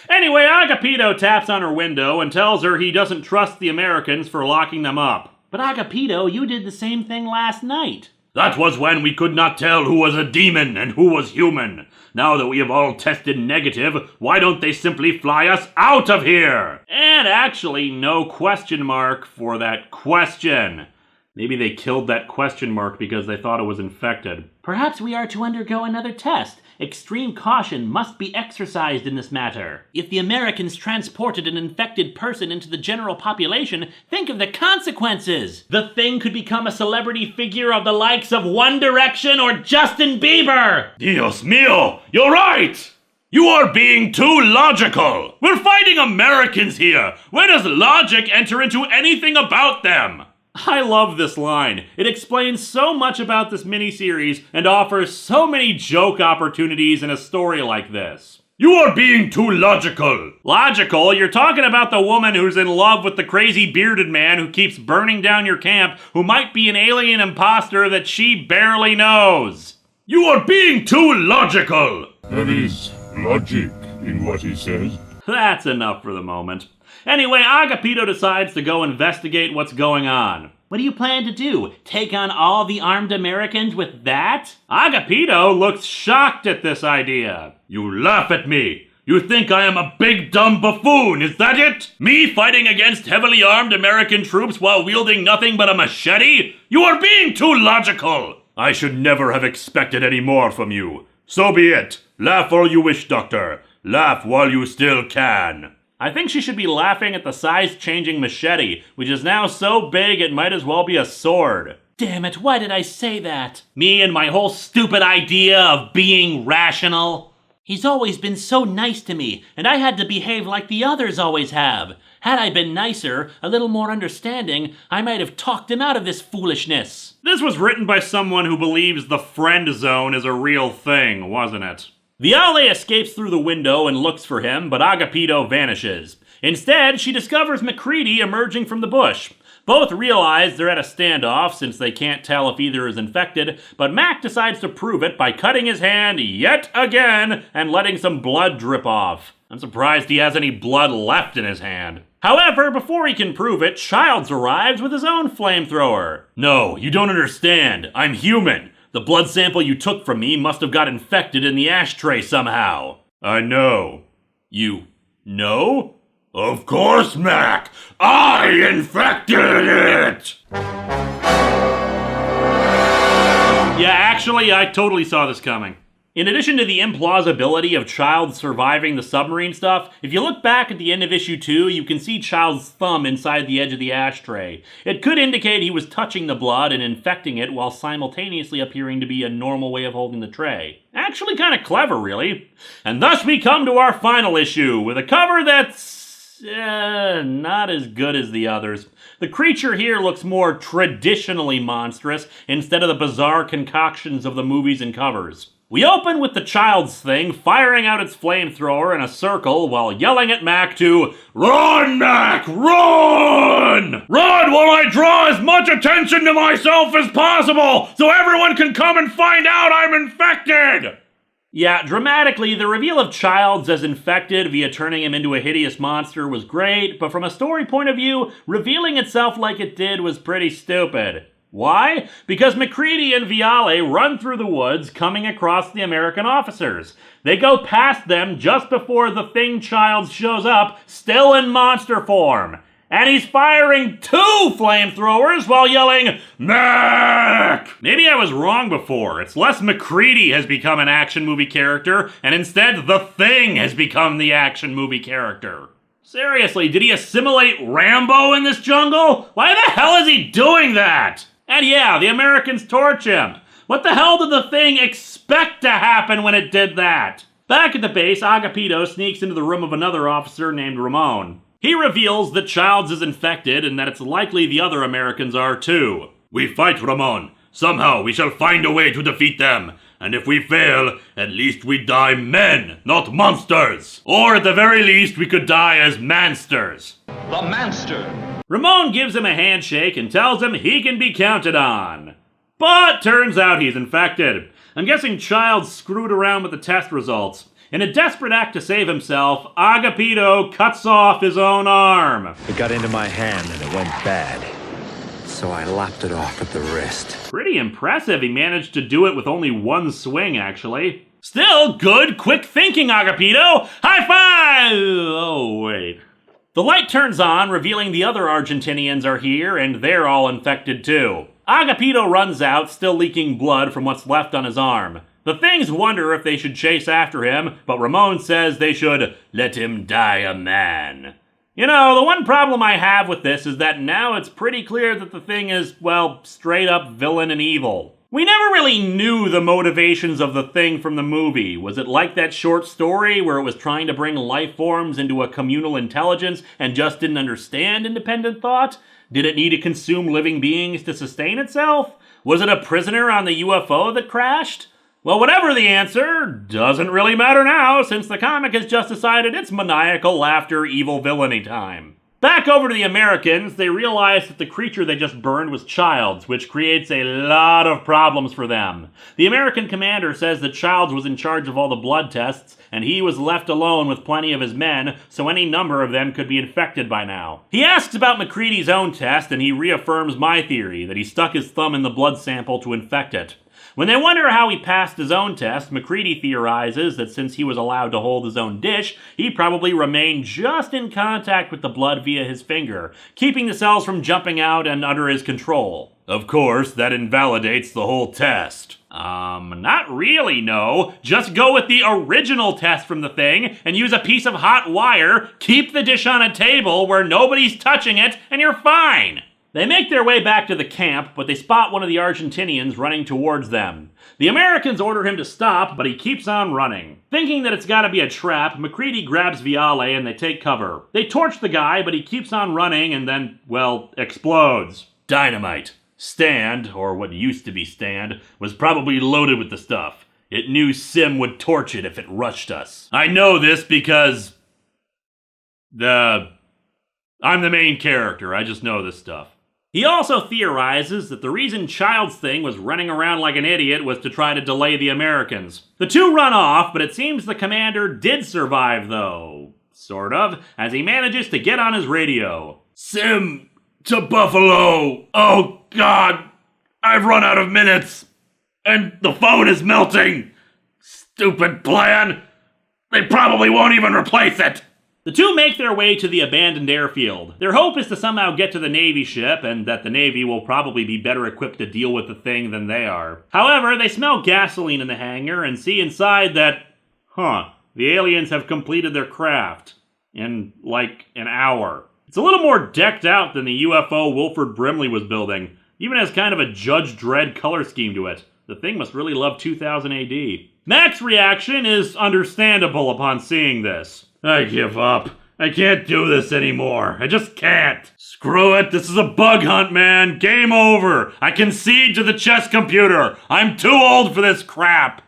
Anyway, Agapito taps on her window and tells her he doesn't trust the Americans for locking them up. But Agapito, you did the same thing last night. That was when we could not tell who was a demon and who was human. Now that we have all tested negative, why don't they simply fly us out of here? And actually, no question mark for that question. Maybe they killed that question mark because they thought it was infected. Perhaps we are to undergo another test. Extreme caution must be exercised in this matter. If the Americans transported an infected person into the general population, think of the consequences! The thing could become a celebrity figure of the likes of One Direction or Justin Bieber! Dios mío, you're right! You are being too logical! We're fighting Americans here! Where does logic enter into anything about them? I love this line. It explains so much about this miniseries and offers so many joke opportunities in a story like this. You are being too logical. Logical? You're talking about the woman who's in love with the crazy bearded man who keeps burning down your camp, who might be an alien imposter that she barely knows. You are being too logical. There is logic in what he says. That's enough for the moment. Anyway, Agapito decides to go investigate what's going on. What do you plan to do? Take on all the armed Americans with that? Agapito looks shocked at this idea. You laugh at me. You think I am a big dumb buffoon, is that it? Me fighting against heavily armed American troops while wielding nothing but a machete? You are being too logical. I should never have expected any more from you. So be it. Laugh all you wish, Doctor. Laugh while you still can. I think she should be laughing at the size-changing machete, which is now so big it might as well be a sword. Damn it, why did I say that? Me and my whole stupid idea of being rational. He's always been so nice to me, and I had to behave like the others always have. Had I been nicer, a little more understanding, I might have talked him out of this foolishness. This was written by someone who believes the friend zone is a real thing, wasn't it? Viale escapes through the window and looks for him, but Agapito vanishes. Instead, she discovers MacReady emerging from the bush. Both realize they're at a standoff since they can't tell if either is infected, but Mac decides to prove it by cutting his hand yet again and letting some blood drip off. I'm surprised he has any blood left in his hand. However, before he can prove it, Childs arrives with his own flamethrower. No, you don't understand. I'm human. The blood sample you took from me must have got infected in the ashtray somehow. I know. You know? Of course, Mac! I infected it! Yeah, actually, I totally saw this coming. In addition to the implausibility of Childs surviving the submarine stuff, if you look back at the end of issue 2, you can see Childs' thumb inside the edge of the ashtray. It could indicate he was touching the blood and infecting it while simultaneously appearing to be a normal way of holding the tray. Actually kind of clever, really. And thus we come to our final issue, with a cover that's not as good as the others. The creature here looks more traditionally monstrous instead of the bizarre concoctions of the movies and covers. We open with the Childs thing firing out its flamethrower in a circle while yelling at Mac to "Run, Mac, run! Run while I draw as much attention to myself as possible so everyone can come and find out I'm infected!" Yeah, dramatically, the reveal of Childs as infected via turning him into a hideous monster was great, but from a story point of view, revealing itself like it did was pretty stupid. Why? Because MacReady and Viale run through the woods coming across the American officers. They go past them just before the Thing Child shows up, still in monster form. And he's firing 2 flamethrowers while yelling, Mac! Maybe I was wrong before. It's less MacReady has become an action movie character, and instead the Thing has become the action movie character. Seriously, did he assimilate Rambo in this jungle? Why the hell is he doing that? And yeah, the Americans torch him. What the hell did the Thing expect to happen when it did that? Back at the base, Agapito sneaks into the room of another officer named Ramon. He reveals that Childs is infected and that it's likely the other Americans are too. We fight, Ramon. Somehow we shall find a way to defeat them. And if we fail, at least we die men, not monsters. Or at the very least, we could die as mansters. The Manster. Ramon gives him a handshake and tells him he can be counted on. But turns out he's infected. I'm guessing Childs screwed around with the test results. In a desperate act to save himself, Agapito cuts off his own arm. It got into my hand and it went bad. So I lopped it off at the wrist. Pretty impressive. He managed to do it with only 1 swing, actually. Still good, quick thinking, Agapito! High five! Oh, wait. The light turns on, revealing the other Argentinians are here, and they're all infected too. Agapito runs out, still leaking blood from what's left on his arm. The Things wonder if they should chase after him, but Ramon says they should let him die a man. You know, the one problem I have with this is that now it's pretty clear that the Thing is, well, straight up villain and evil. We never really knew the motivations of the Thing from the movie. Was it like that short story where it was trying to bring life forms into a communal intelligence and just didn't understand independent thought? Did it need to consume living beings to sustain itself? Was it a prisoner on the UFO that crashed? Well, whatever the answer, doesn't really matter now, since the comic has just decided it's maniacal laughter, evil villainy time. Back over to the Americans, they realize that the creature they just burned was Childs, which creates a lot of problems for them. The American commander says that Childs was in charge of all the blood tests, and he was left alone with plenty of his men, so any number of them could be infected by now. He asks about MacReady's own test, and he reaffirms my theory, that he stuck his thumb in the blood sample to infect it. When they wonder how he passed his own test, MacReady theorizes that since he was allowed to hold his own dish, he probably remained just in contact with the blood via his finger, keeping the cells from jumping out and under his control. Of course, that invalidates the whole test. Not really, no. Just go with the original test from the Thing and use a piece of hot wire, keep the dish on a table where nobody's touching it, and you're fine. They make their way back to the camp, but they spot one of the Argentinians running towards them. The Americans order him to stop, but he keeps on running. Thinking that it's gotta be a trap, MacReady grabs Viale and they take cover. They torch the guy, but he keeps on running and then, well, explodes. Dynamite. Stand, or what used to be Stand, was probably loaded with the stuff. It knew Sim would torch it if it rushed us. I know this because... I'm the main character, I just know this stuff. He also theorizes that the reason Child's Thing was running around like an idiot was to try to delay the Americans. The two run off, but it seems the commander did survive, though. Sort of, as he manages to get on his radio. Sim, to Buffalo! Oh, God! I've run out of minutes! And the phone is melting! Stupid plan! They probably won't even replace it! The two make their way to the abandoned airfield. Their hope is to somehow get to the Navy ship, and that the Navy will probably be better equipped to deal with the Thing than they are. However, they smell gasoline in the hangar and see inside that, the aliens have completed their craft. In, like, an hour. It's a little more decked out than the UFO Wilford Brimley was building. Even has kind of a Judge Dredd color scheme to it. The Thing must really love 2000 AD. Mac's reaction is understandable upon seeing this. I give up. I can't do this anymore. I just can't. Screw it. This is a bug hunt, man. Game over. I concede to the chess computer. I'm too old for this crap.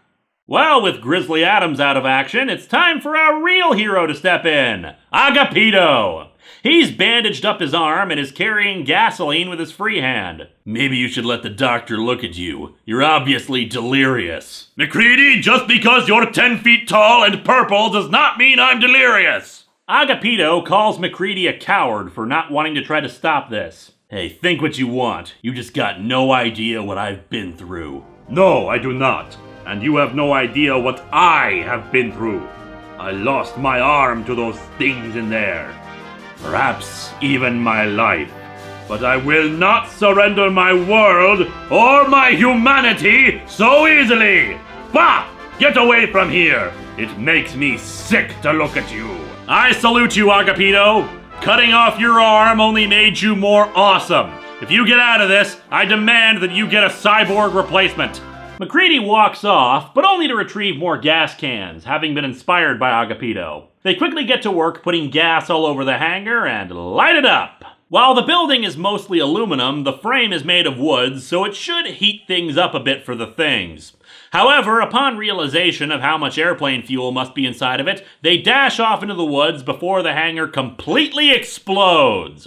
Well, with Grizzly Adams out of action, it's time for our real hero to step in. Agapito. He's bandaged up his arm and is carrying gasoline with his free hand. Maybe you should let the doctor look at you. You're obviously delirious. MacReady, just because you're 10 feet tall and purple does not mean I'm delirious. Agapito calls MacReady a coward for not wanting to try to stop this. Hey, think what you want. You just got no idea what I've been through. No, I do not. And you have no idea what I have been through. I lost my arm to those things in there. Perhaps even my life. But I will not surrender my world or my humanity so easily! Bah! Get away from here! It makes me sick to look at you. I salute you, Agapito. Cutting off your arm only made you more awesome. If you get out of this, I demand that you get a cyborg replacement. MacReady walks off, but only to retrieve more gas cans, having been inspired by Agapito. They quickly get to work putting gas all over the hangar and light it up. While the building is mostly aluminum, the frame is made of wood, so it should heat things up a bit for the things. However, upon realization of how much airplane fuel must be inside of it, they dash off into the woods before the hangar completely explodes.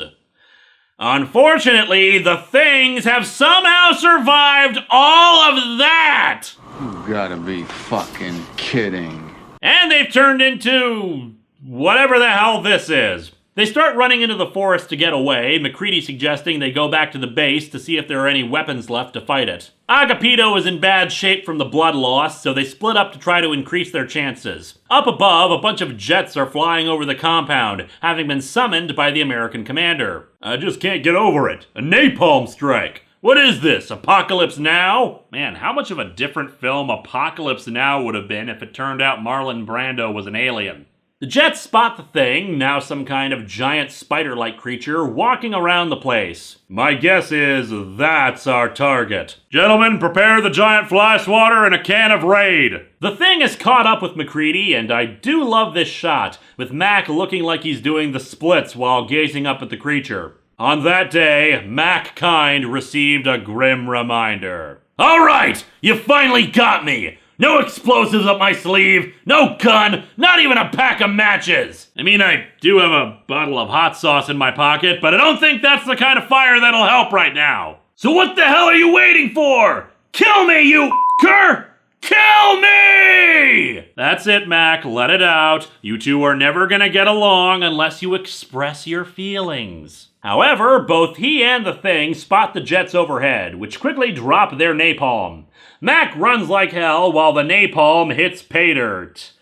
Unfortunately, the things have somehow survived all of that! You gotta be fucking kidding. And they've turned into whatever the hell this is. They start running into the forest to get away, MacReady suggesting they go back to the base to see if there are any weapons left to fight it. Agapito is in bad shape from the blood loss, so they split up to try to increase their chances. Up above, a bunch of jets are flying over the compound, having been summoned by the American commander. I just can't get over it. A napalm strike. What is this, Apocalypse Now? Man, how much of a different film Apocalypse Now would have been if it turned out Marlon Brando was an alien. The Jets spot the thing, now some kind of giant spider-like creature, walking around the place. My guess is that's our target. Gentlemen, prepare the giant fly swatter and a can of Raid. The thing is caught up with MacReady, and I do love this shot, with Mac looking like he's doing the splits while gazing up at the creature. On that day, Mac Kind received a grim reminder. All right, you finally got me! No explosives up my sleeve, no gun, not even a pack of matches! I mean, I do have a bottle of hot sauce in my pocket, but I don't think that's the kind of fire that'll help right now. So what the hell are you waiting for? Kill me, you f***er! Kill me! That's it, Mac, let it out. You two are never gonna get along unless you express your feelings. However, both he and the thing spot the jets overhead, which quickly drop their napalm. Mac runs like hell while the napalm hits pay dirt.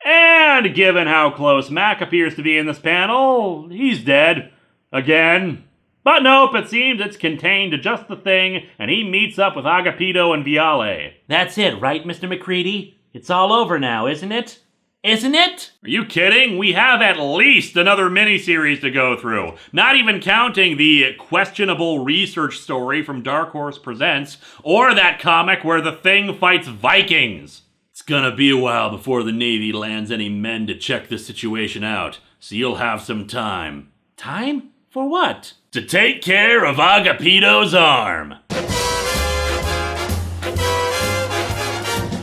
And given how close Mac appears to be in this panel, he's dead. Again. But nope, it seems it's contained to just the thing, and he meets up with Agapito and Viale. That's it, right, Mr. MacReady? It's all over now, isn't it? Isn't it? Are you kidding? We have at least another miniseries to go through, not even counting the questionable research story from Dark Horse Presents, or that comic where the thing fights Vikings. It's gonna be a while before the Navy lands any men to check this situation out, so you'll have some time. Time? For what? To take care of Agapito's arm.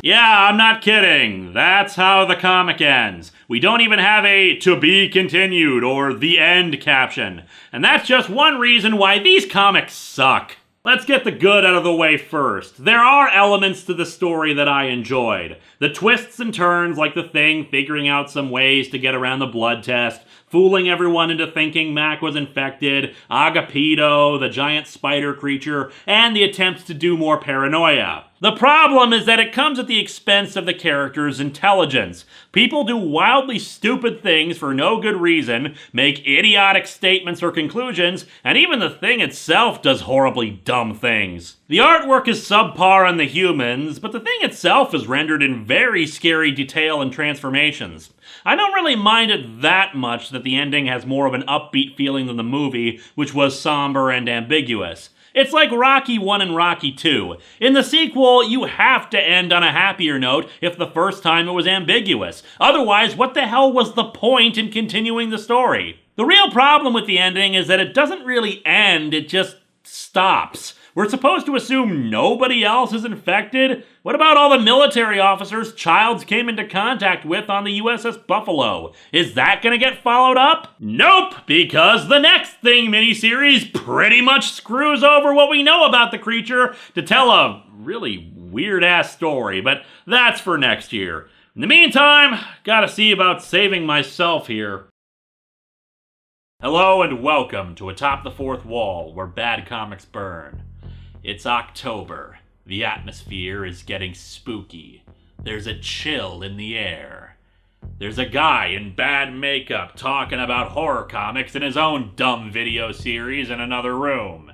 Yeah, I'm not kidding. That's how the comic ends. We don't even have a "to be continued" or "the end" caption. And that's just one reason why these comics suck. Let's get the good out of the way first. There are elements to the story that I enjoyed. The twists and turns, like the thing figuring out some ways to get around the blood test, fooling everyone into thinking Mac was infected, Agapito, the giant spider creature, and the attempts to do more paranoia. The problem is that it comes at the expense of the character's intelligence. People do wildly stupid things for no good reason, make idiotic statements or conclusions, and even the thing itself does horribly dumb things. The artwork is subpar on the humans, but the thing itself is rendered in very scary detail and transformations. I don't really mind it that much that the ending has more of an upbeat feeling than the movie, which was somber and ambiguous. It's like Rocky 1 and Rocky 2. In the sequel, you have to end on a happier note if the first time it was ambiguous. Otherwise, what the hell was the point in continuing the story? The real problem with the ending is that it doesn't really end, it just stops. We're supposed to assume nobody else is infected? What about all the military officers Childs came into contact with on the USS Buffalo? Is that gonna get followed up? Nope, because the Next Thing miniseries pretty much screws over what we know about the creature to tell a really weird-ass story, but that's for next year. In the meantime, gotta see about saving myself here. Hello and welcome to Atop the Fourth Wall, where bad comics burn. It's October. The atmosphere is getting spooky. There's a chill in the air. There's a guy in bad makeup talking about horror comics in his own dumb video series in another room.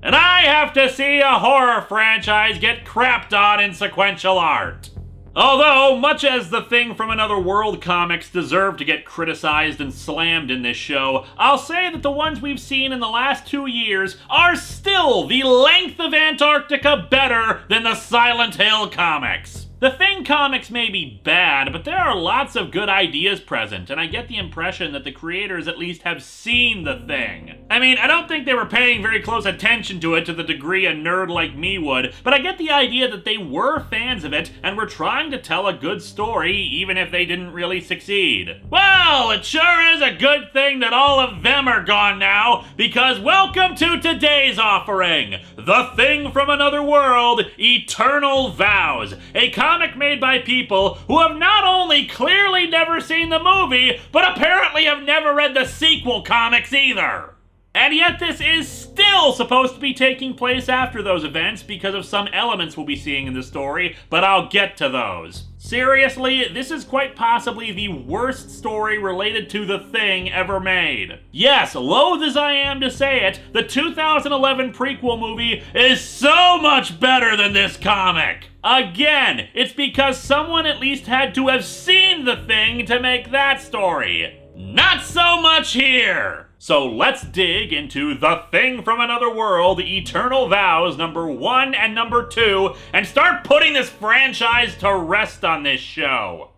And I have to see a horror franchise get crapped on in sequential art. Although, much as the Thing from Another World comics deserve to get criticized and slammed in this show, I'll say that the ones we've seen in the last 2 years are still the length of Antarctica better than the Silent Hill comics. The Thing comics may be bad, but there are lots of good ideas present, and I get the impression that the creators at least have seen The Thing. I mean, I don't think they were paying very close attention to it to the degree a nerd like me would, but I get the idea that they were fans of it and were trying to tell a good story even if they didn't really succeed. Well, it sure is a good thing that all of them are gone now, because welcome to today's offering, The Thing from Another World, Eternal Vows, a comic made by people who have not only clearly never seen the movie, but apparently have never read the sequel comics either. And yet this is still supposed to be taking place after those events because of some elements we'll be seeing in the story, but I'll get to those. Seriously, this is quite possibly the worst story related to The Thing ever made. Yes, loath as I am to say it, the 2011 prequel movie is so much better than this comic. Again, it's because someone at least had to have seen The Thing to make that story. Not so much here! So let's dig into The Thing from Another World, Eternal Vows number 1 and number 2, and start putting this franchise to rest on this show.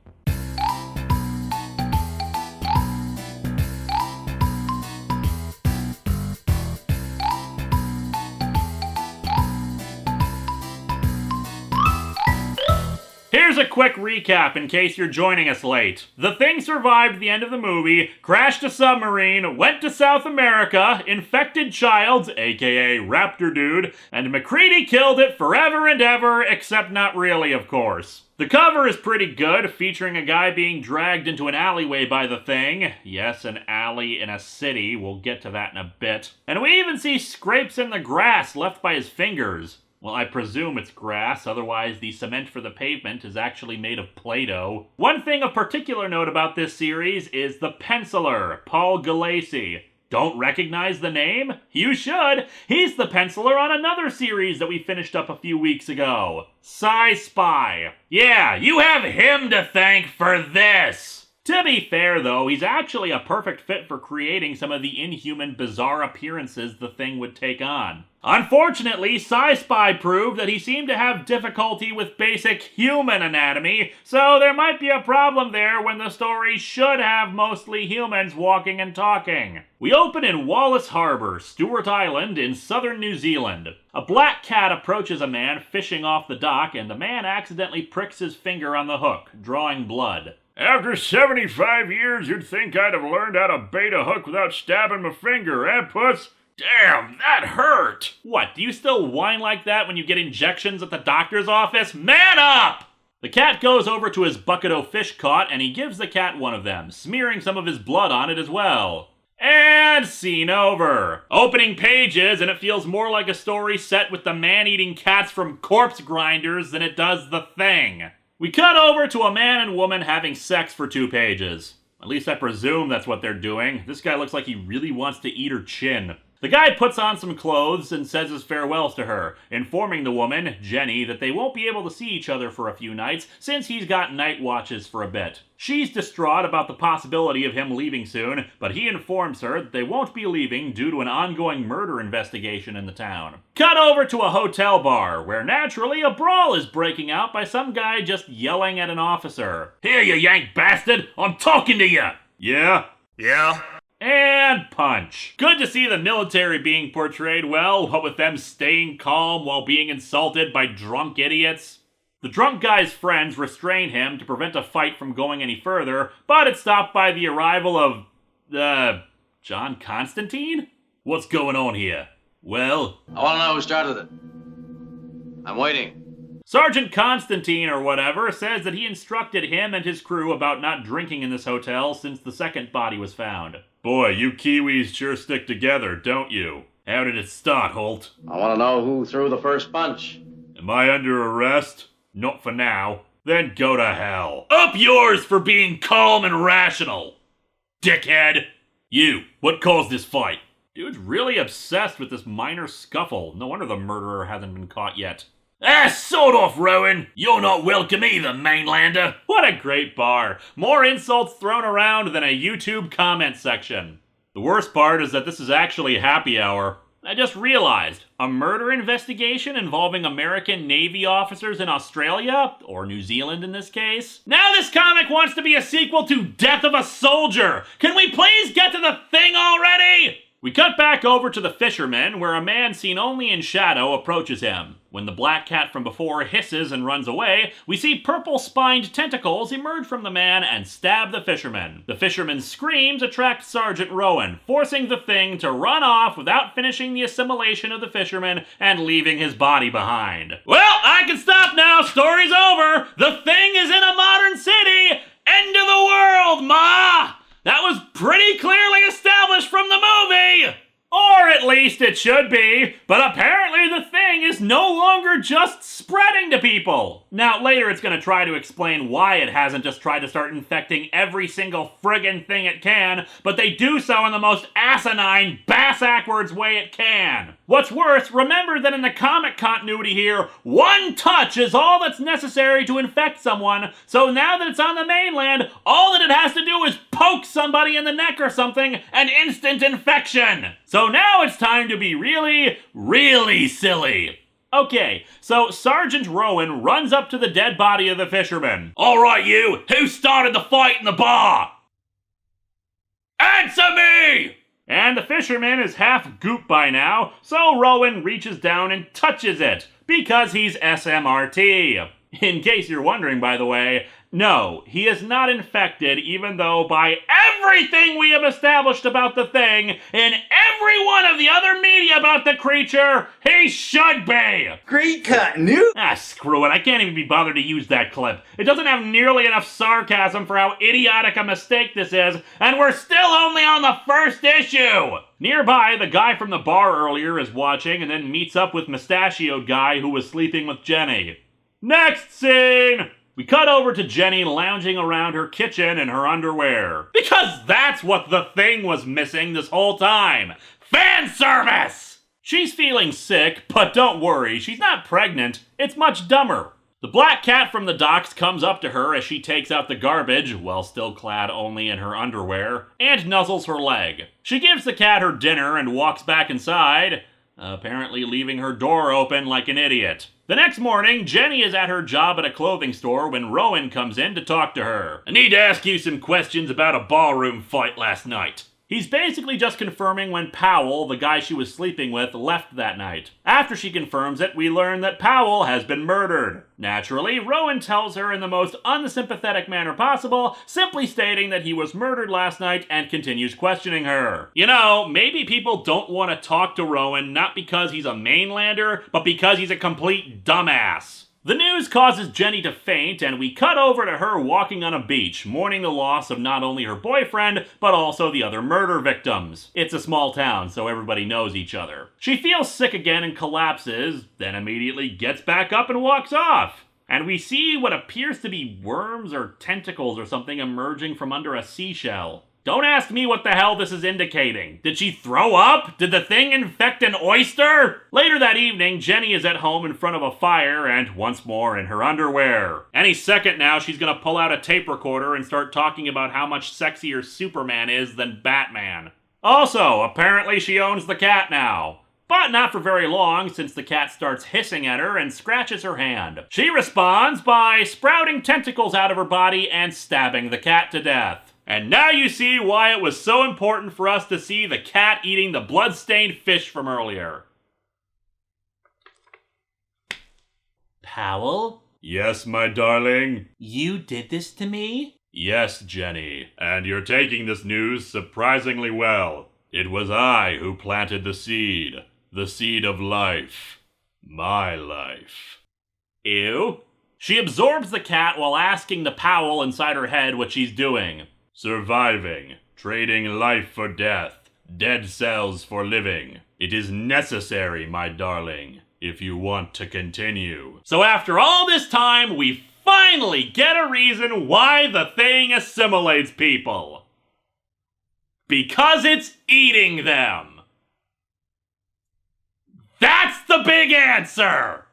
Here's a quick recap in case you're joining us late. The Thing survived the end of the movie, crashed a submarine, went to South America, infected Childs, aka Raptor Dude, and MacReady killed it forever and ever, except not really, of course. The cover is pretty good, featuring a guy being dragged into an alleyway by the Thing. Yes, an alley in a city, we'll get to that in a bit. And we even see scrapes in the grass left by his fingers. Well, I presume it's grass, otherwise the cement for the pavement is actually made of Play-Doh. One thing of particular note about this series is the penciler, Paul Gulacy. Don't recognize the name? You should! He's the penciler on another series that we finished up a few weeks ago. Sci-Spy. Yeah, you have him to thank for this! To be fair, though, he's actually a perfect fit for creating some of the inhuman, bizarre appearances the Thing would take on. Unfortunately, Sci-Spy proved that he seemed to have difficulty with basic human anatomy, so there might be a problem there when the story should have mostly humans walking and talking. We open in Wallace Harbour, Stewart Island, in southern New Zealand. A black cat approaches a man fishing off the dock, and the man accidentally pricks his finger on the hook, drawing blood. After 75 years, you'd think I'd have learned how to bait a hook without stabbing my finger, eh, puss? Damn, that hurt! What, do you still whine like that when you get injections at the doctor's office? Man up! The cat goes over to his bucket of fish caught, and he gives the cat one of them, smearing some of his blood on it as well. And scene over. Opening pages, and it feels more like a story set with the man-eating cats from Corpse Grinders than it does The Thing. We cut over to a man and woman having sex for 2 pages. At least I presume that's what they're doing. This guy looks like he really wants to eat her chin. The guy puts on some clothes and says his farewells to her, informing the woman, Jenny, that they won't be able to see each other for a few nights since he's got night watches for a bit. She's distraught about the possibility of him leaving soon, but he informs her that they won't be leaving due to an ongoing murder investigation in the town. Cut over to a hotel bar, where naturally a brawl is breaking out by some guy just yelling at an officer. Here, you yank bastard! I'm talking to you! Yeah? Yeah? And punch. Good to see the military being portrayed well, what with them staying calm while being insulted by drunk idiots. The drunk guy's friends restrain him to prevent a fight from going any further, but it's stopped by the arrival of, John Constantine? What's going on here? Well, I want to know who started it. I'm waiting. Sergeant Constantine or whatever says that he instructed him and his crew about not drinking in this hotel since the second body was found. Boy, you Kiwis sure stick together, don't you? How did it start, Holt? I want to know who threw the first punch. Am I under arrest? Not for now. Then go to hell. Up yours for being calm and rational. Dickhead. You, what caused this fight? Dude's really obsessed with this minor scuffle. No wonder the murderer hasn't been caught yet. Sort off, Rowan. You're not welcome either, mainlander. What a great bar. More insults thrown around than a YouTube comment section. The worst part is that this is actually happy hour. I just realized, a murder investigation involving American Navy officers in Australia, or New Zealand in this case. Now this comic wants to be a sequel to Death of a Soldier. Can we please get to the thing already? We cut back over to the fisherman, where a man seen only in shadow approaches him. When the black cat from before hisses and runs away, we see purple-spined tentacles emerge from the man and stab the fisherman. The fisherman's screams attract Sergeant Rowan, forcing the thing to run off without finishing the assimilation of the fisherman and leaving his body behind. Well, I can stop now. Story's over. The thing is in a modern city. End of the world, ma! That was pretty clearly established from the movie! Or at least it should be, but apparently the thing is no longer just spreading to people. Now, later it's going to try to explain why it hasn't just tried to start infecting every single friggin' thing it can, but they do so in the most asinine, bass-ackwards way it can. What's worse, remember that in the comic continuity here, one touch is all that's necessary to infect someone, so now that it's on the mainland, all that it has to do is poke somebody in the neck or something, and instant infection. So now it's time to be really, really silly. Okay, so Sergeant Rowan runs up to the dead body of the fisherman. All right, you, who started the fight in the bar? Answer me! And the fisherman is half goop by now, so Rowan reaches down and touches it, because he's SMRT. In case you're wondering, by the way, no, he is not infected, even though by everything we have established about the thing, in every one of the other media about the creature, he should be! Great continuity! Screw it, I can't even be bothered to use that clip. It doesn't have nearly enough sarcasm for how idiotic a mistake this is, and we're still only on the first issue! Nearby, the guy from the bar earlier is watching and then meets up with mustachioed guy who was sleeping with Jenny. Next scene! We cut over to Jenny lounging around her kitchen in her underwear. Because that's what the thing was missing this whole time. Fan service! She's feeling sick, but don't worry, she's not pregnant. It's much dumber. The black cat from the docks comes up to her as she takes out the garbage, while still clad only in her underwear, and nuzzles her leg. She gives the cat her dinner and walks back inside, apparently leaving her door open like an idiot. The next morning, Jenny is at her job at a clothing store when Rowan comes in to talk to her. I need to ask you some questions about a ballroom fight last night. He's basically just confirming when Powell, the guy she was sleeping with, left that night. After she confirms it, we learn that Powell has been murdered. Naturally, Rowan tells her in the most unsympathetic manner possible, simply stating that he was murdered last night and continues questioning her. You know, maybe people don't want to talk to Rowan not because he's a mainlander, but because he's a complete dumbass. The news causes Jenny to faint, and we cut over to her walking on a beach, mourning the loss of not only her boyfriend, but also the other murder victims. It's a small town, so everybody knows each other. She feels sick again and collapses, then immediately gets back up and walks off. And we see what appears to be worms or tentacles or something emerging from under a seashell. Don't ask me what the hell this is indicating. Did she throw up? Did the thing infect an oyster? Later that evening, Jenny is at home in front of a fire and once more in her underwear. Any second now, she's gonna pull out a tape recorder and start talking about how much sexier Superman is than Batman. Also, apparently she owns the cat now. But not for very long, since the cat starts hissing at her and scratches her hand. She responds by sprouting tentacles out of her body and stabbing the cat to death. And now you see why it was so important for us to see the cat eating the blood-stained fish from earlier. Powell? Yes, my darling? You did this to me? Yes, Jenny. And you're taking this news surprisingly well. It was I who planted the seed of life. My life. Ew. She absorbs the cat while asking the Powell inside her head what she's doing. Surviving. Trading life for death. Dead cells for living. It is necessary, my darling, if you want to continue. So after all this time, we finally get a reason why the thing assimilates people. Because it's eating them. That's the big answer!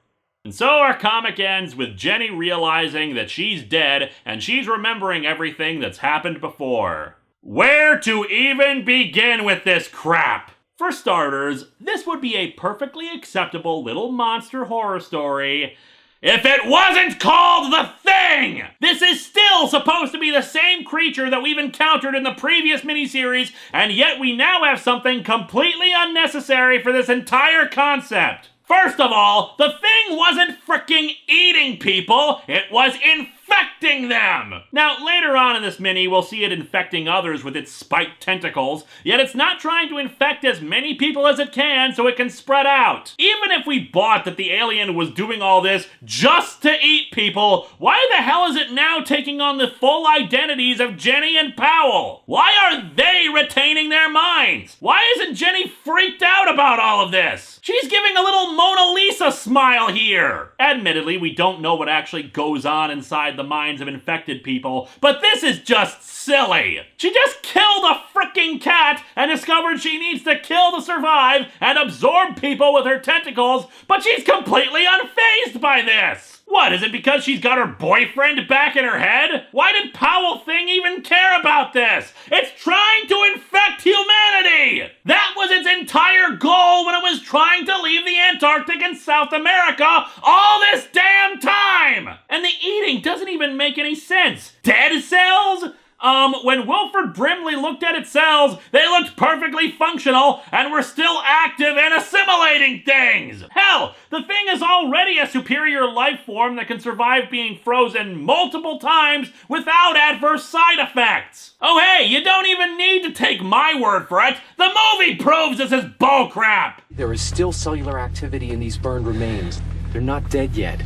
And so our comic ends with Jenny realizing that she's dead and she's remembering everything that's happened before. Where to even begin with this crap? For starters, this would be a perfectly acceptable little monster horror story if it wasn't called The Thing! This is still supposed to be the same creature that we've encountered in the previous miniseries, and yet we now have something completely unnecessary for this entire concept. First of all, the thing wasn't fricking eating people, it was infecting them! Now, later on in this mini, we'll see it infecting others with its spiked tentacles, yet it's not trying to infect as many people as it can so it can spread out. Even if we bought that the alien was doing all this just to eat people, why the hell is it now taking on the full identities of Jenny and Powell? Why are they retaining their minds? Why isn't Jenny freaked out about all of this? She's giving a little Mona Lisa smile here. Admittedly, we don't know what actually goes on inside the minds of infected people, but this is just silly. She just killed a freaking cat and discovered she needs to kill to survive and absorb people with her tentacles, but she's completely unfazed by this. What, is it because she's got her boyfriend back in her head? Why did Powell Thing even care about this? It's trying to infect humanity! That was its entire goal when it was trying to leave the Antarctic and South America all this damn time! And the eating doesn't even make any sense. Dead cells? When Wilford Brimley looked at its cells, they looked perfectly functional and were still active and assimilating things! Hell, the thing is already a superior life form that can survive being frozen multiple times without adverse side effects! Oh hey, you don't even need to take my word for it! The movie proves this is bullcrap! There is still cellular activity in these burned remains. They're not dead yet.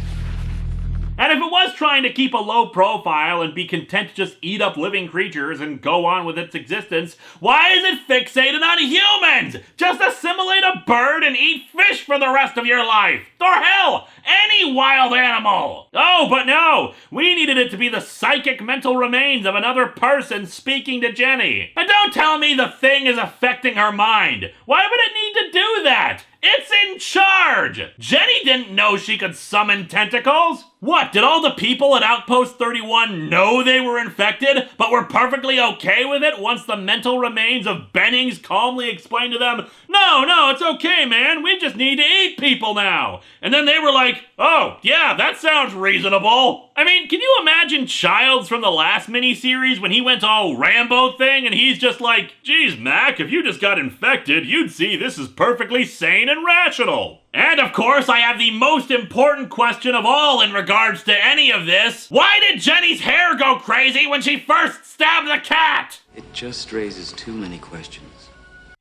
And if it was trying to keep a low profile and be content to just eat up living creatures and go on with its existence, why is it fixated on humans? Just assimilate a bird and eat fish for the rest of your life! Or hell, any wild animal! Oh, but no! We needed it to be the psychic mental remains of another person speaking to Jenny. And don't tell me the thing is affecting her mind! Why would it need to do that? It's in charge! Jenny didn't know she could summon tentacles! What, did all the people at Outpost 31 know they were infected, but were perfectly okay with it once the mental remains of Bennings calmly explained to them, No, it's okay, man, we just need to eat people now. And then they were like, oh, yeah, that sounds reasonable. I mean, can you imagine Childs from the last miniseries when he went all Rambo thing and he's just like, geez, Mac, if you just got infected, you'd see this is perfectly sane and rational. And of course, I have the most important question of all in regards to any of this. Why did Jenny's hair go crazy when she first stabbed the cat? It just raises too many questions.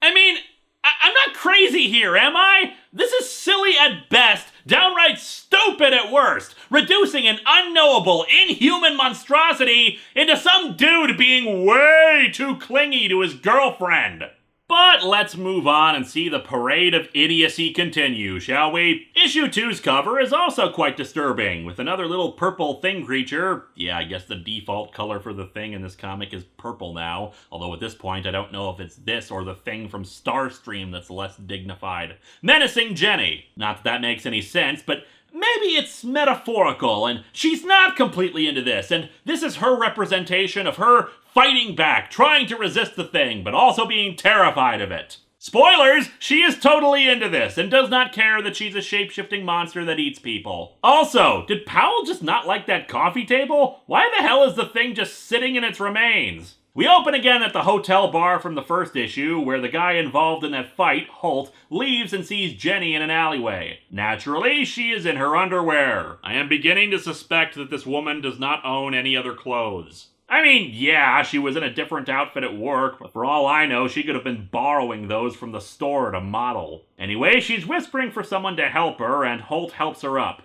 I mean, I'm not crazy here, am I? This is silly at best, downright stupid at worst, reducing an unknowable, inhuman monstrosity into some dude being way too clingy to his girlfriend. But let's move on and see the parade of idiocy continue, shall we? Issue 2's cover is also quite disturbing, with another little purple thing creature. Yeah, I guess the default color for the thing in this comic is purple now, although at this point I don't know if it's this or the thing from Starstream that's less dignified. Menacing Jenny. Not that makes any sense, but maybe it's metaphorical, and she's not completely into this, and this is her representation of her fighting back, trying to resist the thing, but also being terrified of it. Spoilers! She is totally into this, and does not care that she's a shape-shifting monster that eats people. Also, did Powell just not like that coffee table? Why the hell is the thing just sitting in its remains? We open again at the hotel bar from the first issue, where the guy involved in that fight, Holt, leaves and sees Jenny in an alleyway. Naturally, she is in her underwear. I am beginning to suspect that this woman does not own any other clothes. I mean, yeah, she was in a different outfit at work, but for all I know, she could have been borrowing those from the store to model. Anyway, she's whispering for someone to help her, and Holt helps her up.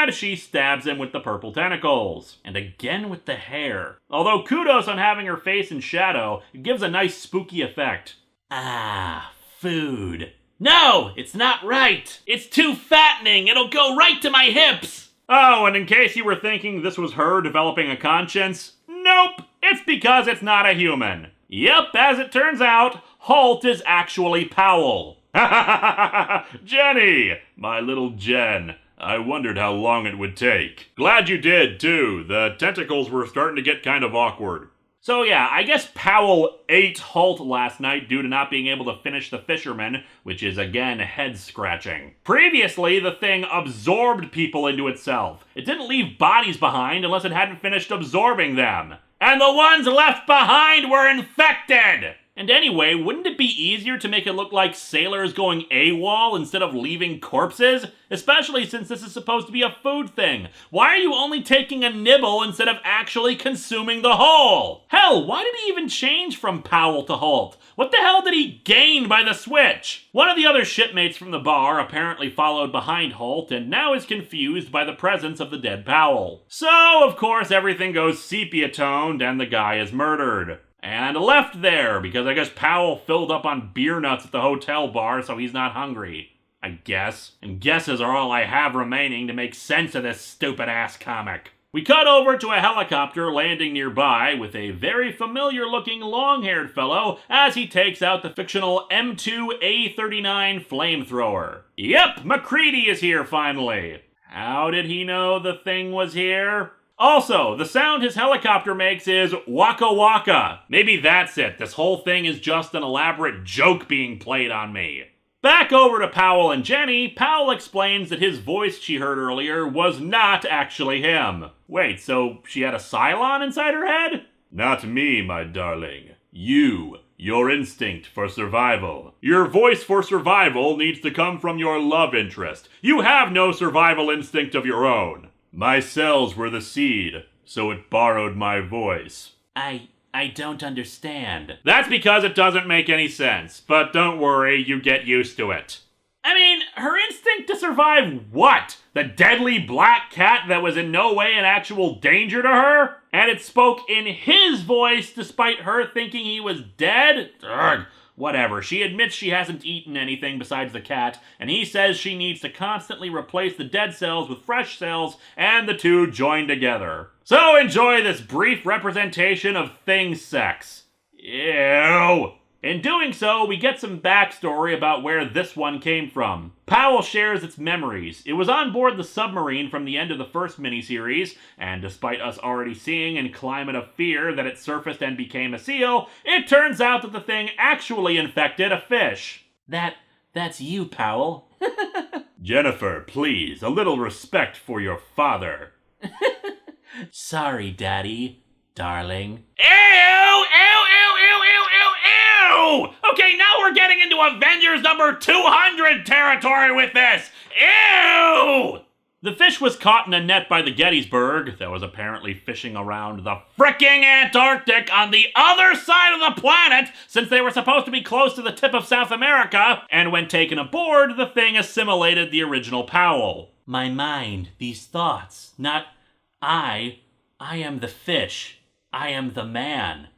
and she stabs him with the purple tentacles. And again with the hair. Although kudos on having her face in shadow, it gives a nice spooky effect. Ah, food. No, it's not right. It's too fattening. It'll go right to my hips. Oh, and in case you were thinking this was her developing a conscience, nope, it's because it's not a human. Yep, as it turns out, Holt is actually Powell. Jenny! My little Jen. I wondered how long it would take. Glad you did, too. The tentacles were starting to get kind of awkward. So yeah, I guess Powell ate Holt last night due to not being able to finish The Fisherman, which is again head-scratching. Previously, the thing absorbed people into itself. It didn't leave bodies behind unless it hadn't finished absorbing them. And the ones left behind were infected! And anyway, wouldn't it be easier to make it look like sailors going AWOL instead of leaving corpses? Especially since this is supposed to be a food thing. Why are you only taking a nibble instead of actually consuming the whole? Hell, why did he even change from Powell to Holt? What the hell did he gain by the switch? One of the other shipmates from the bar apparently followed behind Holt and now is confused by the presence of the dead Powell. So, of course, everything goes sepia-toned and the guy is murdered. And left there, because I guess Powell filled up on beer nuts at the hotel bar, so he's not hungry. I guess. And guesses are all I have remaining to make sense of this stupid-ass comic. We cut over to a helicopter landing nearby with a very familiar-looking long-haired fellow as he takes out the fictional M2A39 flamethrower. Yep, MacReady is here finally. How did he know the thing was here? Also, the sound his helicopter makes is waka waka. Maybe that's it. This whole thing is just an elaborate joke being played on me. Back over to Powell and Jenny, Powell explains that his voice she heard earlier was not actually him. Wait, so she had a Cylon inside her head? Not me, my darling. You. Your instinct for survival. Your voice for survival needs to come from your love interest. You have no survival instinct of your own. My cells were the seed, so it borrowed my voice. I don't understand. That's because it doesn't make any sense, but don't worry, you get used to it. I mean, her instinct to survive what? The deadly black cat that was in no way an actual danger to her? And it spoke in his voice despite her thinking he was dead? Ugh. Whatever, she admits she hasn't eaten anything besides the cat, and he says she needs to constantly replace the dead cells with fresh cells, and the two join together. So enjoy this brief representation of thing sex. Ew! In doing so, we get some backstory about where this one came from. Powell shares its memories. It was on board the submarine from the end of the first miniseries, and despite us already seeing in Climate of Fear that it surfaced and became a seal, it turns out that the thing actually infected a fish. That's you, Powell. Jennifer, please, a little respect for your father. Sorry, Daddy, darling. Ew! Ew! Ew! Ew! Ew! Ew! Ew! Okay, now we're getting into Avengers number 200 territory with this! Ew! The fish was caught in a net by the Gettysburg that was apparently fishing around the fricking Antarctic on the other side of the planet since they were supposed to be close to the tip of South America, and when taken aboard, the thing assimilated the original Powell. My mind, these thoughts, not I am the fish. I am the man.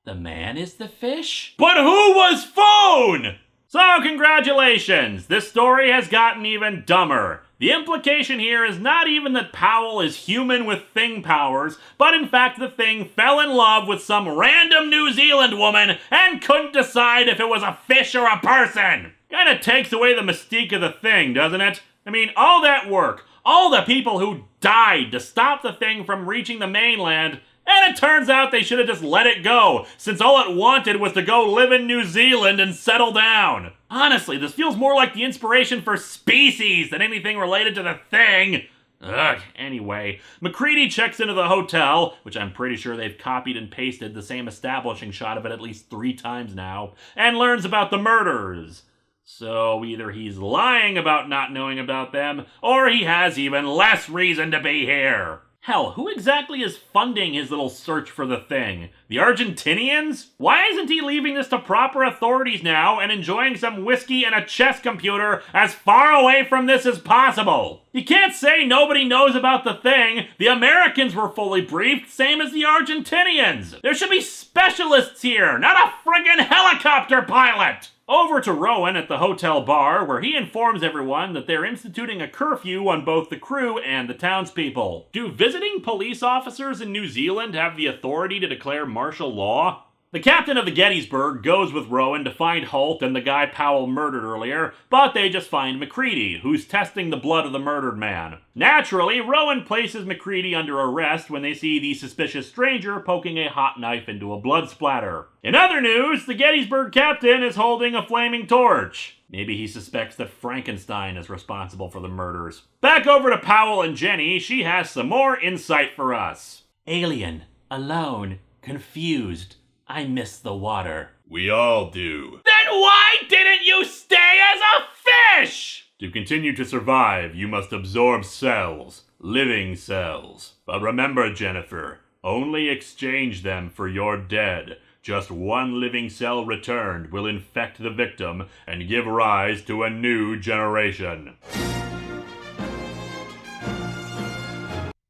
The man is the fish? But who was Phone? So congratulations, this story has gotten even dumber. The implication here is not even that Powell is human with thing powers, but in fact the thing fell in love with some random New Zealand woman and couldn't decide if it was a fish or a person. Kinda takes away the mystique of the thing, doesn't it? I mean, all that work, all the people who died to stop the thing from reaching the mainland, and it turns out they should have just let it go, since all it wanted was to go live in New Zealand and settle down. Honestly, this feels more like the inspiration for Species than anything related to the thing. Ugh, anyway, MacReady checks into the hotel, which I'm pretty sure they've copied and pasted the same establishing shot of it at least 3 times now, and learns about the murders. So either he's lying about not knowing about them, or he has even less reason to be here. Hell, who exactly is funding his little search for the thing? The Argentinians? Why isn't he leaving this to proper authorities now and enjoying some whiskey and a chess computer as far away from this as possible? You can't say nobody knows about the thing. The Americans were fully briefed, same as the Argentinians. There should be specialists here, not a friggin' helicopter pilot! Over to Rowan at the hotel bar, where he informs everyone that they're instituting a curfew on both the crew and the townspeople. Do visiting police officers in New Zealand have the authority to declare martial law? The captain of the Gettysburg goes with Rowan to find Holt and the guy Powell murdered earlier, but they just find MacReady, who's testing the blood of the murdered man. Naturally, Rowan places MacReady under arrest when they see the suspicious stranger poking a hot knife into a blood splatter. In other news, the Gettysburg captain is holding a flaming torch. Maybe he suspects that Frankenstein is responsible for the murders. Back over to Powell and Jenny, she has some more insight for us. Alien, alone, confused. I miss the water. We all do. Then why didn't you stay as a fish? To continue to survive, you must absorb cells, living cells. But remember, Jennifer, only exchange them for your dead. Just one living cell returned will infect the victim and give rise to a new generation.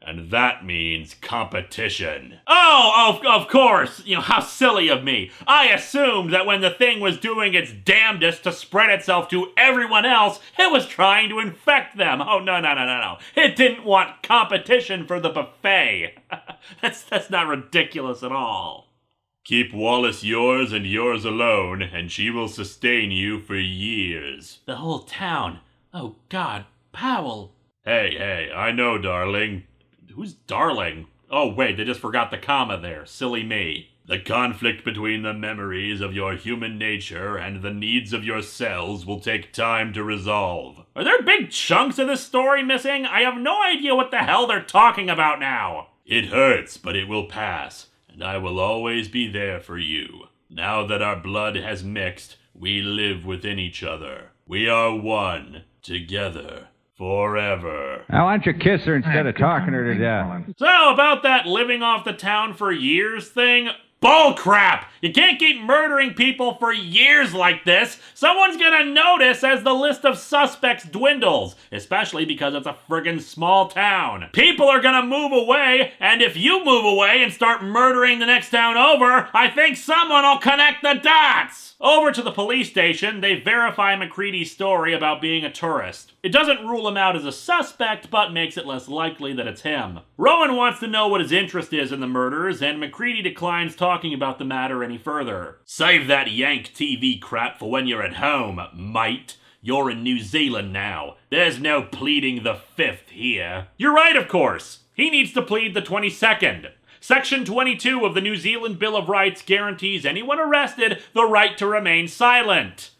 And that means competition. Oh, of course. How silly of me. I assumed that when the thing was doing its damnedest to spread itself to everyone else, it was trying to infect them. Oh, no. It didn't want competition for the buffet. That's not ridiculous at all. Keep Wallace yours and yours alone, and she will sustain you for years. The whole town. Oh, God. Powell. Hey, I know, darling. Who's darling? Oh, wait, they just forgot the comma there. Silly me. The conflict between the memories of your human nature and the needs of your cells will take time to resolve. Are there big chunks of this story missing? I have no idea what the hell they're talking about now. It hurts, but it will pass, and I will always be there for you. Now that our blood has mixed, we live within each other. We are one, together. Forever. Now, why don't you kiss her instead of talking her to death? So, about that living off the town for years thing, bull crap! You can't keep murdering people for years like this. Someone's gonna notice as the list of suspects dwindles, especially because it's a friggin' small town. People are gonna move away, and if you move away and start murdering the next town over, I think someone will connect the dots! Over to the police station, they verify MacReady's story about being a tourist. It doesn't rule him out as a suspect, but makes it less likely that it's him. Rowan wants to know what his interest is in the murders, and MacReady declines talking about the matter any further. Save that Yank TV crap for when you're at home, mate. You're in New Zealand now. There's no pleading the 5th here. You're right, of course. He needs to plead the 22nd. Section 22 of the New Zealand Bill of Rights guarantees anyone arrested the right to remain silent.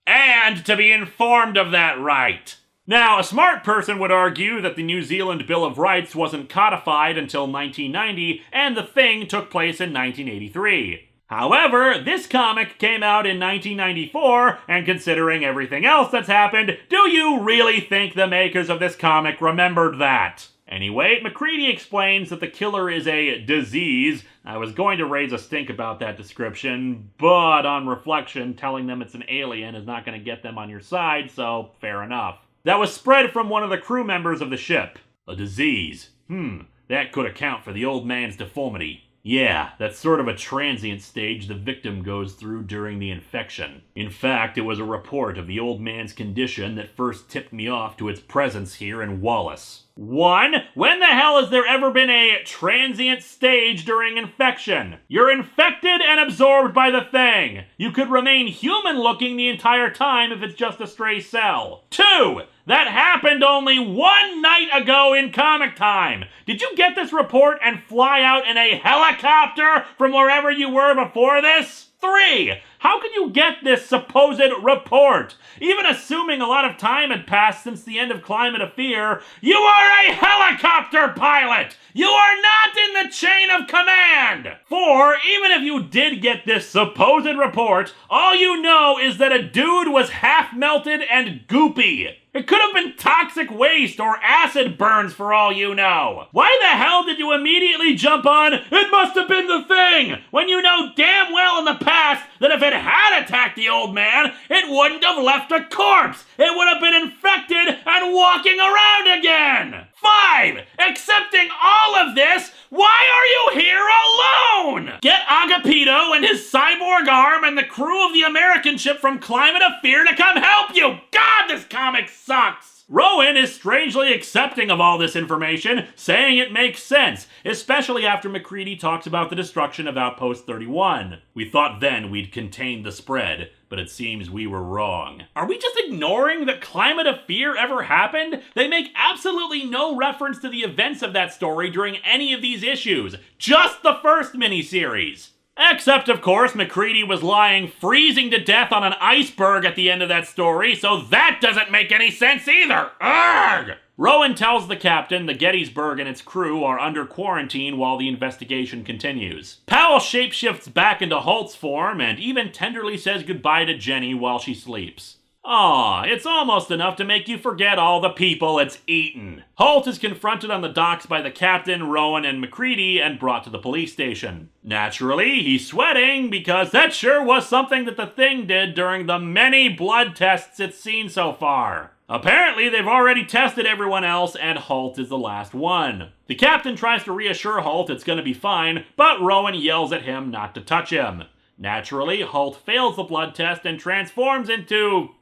And to be informed of that right. Now, a smart person would argue that the New Zealand Bill of Rights wasn't codified until 1990, and the thing took place in 1983. However, this comic came out in 1994, and considering everything else that's happened, do you really think the makers of this comic remembered that? Anyway, MacReady explains that the killer is a disease. I was going to raise a stink about that description, but on reflection, telling them it's an alien is not going to get them on your side, so fair enough. That was spread from one of the crew members of the ship. A disease. That could account for the old man's deformity. Yeah, that's sort of a transient stage the victim goes through during the infection. In fact, it was a report of the old man's condition that first tipped me off to its presence here in Wallace. 1. When the hell has there ever been a transient stage during infection? You're infected and absorbed by the thing. You could remain human-looking the entire time if it's just a stray cell. 2. That happened only one night ago in comic time. Did you get this report and fly out in a helicopter from wherever you were before this? 3. How can you get this supposed report? Even assuming a lot of time had passed since the end of Climate of Fear, you are a helicopter pilot! You are not in the chain of command! 4. Even if you did get this supposed report, all you know is that a dude was half melted and goopy. It could have been toxic waste or acid burns for all you know. Why the hell did you immediately jump on, it must have been the thing, when you know damn well in the past that if it had attacked the old man, it wouldn't have left a corpse. It would have been infected and walking around again. 5. Accepting all of this, why are you here alone? Get Agapito and his cyborg arm and the crew of the American ship from Climate of Fear to come help you. God, this comic sucks. Rowan is strangely accepting of all this information, saying it makes sense, especially after MacReady talks about the destruction of Outpost 31. We thought then we'd contain the spread, but it seems we were wrong. Are we just ignoring that Climate of Fear ever happened? They make absolutely no reference to the events of that story during any of these issues, just the first miniseries. Except, of course, MacReady was lying freezing to death on an iceberg at the end of that story, so that doesn't make any sense either. Urgh! Rowan tells the captain the Gettysburg and its crew are under quarantine while the investigation continues. Powell shapeshifts back into Holt's form and even tenderly says goodbye to Jenny while she sleeps. Aw, it's almost enough to make you forget all the people it's eaten. Holt is confronted on the docks by the captain, Rowan, and MacReady and brought to the police station. Naturally, he's sweating because that sure was something that the Thing did during the many blood tests it's seen so far. Apparently, they've already tested everyone else, and Holt is the last one. The captain tries to reassure Holt it's gonna be fine, but Rowan yells at him not to touch him. Naturally, Holt fails the blood test and transforms into...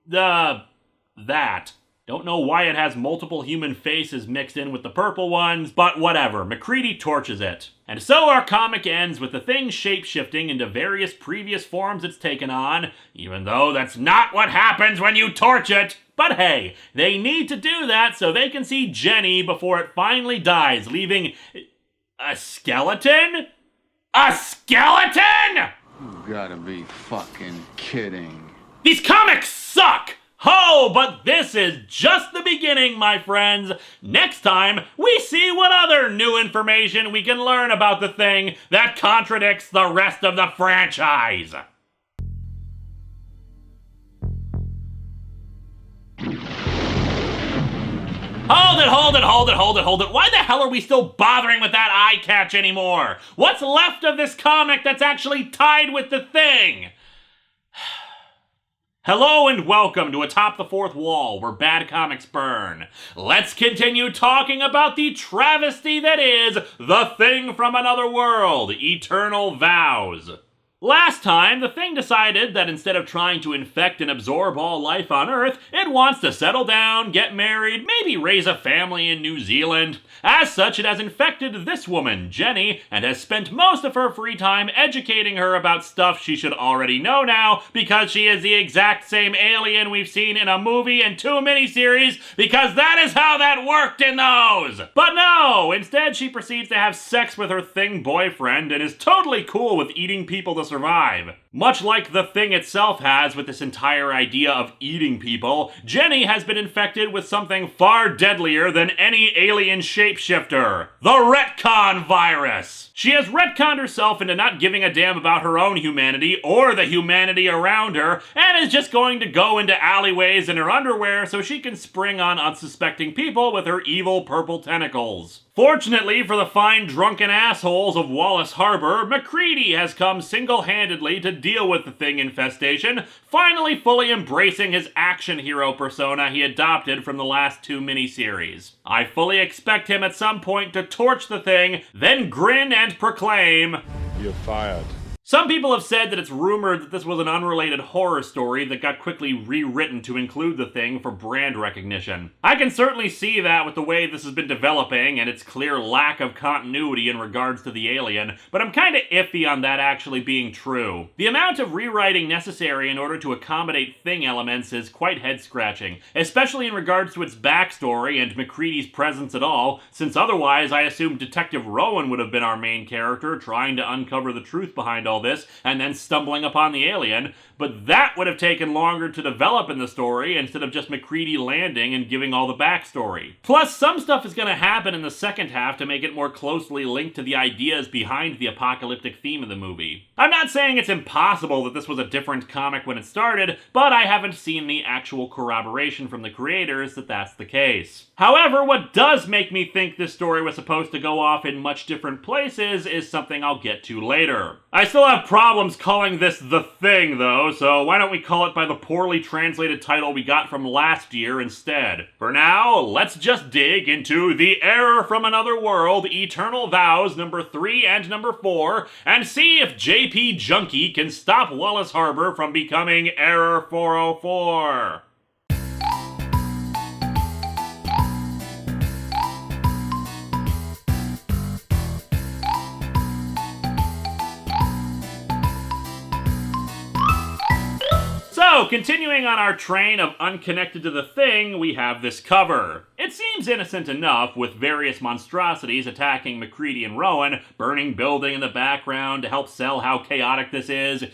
that. Don't know why it has multiple human faces mixed in with the purple ones, but whatever, MacReady torches it. And so our comic ends with the Thing shape-shifting into various previous forms it's taken on, even though that's not what happens when you torch it. But hey, they need to do that so they can see Jenny before it finally dies, leaving... a skeleton? A skeleton?! You gotta be fucking kidding. These comics suck! Oh, but this is just the beginning, my friends. Next time, we see what other new information we can learn about the Thing that contradicts the rest of the franchise. Hold it. Why the hell are we still bothering with that eye catch anymore? What's left of this comic that's actually tied with the Thing? Hello and welcome to Atop the Fourth Wall, where bad comics burn. Let's continue talking about the travesty that is the Thing from Another World, Eternal Vows. Last time, the Thing decided that instead of trying to infect and absorb all life on Earth, it wants to settle down, get married, maybe raise a family in New Zealand. As such, it has infected this woman, Jenny, and has spent most of her free time educating her about stuff she should already know now, because she is the exact same alien we've seen in a movie and 2 miniseries, because that is how that worked in those! But no! Instead, she proceeds to have sex with her Thing boyfriend and is totally cool with eating people to survive. Much like the Thing itself has with this entire idea of eating people, Jenny has been infected with something far deadlier than any alien shapeshifter. The retcon virus! She has retconned herself into not giving a damn about her own humanity or the humanity around her, and is just going to go into alleyways in her underwear so she can spring on unsuspecting people with her evil purple tentacles. Fortunately for the fine drunken assholes of Wallace Harbor, MacReady has come single-handedly to deal with the Thing infestation, finally fully embracing his action hero persona he adopted from the last 2 miniseries. I fully expect him at some point to torch the Thing, then grin and proclaim, "You're fired." Some people have said that it's rumored that this was an unrelated horror story that got quickly rewritten to include the Thing for brand recognition. I can certainly see that with the way this has been developing and its clear lack of continuity in regards to the alien, but I'm kinda iffy on that actually being true. The amount of rewriting necessary in order to accommodate Thing elements is quite head-scratching, especially in regards to its backstory and MacReady's presence at all, since otherwise I assume Detective Rowan would have been our main character trying to uncover the truth behind all this, and then stumbling upon the alien, but that would have taken longer to develop in the story instead of just MacReady landing and giving all the backstory. Plus, some stuff is going to happen in the second half to make it more closely linked to the ideas behind the apocalyptic theme of the movie. I'm not saying it's impossible that this was a different comic when it started, but I haven't seen the actual corroboration from the creators that that's the case. However, what does make me think this story was supposed to go off in much different places is something I'll get to later. I still have problems calling this The Thing, though, so why don't we call it by the poorly translated title we got from last year instead. For now, let's just dig into The Error from Another World, Eternal Vows, number 3 and number 4, and see if JP Junkie can stop Wallace Harbour from becoming Error 404. So, continuing on our train of unconnected to the Thing, we have this cover. It seems innocent enough, with various monstrosities attacking MacReady and Rowan, burning building in the background to help sell how chaotic this is.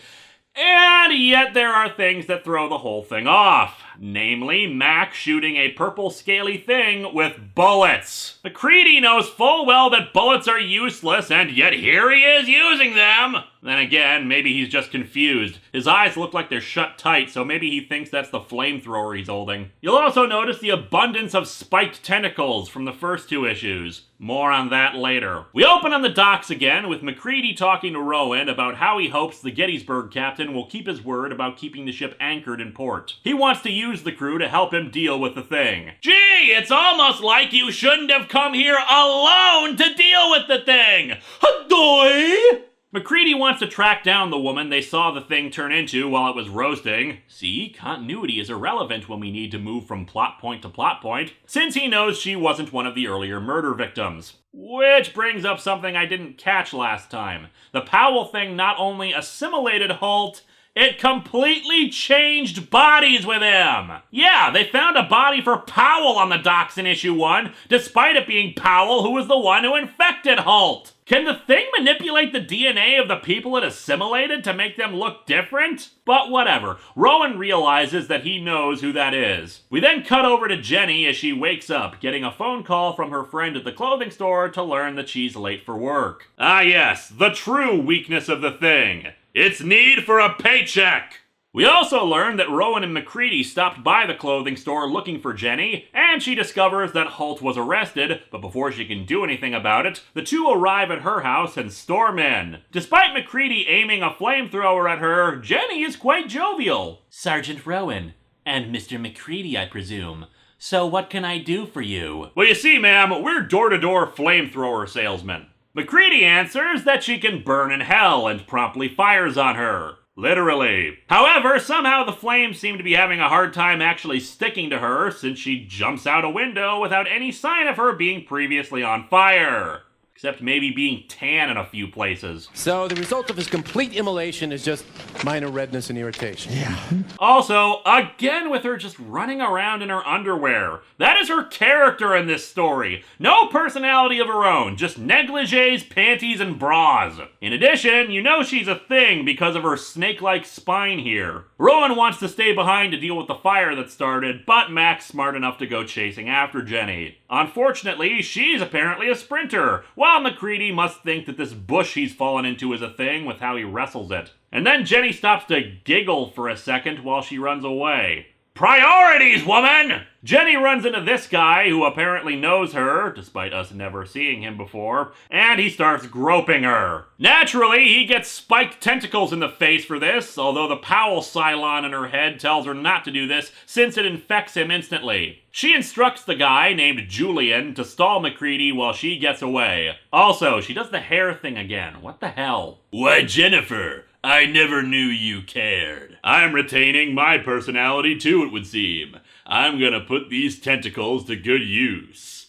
And yet there are things that throw the whole thing off. Namely, Mac shooting a purple scaly thing with bullets. MacReady knows full well that bullets are useless, and yet here he is using them! Then again, maybe he's just confused. His eyes look like they're shut tight, so maybe he thinks that's the flamethrower he's holding. You'll also notice the abundance of spiked tentacles from the first 2 issues. More on that later. We open on the docks again, with MacReady talking to Rowan about how he hopes the Gettysburg captain will keep his word about keeping the ship anchored in port. He wants to use the crew to help him deal with the Thing. Gee, it's almost like you shouldn't have come here alone to deal with the Thing! Hadoy! MacReady wants to track down the woman they saw the Thing turn into while it was roasting. See, continuity is irrelevant when we need to move from plot point to plot point, since he knows she wasn't one of the earlier murder victims. Which brings up something I didn't catch last time. The Powell Thing not only assimilated Holt, it completely changed bodies with him! Yeah, they found a body for Powell on the docks in issue 1, despite it being Powell who was the one who infected Holt! Can the Thing manipulate the DNA of the people it assimilated to make them look different? But whatever, Rowan realizes that he knows who that is. We then cut over to Jenny as she wakes up, getting a phone call from her friend at the clothing store to learn that she's late for work. Ah yes, the true weakness of the Thing. Its need for a paycheck! We also learn that Rowan and MacReady stopped by the clothing store looking for Jenny, and she discovers that Holt was arrested, but before she can do anything about it, the two arrive at her house and storm in. Despite MacReady aiming a flamethrower at her, Jenny is quite jovial. Sergeant Rowan, and Mr. MacReady, I presume. So what can I do for you? Well, you see, ma'am, we're door-to-door flamethrower salesmen. MacReady answers that she can burn in hell and promptly fires on her. Literally. However, somehow the flames seem to be having a hard time actually sticking to her since she jumps out a window without any sign of her being previously on fire. Except maybe being tan in a few places. So the result of his complete immolation is just minor redness and irritation. Yeah. Also, again with her just running around in her underwear. That is her character in this story. No personality of her own, just negligees, panties, and bras. In addition, you know she's a thing because of her snake-like spine here. Rowan wants to stay behind to deal with the fire that started, but Mac's smart enough to go chasing after Jenny. Unfortunately, she's apparently a sprinter, while MacReady must think that this bush he's fallen into is a thing with how he wrestles it. And then Jenny stops to giggle for a second while she runs away. Priorities, woman! Jenny runs into this guy who apparently knows her, despite us never seeing him before, and he starts groping her. Naturally, he gets spiked tentacles in the face for this, although the Powell Cylon in her head tells her not to do this since it infects him instantly. She instructs the guy, named Julian, to stall MacReady while she gets away. Also, she does the hair thing again. What the hell? Why, Jennifer, I never knew you cared. I'm retaining my personality too, it would seem. I'm gonna put these tentacles to good use.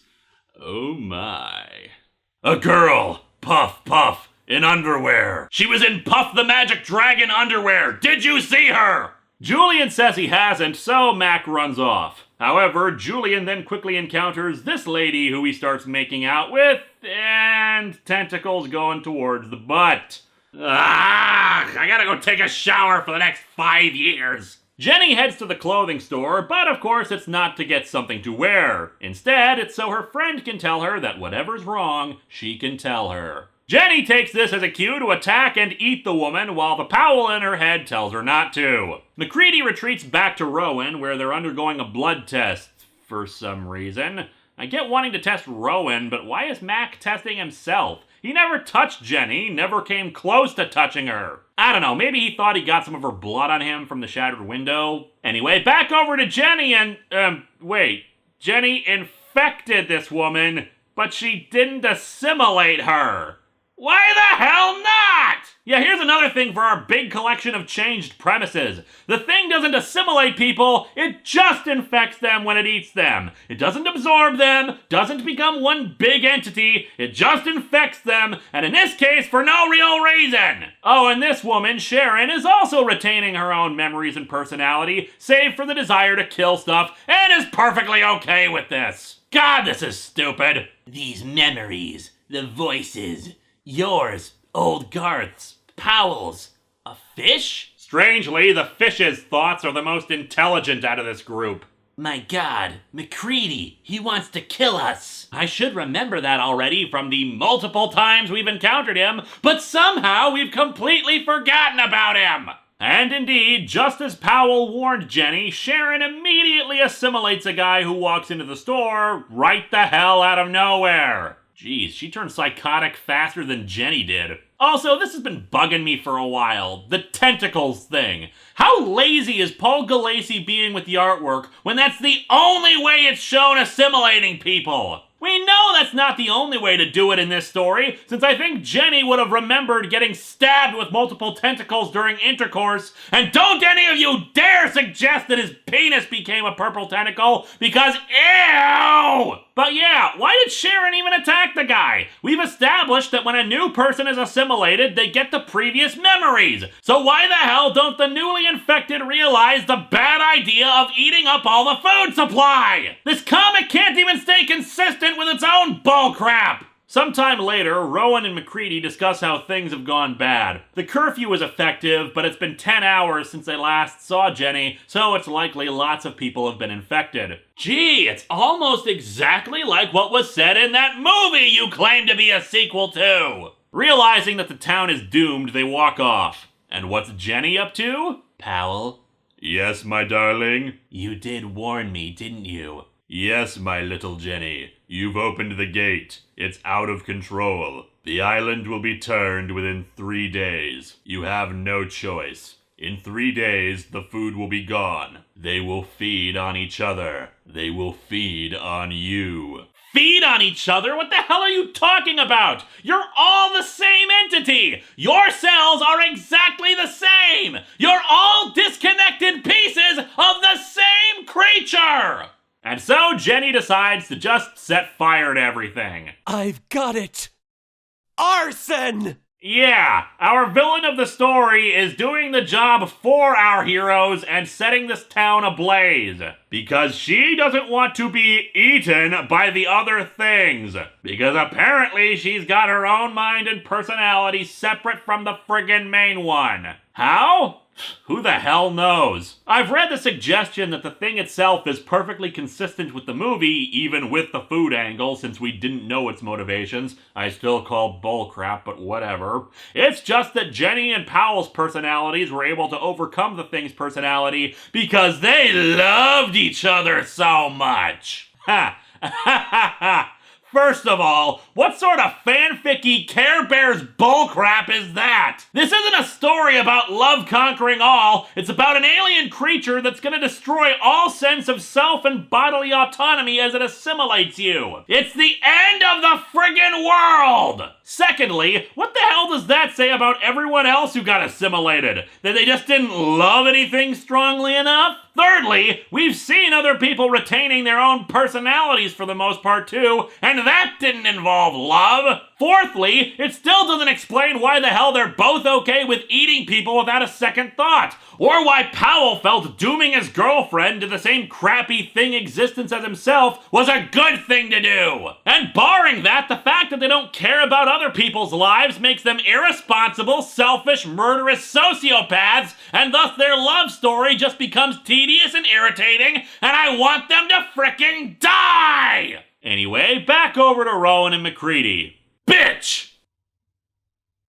Oh my. A girl! Puff, Puff, in underwear. She was in Puff the Magic Dragon underwear. Did you see her? Julian says he hasn't, so Mac runs off. However, Julian then quickly encounters this lady who he starts making out with, and tentacles going towards the butt. I gotta go take a shower for the next 5 years. Jenny heads to the clothing store, but of course it's not to get something to wear. Instead, it's so her friend can tell her that whatever's wrong, she can tell her. Jenny takes this as a cue to attack and eat the woman, while the Powell in her head tells her not to. MacReady retreats back to Rowan, where they're undergoing a blood test for some reason. I get wanting to test Rowan, but why is Mac testing himself? He never touched Jenny, never came close to touching her. I don't know, maybe he thought he got some of her blood on him from the shattered window. Anyway, back over to Jenny and, wait. Jenny infected this woman, but she didn't assimilate her. Why the hell not? Yeah, here's another thing for our big collection of changed premises. The thing doesn't assimilate people, it just infects them when it eats them. It doesn't absorb them, doesn't become one big entity, it just infects them, and in this case, for no real reason. Oh, and this woman, Sharon, is also retaining her own memories and personality, save for the desire to kill stuff, and is perfectly okay with this. God, this is stupid. These memories, the voices, yours, old Garth's, Powell's. A fish? Strangely, the fish's thoughts are the most intelligent out of this group. My God, MacReady, he wants to kill us. I should remember that already from the multiple times we've encountered him, but somehow we've completely forgotten about him. And indeed, just as Powell warned Jenny, Sharon immediately assimilates a guy who walks into the store right the hell out of nowhere. Jeez, she turned psychotic faster than Jenny did. Also, this has been bugging me for a while. The tentacles thing. How lazy is Paul Galassi being with the artwork when that's the only way it's shown assimilating people? We know that's not the only way to do it in this story, since I think Jenny would have remembered getting stabbed with multiple tentacles during intercourse, and don't any of you dare suggest that his penis became a purple tentacle, because ew! But yeah, why did Sharon even attack the guy? We've established that when a new person is assimilated, they get the previous memories. So why the hell don't the newly infected realize the bad idea of eating up all the food supply? This comic can't even stay consistent with its own bullcrap! Sometime later, Rowan and MacReady discuss how things have gone bad. The curfew is effective, but it's been 10 hours since they last saw Jenny, so it's likely lots of people have been infected. Gee, it's almost exactly like what was said in that movie you claim to be a sequel to! Realizing that the town is doomed, they walk off. And what's Jenny up to? Powell? Yes, my darling? You did warn me, didn't you? Yes, my little Jenny. You've opened the gate. It's out of control. The island will be turned within 3 days. You have no choice. In 3 days, the food will be gone. They will feed on each other. They will feed on you. Feed on each other? What the hell are you talking about? You're all the same entity! Your cells are exactly the same! You're all disconnected pieces of the same creature! And so Jenny decides to just set fire to everything. I've got it! Arson! Yeah, our villain of the story is doing the job for our heroes and setting this town ablaze. Because she doesn't want to be eaten by the other things. Because apparently she's got her own mind and personality separate from the friggin' main one. How? Who the hell knows? I've read the suggestion that the thing itself is perfectly consistent with the movie, even with the food angle, since we didn't know its motivations. I still call bullcrap, but whatever. It's just that Jenny and Powell's personalities were able to overcome the thing's personality because they loved each other so much. Ha! Ha ha ha! First of all, what sort of fanficky Care Bears bullcrap is that? This isn't a story about love conquering all, it's about an alien creature that's gonna destroy all sense of self and bodily autonomy as it assimilates you. It's the end of the friggin' world! Secondly, what the hell does that say about everyone else who got assimilated? That they just didn't love anything strongly enough? Thirdly, we've seen other people retaining their own personalities for the most part too, and that didn't involve love. Fourthly, it still doesn't explain why the hell they're both okay with eating people without a second thought. or why Powell felt dooming his girlfriend to the same crappy thing existence as himself was a good thing to do. And barring that, the fact that they don't care about other people's lives makes them irresponsible, selfish, murderous sociopaths, and thus their love story just becomes tedious and irritating, and I want them to frickin' die! Anyway, back over to Rowan and MacReady. Bitch!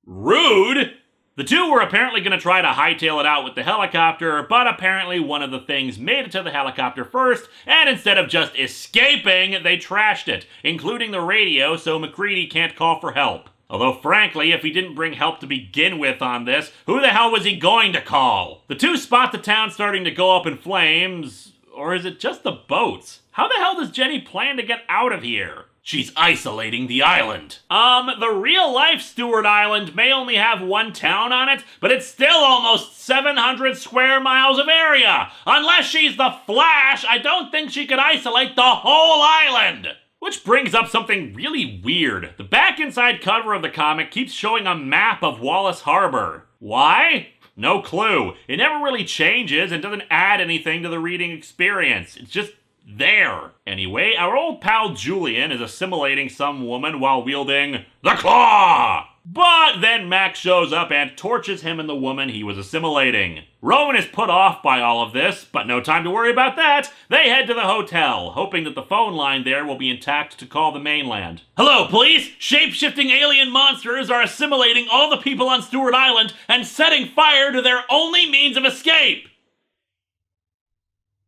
Rude? The two were apparently going to try to hightail it out with the helicopter, but apparently one of the things made it to the helicopter first, and instead of just escaping, they trashed it, including the radio so MacReady can't call for help. Although frankly, if he didn't bring help to begin with on this, who the hell was he going to call? The two spot the town starting to go up in flames, or is it just the boats? How the hell does Jenny plan to get out of here? She's isolating the island. The real-life Stewart Island may only have one town on it, but it's still almost 700 square miles of area. Unless she's the Flash, I don't think she could isolate the whole island. Which brings up something really weird. The back inside cover of the comic keeps showing a map of Wallace Harbor. Why? No clue. It never really changes and doesn't add anything to the reading experience. It's just there. Anyway, our old pal Julian is assimilating some woman while wielding the claw! But then Max shows up and torches him and the woman he was assimilating. Rowan is put off by all of this, but no time to worry about that. They head to the hotel, hoping that the phone line there will be intact to call the mainland. Hello, police! Shape-shifting alien monsters are assimilating all the people on Stewart Island and setting fire to their only means of escape!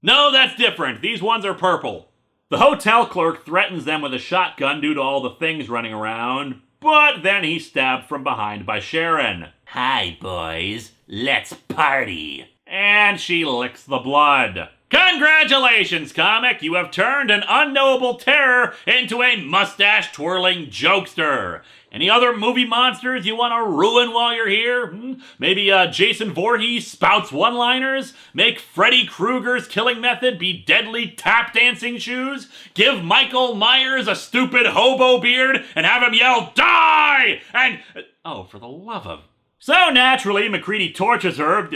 No, that's different. These ones are purple. The hotel clerk threatens them with a shotgun due to all the things running around, but then he's stabbed from behind by Sharon. Hi, boys. Let's party. And she licks the blood. Congratulations, comic! You have turned an unknowable terror into a mustache-twirling jokester. Any other movie monsters you want to ruin while you're here? Maybe Jason Voorhees spouts one-liners? Make Freddy Krueger's killing method be deadly tap-dancing shoes? Give Michael Myers a stupid hobo beard and have him yell, "Die!" And... oh, for the love of... So naturally, MacReady torches her...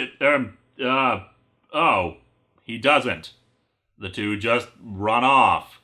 oh, he doesn't. The two just run off.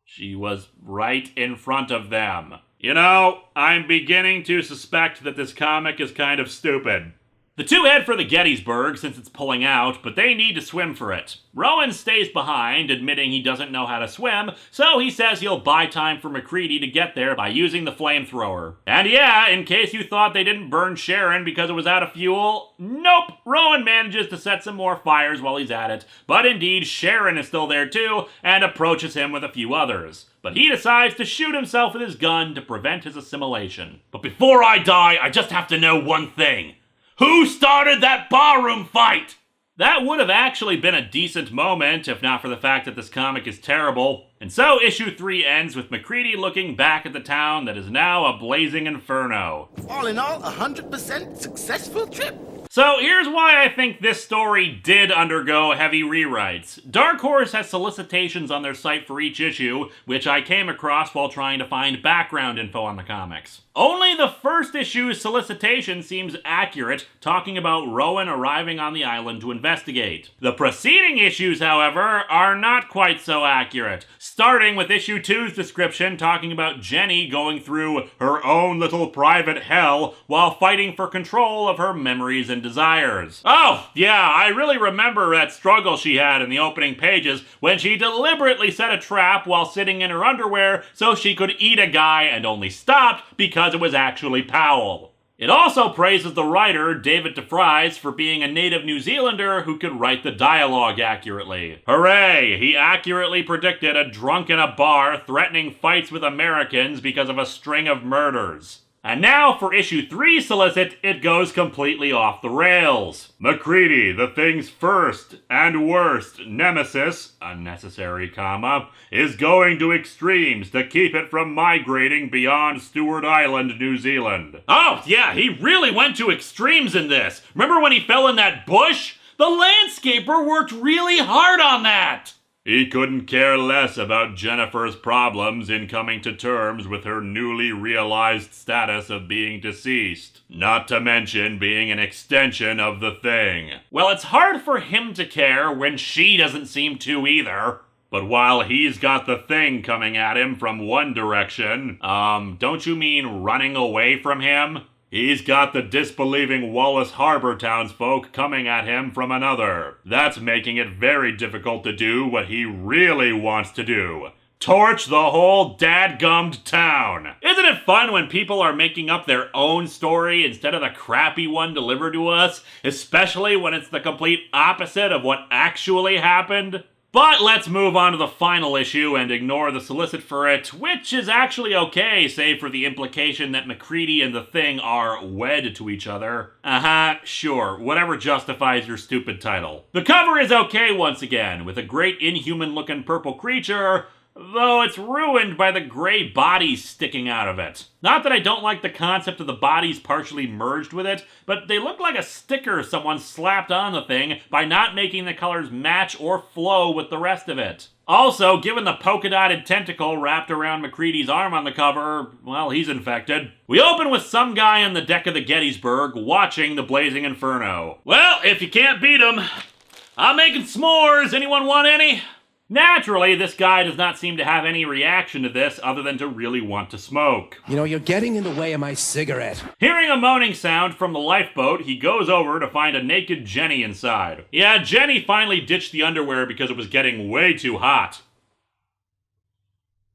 She was right in front of them. You know, I'm beginning to suspect that this comic is kind of stupid. The two head for the Gettysburg since it's pulling out, but they need to swim for it. Rowan stays behind, admitting he doesn't know how to swim, so he says he'll buy time for MacReady to get there by using the flamethrower. And yeah, in case you thought they didn't burn Sharon because it was out of fuel, nope! Rowan manages to set some more fires while he's at it, but indeed Sharon is still there too, and approaches him with a few others. But he decides to shoot himself with his gun to prevent his assimilation. But before I die, I just have to know one thing. Who started that barroom fight? That would have actually been a decent moment, if not for the fact that this comic is terrible. And so issue 3 ends with MacReady looking back at the town that is now a blazing inferno. All in all, 100% successful trip. So here's why I think this story did undergo heavy rewrites. Dark Horse has solicitations on their site for each issue, which I came across while trying to find background info on the comics. Only the first issue's solicitation seems accurate, talking about Rowan arriving on the island to investigate. The preceding issues, however, are not quite so accurate, starting with issue 2's description talking about Jenny going through her own little private hell while fighting for control of her memories and desires. Oh, yeah, I really remember that struggle she had in the opening pages when she deliberately set a trap while sitting in her underwear so she could eat a guy and only stopped because it was actually Powell. It also praises the writer, David DeFries, for being a native New Zealander who could write the dialogue accurately. Hooray! He accurately predicted a drunk in a bar threatening fights with Americans because of a string of murders. And now for issue 3 solicit, it goes completely off the rails. MacReady, the thing's first and worst nemesis, unnecessary comma, is going to extremes to keep it from migrating beyond Stewart Island, New Zealand. Oh, yeah, he really went to extremes in this. Remember when he fell in that bush? The landscaper worked really hard on that. He couldn't care less about Jennifer's problems in coming to terms with her newly realized status of being deceased, not to mention being an extension of the Thing. Well, it's hard for him to care when she doesn't seem to either. But while he's got the Thing coming at him from one direction, don't you mean running away from him? He's got the disbelieving Wallace Harbor townsfolk coming at him from another. That's making it very difficult to do what he really wants to do. Torch the whole dadgummed town. Isn't it fun when people are making up their own story instead of the crappy one delivered to us? Especially when it's the complete opposite of what actually happened? But let's move on to the final issue and ignore the solicit for it, which is actually okay, save for the implication that MacReady and the Thing are wed to each other. Sure, whatever justifies your stupid title. The cover is okay once again, with a great inhuman-looking purple creature, though it's ruined by the gray bodies sticking out of it. Not that I don't like the concept of the bodies partially merged with it, but they look like a sticker someone slapped on the Thing by not making the colors match or flow with the rest of it. Also, given the polka-dotted tentacle wrapped around MacReady's arm on the cover, well, he's infected. We open with some guy on the deck of the Gettysburg watching the blazing inferno. Well, if you can't beat 'em, I'm making s'mores. Anyone want any? Naturally, this guy does not seem to have any reaction to this other than to really want to smoke. You know, you're getting in the way of my cigarette. Hearing a moaning sound from the lifeboat, he goes over to find a naked Jenny inside. Yeah, Jenny finally ditched the underwear because it was getting way too hot.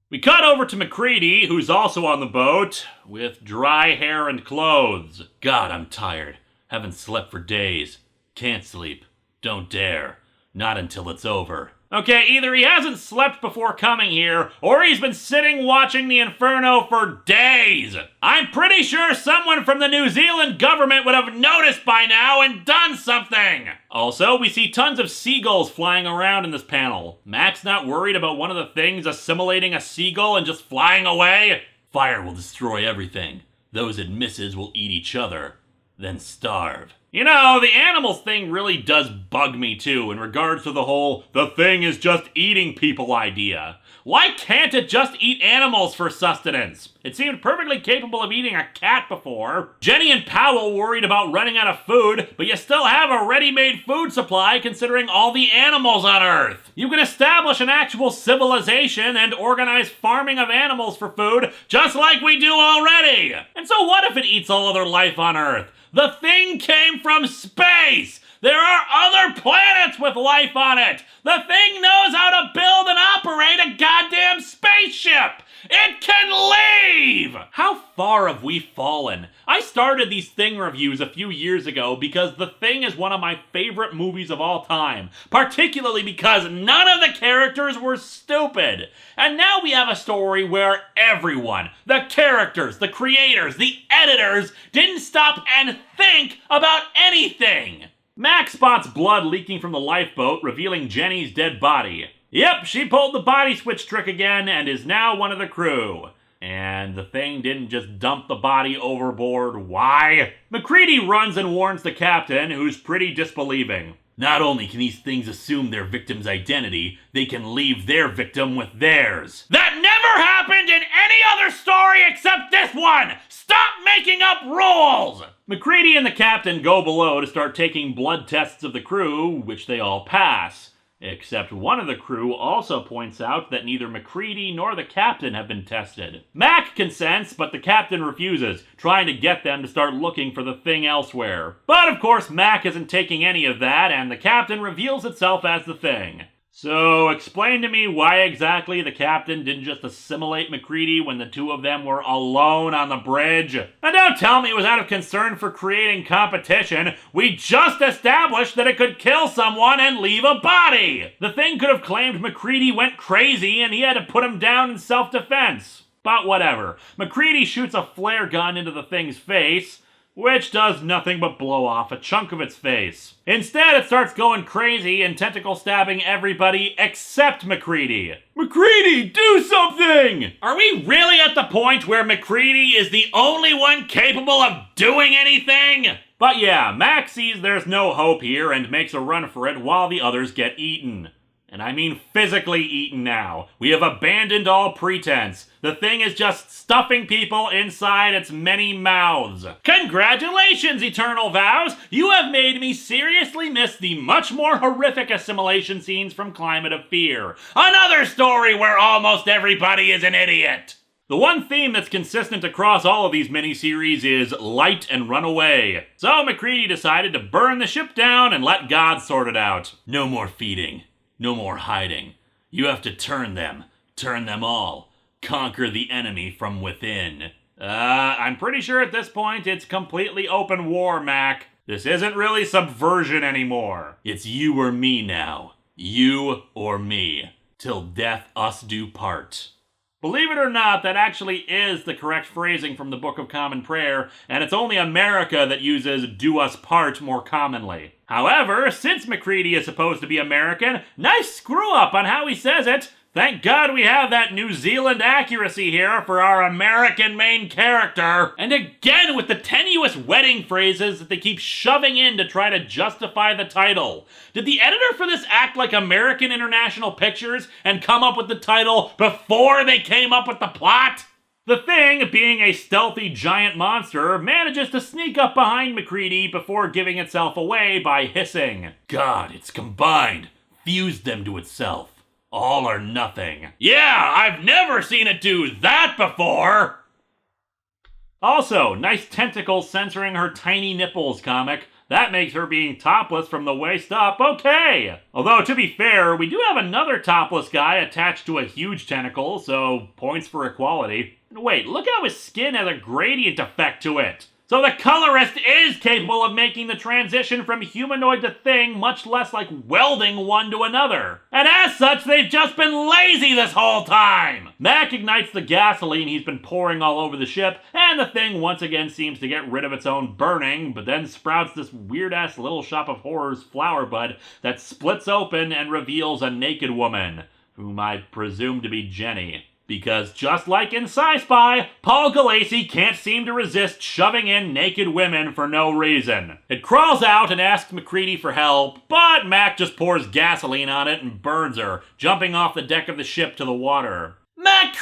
We cut over to MacReady, who's also on the boat, with dry hair and clothes. God, I'm tired. Haven't slept for days. Can't sleep. Don't dare. Not until it's over. Okay, either he hasn't slept before coming here, or he's been sitting watching the Inferno for days. I'm pretty sure someone from the New Zealand government would have noticed by now and done something. Also, we see tons of seagulls flying around in this panel. Mac's not worried about one of the things assimilating a seagull and just flying away? Fire will destroy everything. Those it misses will eat each other, then starve. You know, the animals thing really does bug me too in regards to the whole "the Thing is just eating people" idea. Why can't it just eat animals for sustenance? It seemed perfectly capable of eating a cat before. Jenny and Powell worried about running out of food, but you still have a ready-made food supply considering all the animals on Earth. You can establish an actual civilization and organize farming of animals for food just like we do already. And so what if it eats all other life on Earth? The Thing came from space! There are other planets with life on it! The Thing knows how to build and operate a goddamn spaceship! It can leave! How far have we fallen? I started these Thing reviews a few years ago because The Thing is one of my favorite movies of all time, particularly because none of the characters were stupid. And now we have a story where everyone, the characters, the creators, the editors, didn't stop and think about anything. Mac spots blood leaking from the lifeboat, revealing Jenny's dead body. Yep, she pulled the body switch trick again and is now one of the crew. And the Thing didn't just dump the body overboard. Why? MacReady runs and warns the captain, who's pretty disbelieving. Not only can these things assume their victim's identity, they can leave their victim with theirs. That never happened in any other story except this one! Stop making up rules! MacReady and the captain go below to start taking blood tests of the crew, which they all pass. Except one of the crew also points out that neither MacReady nor the captain have been tested. Mac consents, but the captain refuses, trying to get them to start looking for the Thing elsewhere. But of course Mac isn't taking any of that, and the captain reveals itself as the Thing. So, explain to me why exactly the captain didn't just assimilate MacReady when the two of them were alone on the bridge. And don't tell me it was out of concern for creating competition. We just established that it could kill someone and leave a body. The Thing could have claimed MacReady went crazy and he had to put him down in self-defense. But whatever. MacReady shoots a flare gun into the Thing's face, which does nothing but blow off a chunk of its face. Instead, it starts going crazy and tentacle stabbing everybody except MacReady. MacReady, do something! Are we really at the point where MacReady is the only one capable of doing anything? But yeah, Mac sees there's no hope here and makes a run for it while the others get eaten. And I mean physically eaten now. We have abandoned all pretense. The thing is just stuffing people inside its many mouths. Congratulations, Eternal Vows! You have made me seriously miss the much more horrific assimilation scenes from Climate of Fear. Another story where almost everybody is an idiot! The one theme that's consistent across all of these miniseries is light and run away. So MacReady decided to burn the ship down and let God sort it out. No more feeding. No more hiding. You have to turn them all. Conquer the enemy from within. I'm pretty sure at this point it's completely open war, Mac. This isn't really subversion anymore. It's you or me now. You or me. Till death us do part. Believe it or not, that actually is the correct phrasing from the Book of Common Prayer, and it's only America that uses do us part more commonly. However, since MacReady is supposed to be American, nice screw up on how he says it. Thank God we have that New Zealand accuracy here for our American main character. And again with the tenuous wedding phrases that they keep shoving in to try to justify the title. Did the editor for this act like American International Pictures and come up with the title before they came up with the plot? The Thing, being a stealthy giant monster, manages to sneak up behind MacReady before giving itself away by hissing. God, it's combined. Fused them to itself. All or nothing. Yeah, I've never seen it do that before! Also, nice tentacles censoring her tiny nipples comic. That makes her being topless from the waist up okay! Although, to be fair, we do have another topless guy attached to a huge tentacle, so points for equality. Wait, look how his skin has a gradient effect to it! So the colorist is capable of making the transition from humanoid to thing much less like welding one to another. And as such, they've just been lazy this whole time! Mac ignites the gasoline he's been pouring all over the ship, and the thing once again seems to get rid of its own burning, but then sprouts this weird-ass Little Shop of Horrors flower bud that splits open and reveals a naked woman, whom I presume to be Jenny. Because just like in Sci-Spy, Paul Galassi can't seem to resist shoving in naked women for no reason. It crawls out and asks MacReady for help, but Mac just pours gasoline on it and burns her, jumping off the deck of the ship to the water. MacReady!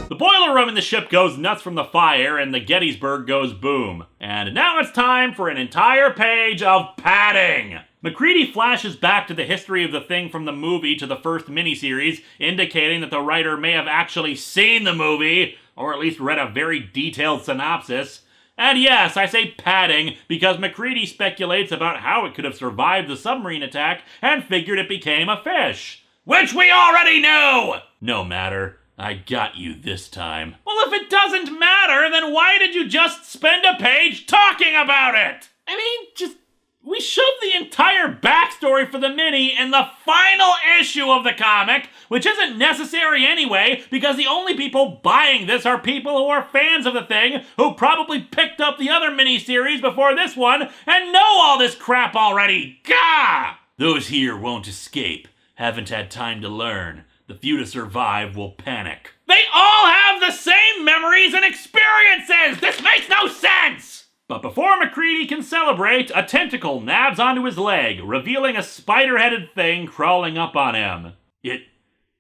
The boiler room in the ship goes nuts from the fire, and the Gettysburg goes boom. And now it's time for an entire page of padding! MacReady flashes back to the history of the Thing from the movie to the first miniseries, indicating that the writer may have actually seen the movie, or at least read a very detailed synopsis. And yes, I say padding because MacReady speculates about how it could have survived the submarine attack and figured it became a fish. Which we already knew! No matter. I got you this time. Well, if it doesn't matter, then why did you just spend a page talking about it? I mean, we shoved the entire backstory for the mini in the final issue of the comic, which isn't necessary anyway, because the only people buying this are people who are fans of the Thing, who probably picked up the other miniseries before this one, and know all this crap already. Gah! Those here won't escape, haven't had time to learn. The few to survive will panic. They all have the same memories and experiences! This makes no sense! But before MacReady can celebrate, a tentacle nabs onto his leg, revealing a spider-headed thing crawling up on him.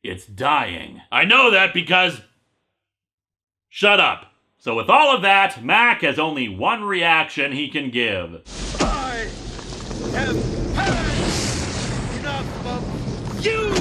It's dying. I know that because... Shut up. So with all of that, Mac has only one reaction he can give. I have had enough of you!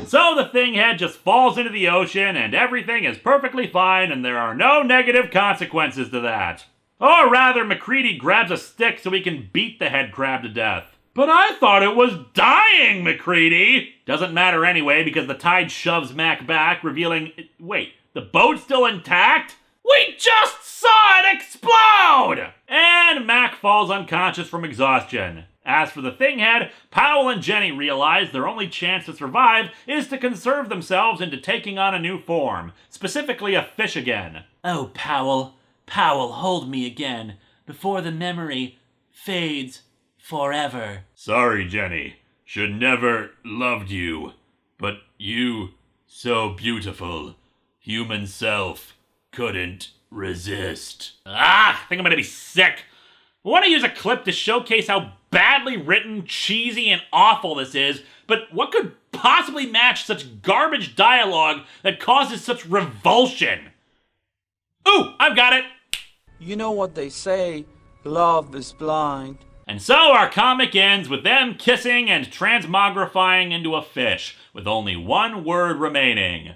So the Thing head just falls into the ocean, and everything is perfectly fine, and there are no negative consequences to that. Or rather, MacReady grabs a stick so he can beat the head crab to death. But I thought it was dying, MacReady! Doesn't matter anyway, because the tide shoves Mac back, revealing... Wait, the boat's still intact? We just saw it explode! And Mac falls unconscious from exhaustion. As for the Thing head, Powell and Jenny realize their only chance to survive is to conserve themselves into taking on a new form, specifically a fish again. Oh, Powell, hold me again, before the memory fades forever. Sorry, Jenny. Should never loved you. But you, so beautiful. Human self couldn't resist. I think I'm gonna be sick. I want to use a clip to showcase how badly written, cheesy, and awful this is, but what could possibly match such garbage dialogue that causes such revulsion? Ooh, I've got it! You know what they say, love is blind. And so our comic ends with them kissing and transmogrifying into a fish, with only one word remaining.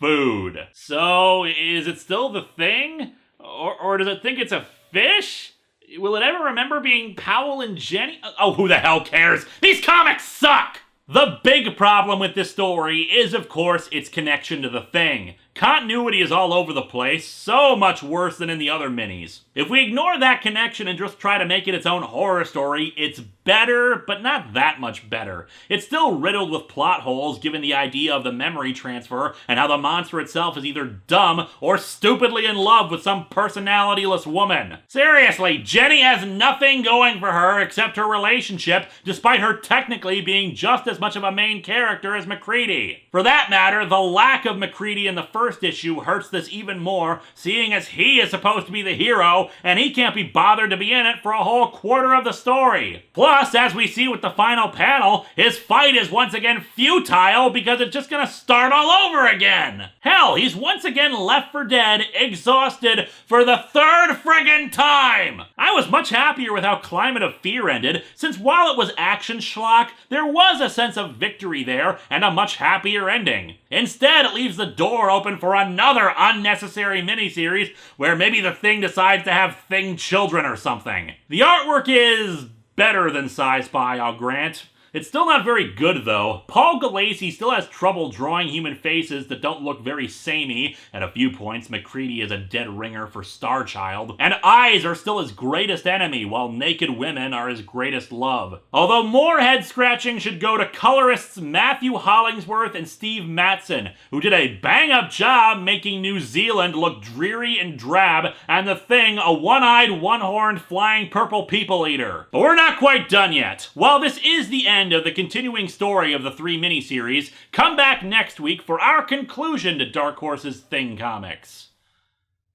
Food. So, is it still the thing? Or does it think it's a fish? Will it ever remember being Powell and Jenny? Oh, who the hell cares? These comics suck! The big problem with this story is, of course, its connection to the thing. Continuity is all over the place, so much worse than in the other minis. If we ignore that connection and just try to make it its own horror story, it's better, but not that much better. It's still riddled with plot holes given the idea of the memory transfer and how the monster itself is either dumb or stupidly in love with some personalityless woman. Seriously, Jenny has nothing going for her except her relationship, despite her technically being just as much of a main character as MacReady. For that matter, the lack of MacReady in the first issue hurts this even more, seeing as he is supposed to be the hero, and he can't be bothered to be in it for a whole quarter of the story. Plus, as we see with the final panel, his fight is once again futile because it's just gonna start all over again. Hell, he's once again left for dead, exhausted, for the third friggin' time! I was much happier with how Climate of Fear ended, since while it was action schlock, there was a sense of victory there, and a much happier ending. Instead, it leaves the door open for another unnecessary miniseries where maybe the Thing decides to have Thing children or something. The artwork is better than Sci-Spy, I'll grant. It's still not very good, though. Paul Gulacy still has trouble drawing human faces that don't look very samey. At a few points, MacReady is a dead ringer for Starchild. And eyes are still his greatest enemy, while naked women are his greatest love. Although more head-scratching should go to colorists Matthew Hollingsworth and Steve Matson, who did a bang-up job making New Zealand look dreary and drab, and the Thing a one-eyed, one-horned, flying purple people-eater. But we're not quite done yet. While this is the end of the continuing story of the 3 miniseries, come back next week for our conclusion to Dark Horse's Thing comics.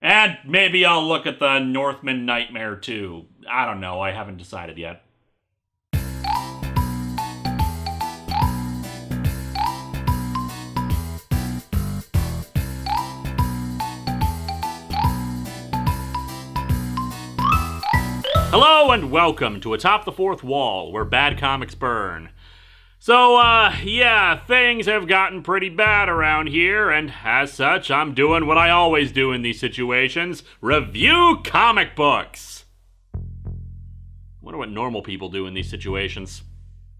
And maybe I'll look at the Northman Nightmare too. I don't know, I haven't decided yet. Hello and welcome to Atop the Fourth Wall, where bad comics burn. So, yeah, things have gotten pretty bad around here, and as such, I'm doing what I always do in these situations: review comic books. I wonder what normal people do in these situations.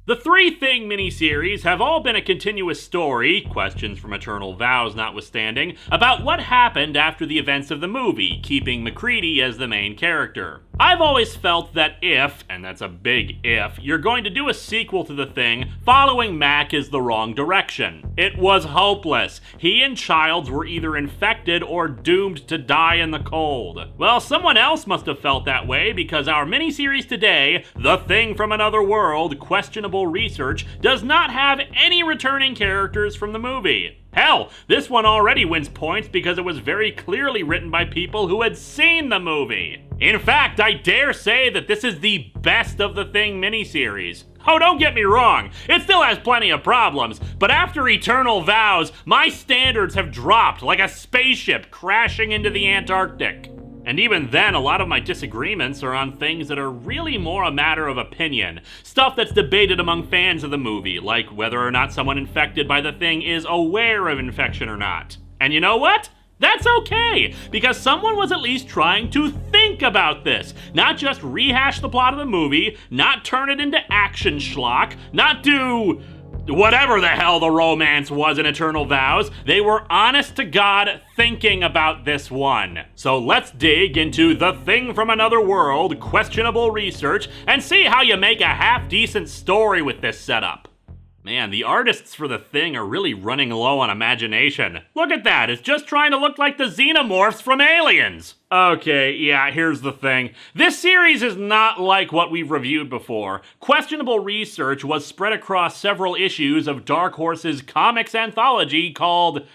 The 3 Thing miniseries have all been a continuous story, questions from Eternal Vows notwithstanding, about what happened after the events of the movie, keeping MacReady as the main character. I've always felt that if, and that's a big if, you're going to do a sequel to The Thing, following Mac is the wrong direction. It was hopeless. He and Childs were either infected or doomed to die in the cold. Well, someone else must have felt that way, because our miniseries today, The Thing from Another World, Questionable Research, does not have any returning characters from the movie. Hell, this one already wins points because it was very clearly written by people who had seen the movie. In fact, I dare say that this is the best of the Thing miniseries. Oh, don't get me wrong, it still has plenty of problems, but after Eternal Vows, my standards have dropped like a spaceship crashing into the Antarctic. And even then, a lot of my disagreements are on things that are really more a matter of opinion. Stuff that's debated among fans of the movie, like whether or not someone infected by the Thing is aware of infection or not. And you know what? That's okay, because someone was at least trying to think about this. Not just rehash the plot of the movie, not turn it into action schlock, not do whatever the hell the romance was in Eternal Vows. They were honest to God thinking about this one. So let's dig into The Thing from Another World, Questionable Research, and see how you make a half-decent story with this setup. Man, the artists for The Thing are really running low on imagination. Look at that, it's just trying to look like the xenomorphs from Aliens. Okay, yeah, here's the thing. This series is not like what we've reviewed before. Questionable Research was spread across several issues of Dark Horse's comics anthology called,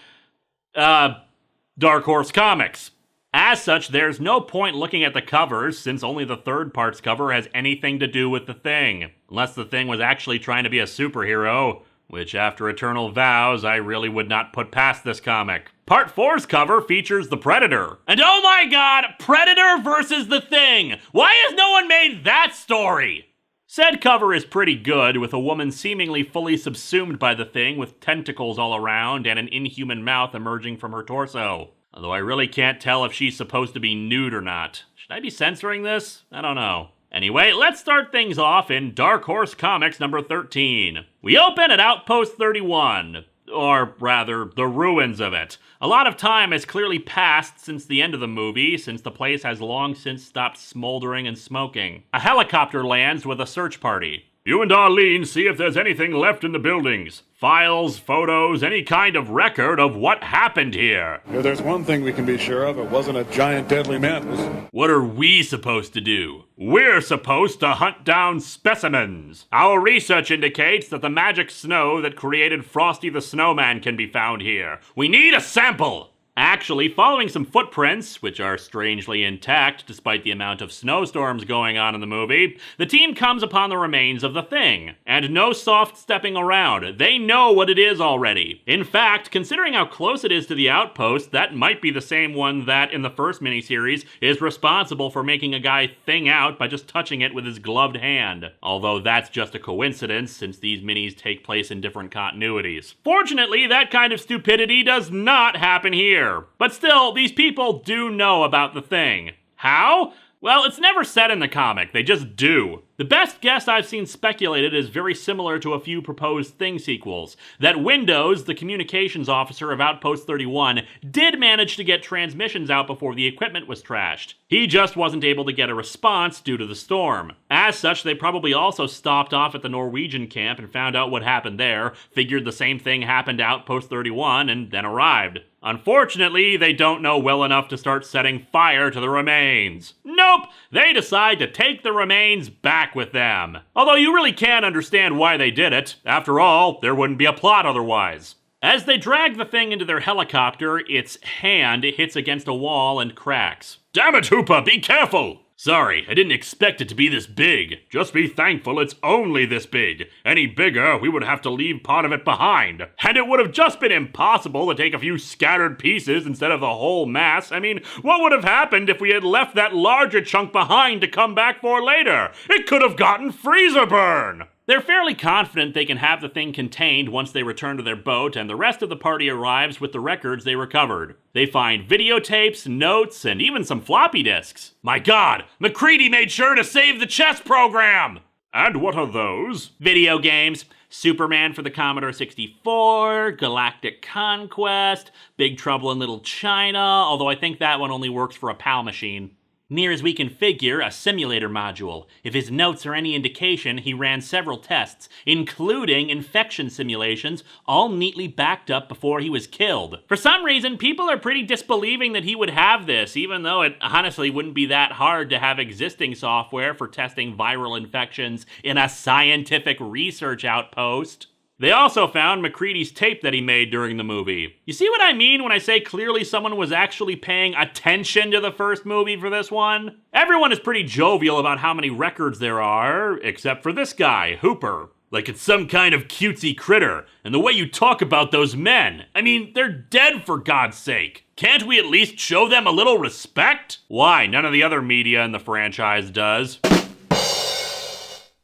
Dark Horse Comics. As such, there's no point looking at the covers, since only the third part's cover has anything to do with the Thing. Unless the Thing was actually trying to be a superhero, which after Eternal Vows, I really would not put past this comic. Part 4's cover features the Predator. And oh my god, Predator versus the Thing! Why has no one made that story? Said cover is pretty good, with a woman seemingly fully subsumed by the Thing with tentacles all around and an inhuman mouth emerging from her torso. Although I really can't tell if she's supposed to be nude or not. Should I be censoring this? I don't know. Anyway, let's start things off in Dark Horse Comics number 13. We open at Outpost 31. Or rather, the ruins of it. A lot of time has clearly passed since the end of the movie, since the place has long since stopped smoldering and smoking. A helicopter lands with a search party. You and Arlene see if there's anything left in the buildings. Files, photos, any kind of record of what happened here. If there's one thing we can be sure of, it wasn't a giant deadly mantis. What are we supposed to do? We're supposed to hunt down specimens. Our research indicates that the magic snow that created Frosty the Snowman can be found here. We need a sample! Actually, following some footprints, which are strangely intact despite the amount of snowstorms going on in the movie, the team comes upon the remains of the Thing. And no soft stepping around. They know what it is already. In fact, considering how close it is to the outpost, that might be the same one that, in the first miniseries, is responsible for making a guy thing out by just touching it with his gloved hand. Although that's just a coincidence, since these minis take place in different continuities. Fortunately, that kind of stupidity does not happen here. But still, these people do know about the Thing. How? Well, it's never said in the comic, they just do. The best guess I've seen speculated is very similar to a few proposed Thing sequels. That Windows, the communications officer of Outpost 31, did manage to get transmissions out before the equipment was trashed. He just wasn't able to get a response due to the storm. As such, they probably also stopped off at the Norwegian camp and found out what happened there, figured the same thing happened to Outpost 31, and then arrived. Unfortunately, they don't know well enough to start setting fire to the remains. Nope! They decide to take the remains back with them. Although you really can't understand why they did it. After all, there wouldn't be a plot otherwise. As they drag the Thing into their helicopter, its hand hits against a wall and cracks. Damn it, Hooper, be careful! Sorry, I didn't expect it to be this big. Just be thankful it's only this big. Any bigger, we would have to leave part of it behind. And it would have just been impossible to take a few scattered pieces instead of the whole mass. I mean, what would have happened if we had left that larger chunk behind to come back for later? It could have gotten freezer burn! They're fairly confident they can have the Thing contained once they return to their boat, and the rest of the party arrives with the records they recovered. They find videotapes, notes, and even some floppy disks. My god, MacReady made sure to save the chess program! And what are those? Video games. Superman for the Commodore 64, Galactic Conquest, Big Trouble in Little China, although I think that one only works for a PAL machine. Near as we can figure, a simulator module. If his notes are any indication, he ran several tests, including infection simulations, all neatly backed up before he was killed. For some reason, people are pretty disbelieving that he would have this, even though it honestly wouldn't be that hard to have existing software for testing viral infections in a scientific research outpost. They also found MacReady's tape that he made during the movie. You see what I mean when I say clearly someone was actually paying attention to the first movie for this one? Everyone is pretty jovial about how many records there are, except for this guy, Hooper. Like it's some kind of cutesy critter, and the way you talk about those men. I mean, they're dead for God's sake. Can't we at least show them a little respect? Why, none of the other media in the franchise does.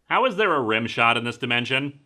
How is there a rim shot in this dimension?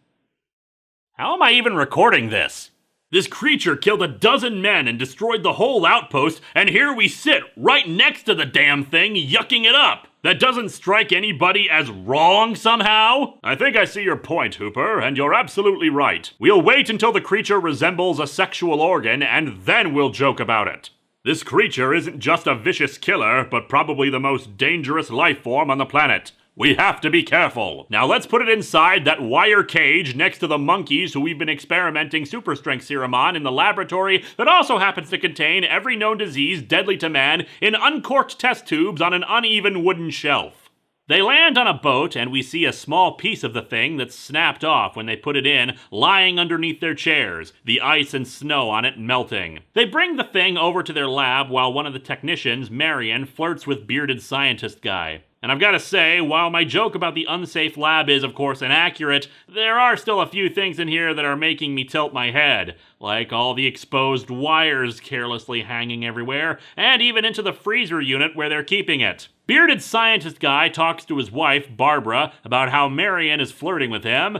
How am I even recording this? This creature killed 12 men and destroyed the whole outpost, and here we sit right next to the damn thing, yucking it up. That doesn't strike anybody as wrong somehow? I think I see your point, Hooper, and you're absolutely right. We'll wait until the creature resembles a sexual organ, and then we'll joke about it. This creature isn't just a vicious killer, but probably the most dangerous life form on the planet. We have to be careful. Now let's put it inside that wire cage next to the monkeys who we've been experimenting super strength serum on in the laboratory that also happens to contain every known disease deadly to man in uncorked test tubes on an uneven wooden shelf. They land on a boat, and we see a small piece of the thing that's snapped off when they put it in, lying underneath their chairs, the ice and snow on it melting. They bring the thing over to their lab while one of the technicians, Marion, flirts with bearded scientist guy. And I've got to say, while my joke about the unsafe lab is, of course, inaccurate, there are still a few things in here that are making me tilt my head, like all the exposed wires carelessly hanging everywhere, and even into the freezer unit where they're keeping it. Bearded scientist guy talks to his wife, Barbara, about how Marion is flirting with him,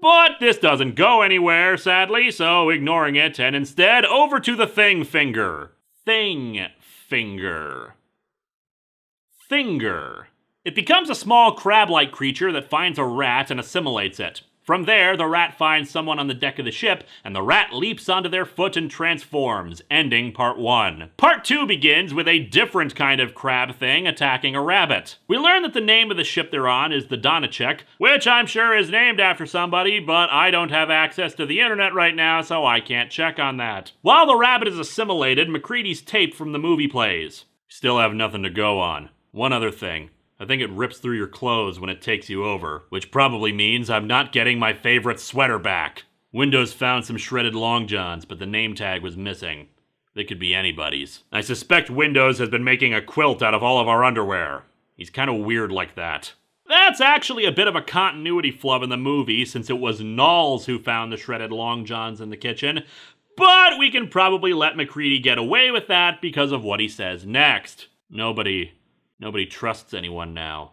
but this doesn't go anywhere, sadly, so ignoring it, and instead over to the thing finger. Thing finger. Finger. It becomes a small crab-like creature that finds a rat and assimilates it. From there, the rat finds someone on the deck of the ship, and the rat leaps onto their foot and transforms, ending Part 1. Part 2 begins with a different kind of crab thing attacking a rabbit. We learn that the name of the ship they're on is the Donachek, which I'm sure is named after somebody, but I don't have access to the internet right now, so I can't check on that. While the rabbit is assimilated, MacReady's tape from the movie plays. Still have nothing to go on. One other thing. I think it rips through your clothes when it takes you over, which probably means I'm not getting my favorite sweater back. Windows found some shredded long johns, but the name tag was missing. They could be anybody's. I suspect Windows has been making a quilt out of all of our underwear. He's kind of weird like that. That's actually a bit of a continuity flub in the movie, since it was Knowles who found the shredded long johns in the kitchen, but we can probably let MacReady get away with that because of what he says next. Nobody trusts anyone now.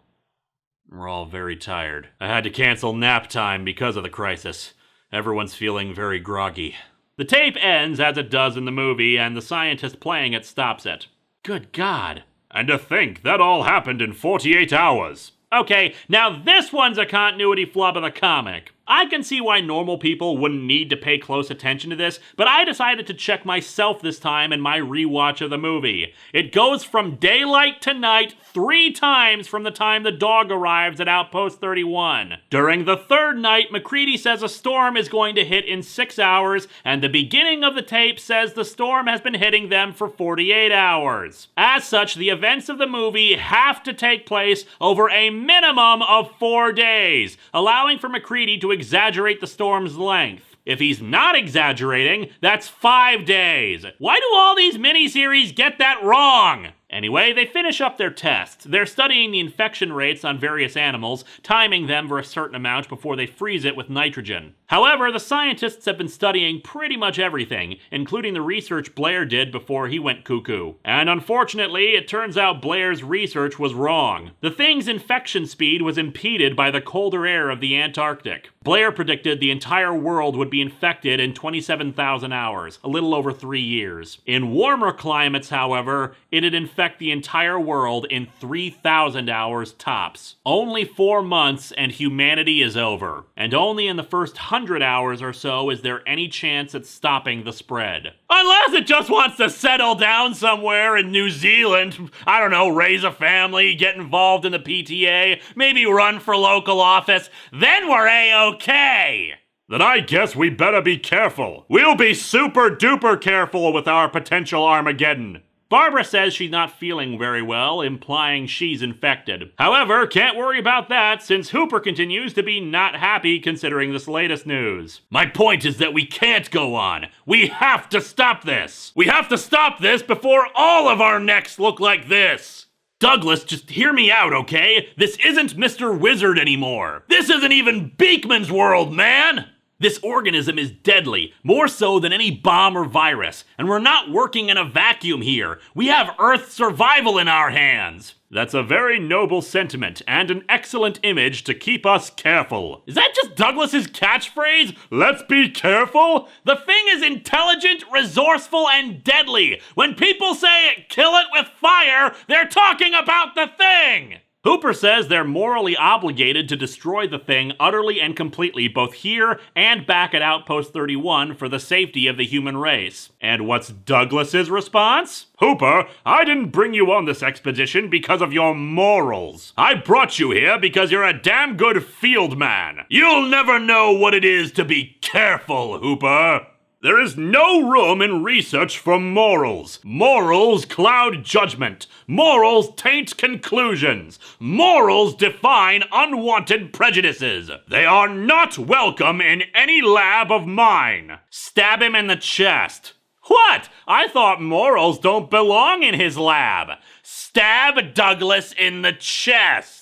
We're all very tired. I had to cancel nap time because of the crisis. Everyone's feeling very groggy. The tape ends as it does in the movie, and the scientist playing it stops it. Good God. And to think that all happened in 48 hours. Okay, now this one's a continuity flub of the comic. I can see why normal people wouldn't need to pay close attention to this, but I decided to check myself this time in my rewatch of the movie. It goes from daylight to night 3 times from the time the dog arrives at Outpost 31. During the third night, MacReady says a storm is going to hit in 6 hours, and the beginning of the tape says the storm has been hitting them for 48 hours. As such, the events of the movie have to take place over a minimum of 4 days, allowing for MacReady to exaggerate the storm's length. If he's not exaggerating, that's 5 days. Why do all these miniseries get that wrong? Anyway, they finish up their tests. They're studying the infection rates on various animals, timing them for a certain amount before they freeze it with nitrogen. However, the scientists have been studying pretty much everything, including the research Blair did before he went cuckoo. And unfortunately, it turns out Blair's research was wrong. The thing's infection speed was impeded by the colder air of the Antarctic. Blair predicted the entire world would be infected in 27,000 hours, a little over 3 years. In warmer climates, however, it'd infect the entire world in 3,000 hours tops. Only 4 months and humanity is over. And only in the first 100 hours or so is there any chance at stopping the spread. Unless it just wants to settle down somewhere in New Zealand, I don't know, raise a family, get involved in the PTA, maybe run for local office, then we're A-okay! Then I guess we better be careful. We'll be super duper careful with our potential Armageddon. Barbara says she's not feeling very well, implying she's infected. However, can't worry about that, since Hooper continues to be not happy considering this latest news. My point is that we can't go on. We have to stop this. We have to stop this before all of our necks look like this. Douglas, just hear me out, okay? This isn't Mr. Wizard anymore. This isn't even Beekman's world, man! This organism is deadly, more so than any bomb or virus, and we're not working in a vacuum here. We have Earth's survival in our hands. That's a very noble sentiment and an excellent image to keep us careful. Is that just Douglas's catchphrase? Let's be careful? The thing is intelligent, resourceful, and deadly. When people say kill it with fire, they're talking about the thing. Hooper says they're morally obligated to destroy the thing utterly and completely both here and back at Outpost 31 for the safety of the human race. And what's Douglas's response? Hooper, I didn't bring you on this expedition because of your morals. I brought you here because you're a damn good field man. You'll never know what it is to be careful, Hooper. There is no room in research for morals. Morals cloud judgment. Morals taint conclusions. Morals define unwanted prejudices. They are not welcome in any lab of mine. Stab him in the chest. What? I thought morals don't belong in his lab. Stab Douglas in the chest.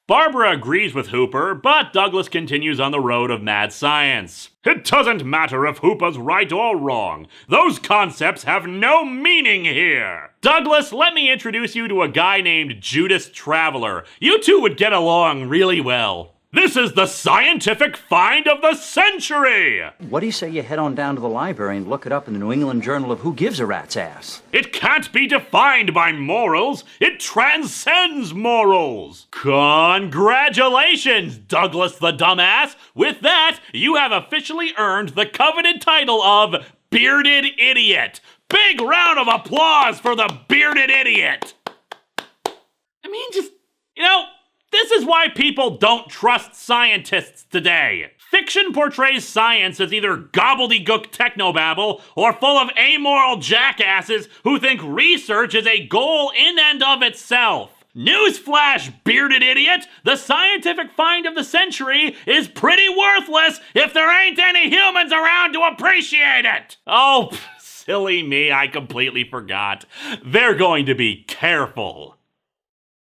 Barbara agrees with Hooper, but Douglas continues on the road of mad science. It doesn't matter if Hooper's right or wrong. Those concepts have no meaning here. Douglas, let me introduce you to a guy named Judas Traveler. You two would get along really well. This is the scientific find of the century! What do you say you head on down to the library and look it up in the New England Journal of Who Gives a Rat's Ass? It can't be defined by morals. It transcends morals. Congratulations, Douglas the Dumbass. With that, you have officially earned the coveted title of Bearded Idiot. Big round of applause for the Bearded Idiot. I mean, this is why people don't trust scientists today. Fiction portrays science as either gobbledygook technobabble or full of amoral jackasses who think research is a goal in and of itself. Newsflash, bearded idiot! The scientific find of the century is pretty worthless if there ain't any humans around to appreciate it! Oh, silly me, I completely forgot. They're going to be careful.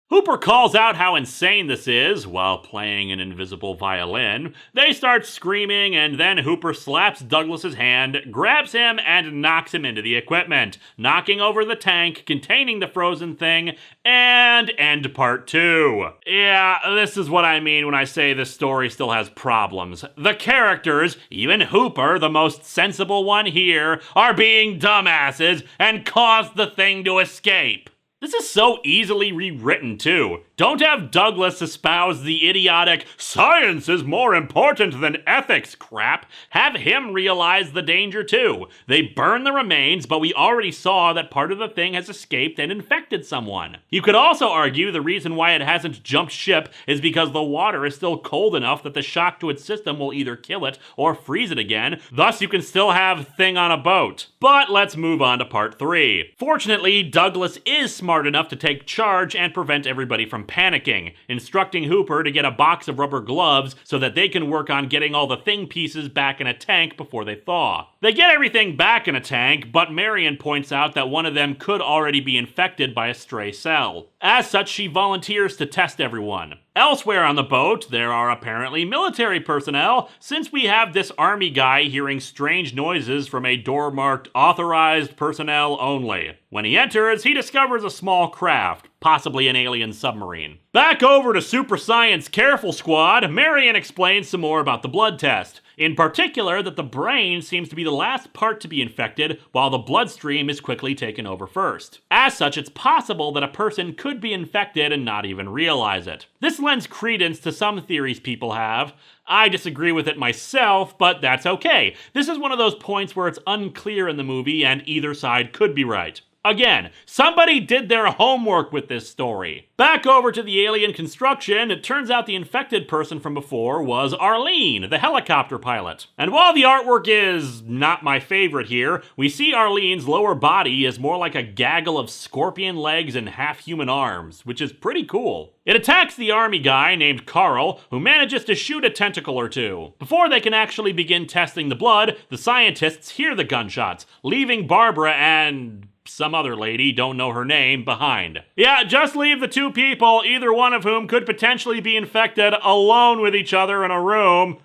Hooper calls out how insane this is while playing an invisible violin. They start screaming, and then Hooper slaps Douglas's hand, grabs him, and knocks him into the equipment, knocking over the tank containing the frozen thing, and end part 2. Yeah, this is what I mean when I say this story still has problems. The characters, even Hooper, the most sensible one here, are being dumbasses and caused the thing to escape. This is so easily rewritten, too. Don't have Douglas espouse the idiotic, science is more important than ethics crap. Have him realize the danger, too. They burn the remains, but we already saw that part of the thing has escaped and infected someone. You could also argue the reason why it hasn't jumped ship is because the water is still cold enough that the shock to its system will either kill it or freeze it again. Thus, you can still have thing on a boat. But let's move on to part 3. Fortunately, Douglas is smart enough to take charge and prevent everybody from panicking, instructing Hooper to get a box of rubber gloves so that they can work on getting all the thing pieces back in a tank before they thaw. They get everything back in a tank, but Marion points out that one of them could already be infected by a stray cell. As such, she volunteers to test everyone. Elsewhere on the boat, there are apparently military personnel, since we have this army guy hearing strange noises from a door marked authorized personnel only. When he enters, he discovers a small craft, possibly an alien submarine. Back over to Super Science Careful Squad, Marion explains some more about the blood test. In particular, that the brain seems to be the last part to be infected, while the bloodstream is quickly taken over first. As such, it's possible that a person could be infected and not even realize it. This lends credence to some theories people have. I disagree with it myself, but that's okay. This is one of those points where it's unclear in the movie and either side could be right. Again, somebody did their homework with this story. Back over to the alien construction, it turns out the infected person from before was Arlene, the helicopter pilot. And while the artwork is not my favorite here, we see Arlene's lower body is more like a gaggle of scorpion legs and half-human arms, which is pretty cool. It attacks the army guy named Carl, who manages to shoot a tentacle or two. Before they can actually begin testing the blood, the scientists hear the gunshots, leaving Barbara and some other lady, don't know her name, behind. Yeah, just leave the two people, either one of whom could potentially be infected, alone with each other in a room.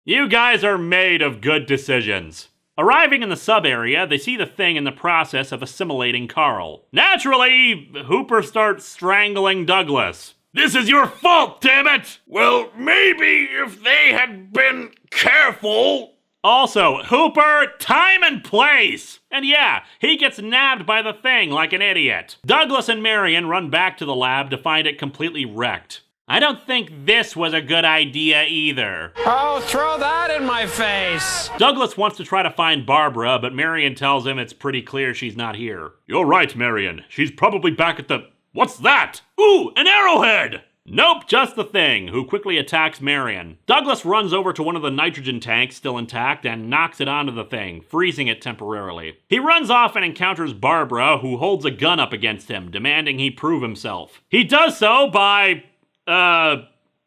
You guys are made of good decisions. Arriving in the sub-area, they see the thing in the process of assimilating Carl. Naturally, Hooper starts strangling Douglas. This is your fault, damn it! Well, maybe if they had been careful. Also, Hooper, time and place! And yeah, he gets nabbed by the thing like an idiot. Douglas and Marion run back to the lab to find it completely wrecked. I don't think this was a good idea either. Oh, throw that in my face! Douglas wants to try to find Barbara, but Marion tells him it's pretty clear she's not here. You're right, Marion. She's probably back at the... What's that? Ooh, an arrowhead! Nope, just the Thing, who quickly attacks Marion. Douglas runs over to one of the nitrogen tanks still intact and knocks it onto the Thing, freezing it temporarily. He runs off and encounters Barbara, who holds a gun up against him, demanding he prove himself. He does so by,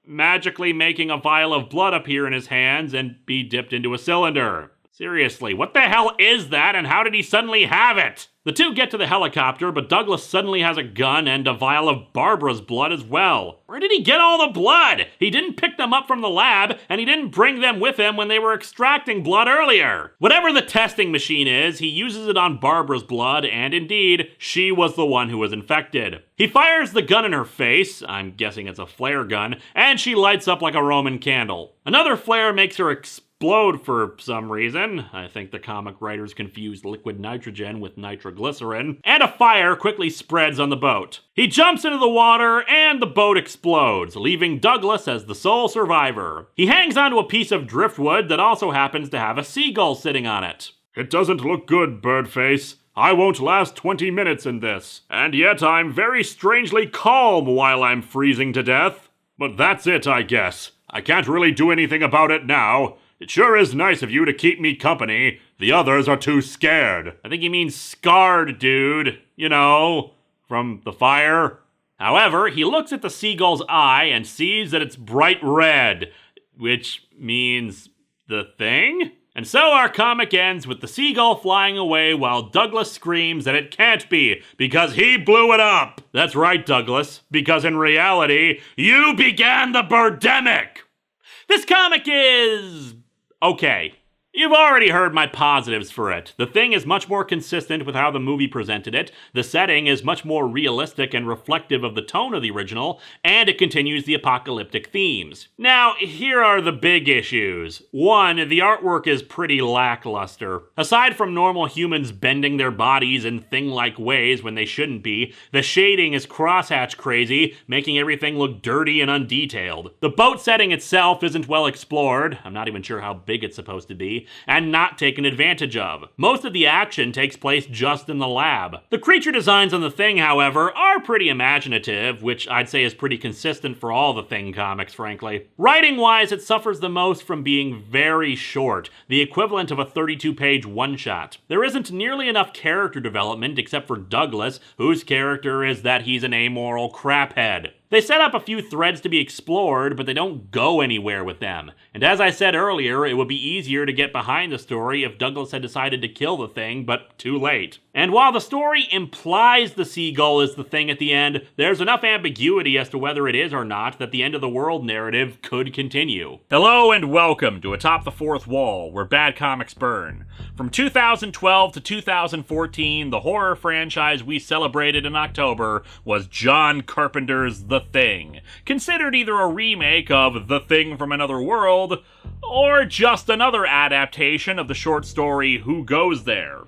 magically making a vial of blood appear in his hands and be dipped into a cylinder. Seriously, what the hell is that, and how did he suddenly have it? The two get to the helicopter, but Douglas suddenly has a gun and a vial of Barbara's blood as well. Where did he get all the blood? He didn't pick them up from the lab, and he didn't bring them with him when they were extracting blood earlier. Whatever the testing machine is, he uses it on Barbara's blood, and indeed, she was the one who was infected. He fires the gun in her face, I'm guessing it's a flare gun, and she lights up like a Roman candle. Another flare makes her explode for some reason. I think the comic writers confused liquid nitrogen with nitroglycerin, and a fire quickly spreads on the boat. He jumps into the water, and the boat explodes, leaving Douglas as the sole survivor. He hangs onto a piece of driftwood that also happens to have a seagull sitting on it. It doesn't look good, Birdface. I won't last 20 minutes in this. And yet I'm very strangely calm while I'm freezing to death. But that's it, I guess. I can't really do anything about it now. It sure is nice of you to keep me company. The others are too scared. I think you mean scarred, dude. You know, from the fire. However, he looks at the seagull's eye and sees that it's bright red, which means the Thing? And so our comic ends with the seagull flying away while Douglas screams that it can't be because he blew it up. That's right, Douglas, because in reality, you began the birdemic. This comic is okay. You've already heard my positives for it. The Thing is much more consistent with how the movie presented it, the setting is much more realistic and reflective of the tone of the original, and it continues the apocalyptic themes. Now, here are the big issues. One, the artwork is pretty lackluster. Aside from normal humans bending their bodies in Thing-like ways when they shouldn't be, the shading is crosshatch crazy, making everything look dirty and undetailed. The boat setting itself isn't well explored, I'm not even sure how big it's supposed to be, and not taken advantage of. Most of the action takes place just in the lab. The creature designs on the Thing, however, are pretty imaginative, which I'd say is pretty consistent for all the Thing comics, frankly. Writing-wise, it suffers the most from being very short, the equivalent of a 32-page one-shot. There isn't nearly enough character development except for Douglas, whose character is that he's an amoral craphead. They set up a few threads to be explored, but they don't go anywhere with them. And as I said earlier, it would be easier to get behind the story if Douglas had decided to kill the Thing, but too late. And while the story implies the seagull is the Thing at the end, there's enough ambiguity as to whether it is or not that the end of the world narrative could continue. Hello and welcome to Atop the Fourth Wall, where bad comics burn. From 2012 to 2014, the horror franchise we celebrated in October was John Carpenter's The Thing, considered either a remake of The Thing from Another World, or just another adaptation of the short story Who Goes There?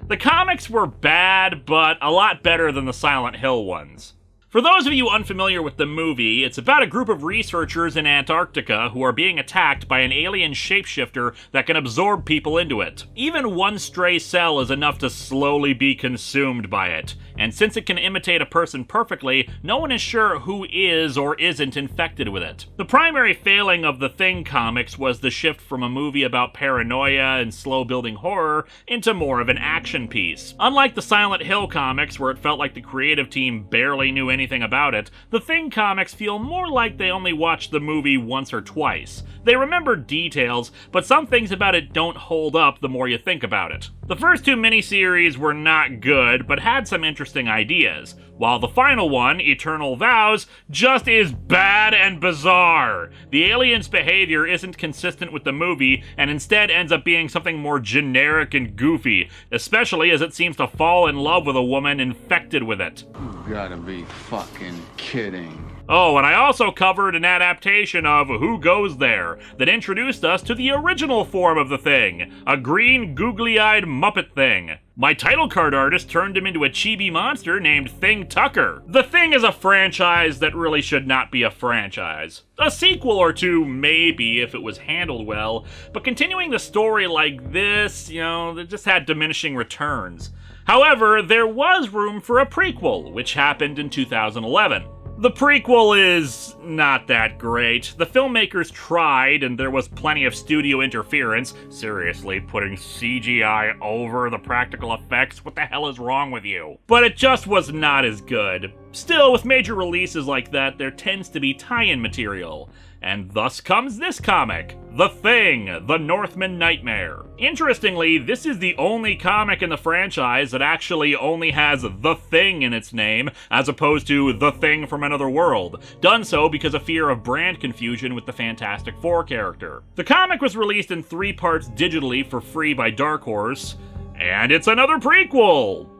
The comics were bad, but a lot better than the Silent Hill ones. For those of you unfamiliar with the movie, it's about a group of researchers in Antarctica who are being attacked by an alien shapeshifter that can absorb people into it. Even one stray cell is enough to slowly be consumed by it, and since it can imitate a person perfectly, no one is sure who is or isn't infected with it. The primary failing of the Thing comics was the shift from a movie about paranoia and slow-building horror into more of an action piece. Unlike the Silent Hill comics, where it felt like the creative team barely knew anything about it, the Thing comics feel more like they only watched the movie once or twice. They remember details, but some things about it don't hold up the more you think about it. The first two miniseries were not good, but had some interesting ideas, while the final one, Eternal Vows, just is bad and bizarre. The alien's behavior isn't consistent with the movie, and instead ends up being something more generic and goofy, especially as it seems to fall in love with a woman infected with it. You gotta be fucking kidding. Oh, and I also covered an adaptation of Who Goes There that introduced us to the original form of the Thing, a green, googly-eyed Muppet Thing. My title card artist turned him into a chibi monster named Thing Tucker. The Thing is a franchise that really should not be a franchise. A sequel or two, maybe, if it was handled well, but continuing the story like this, it just had diminishing returns. However, there was room for a prequel, which happened in 2011. The prequel is not that great. The filmmakers tried, and there was plenty of studio interference. Seriously, putting CGI over the practical effects? What the hell is wrong with you? But it just was not as good. Still, with major releases like that, there tends to be tie-in material. And thus comes this comic, The Thing, The Northman Nightmare. Interestingly, this is the only comic in the franchise that actually only has The Thing in its name, as opposed to The Thing from Another World, done so because of fear of brand confusion with the Fantastic Four character. The comic was released in 3 parts digitally for free by Dark Horse, and it's another prequel!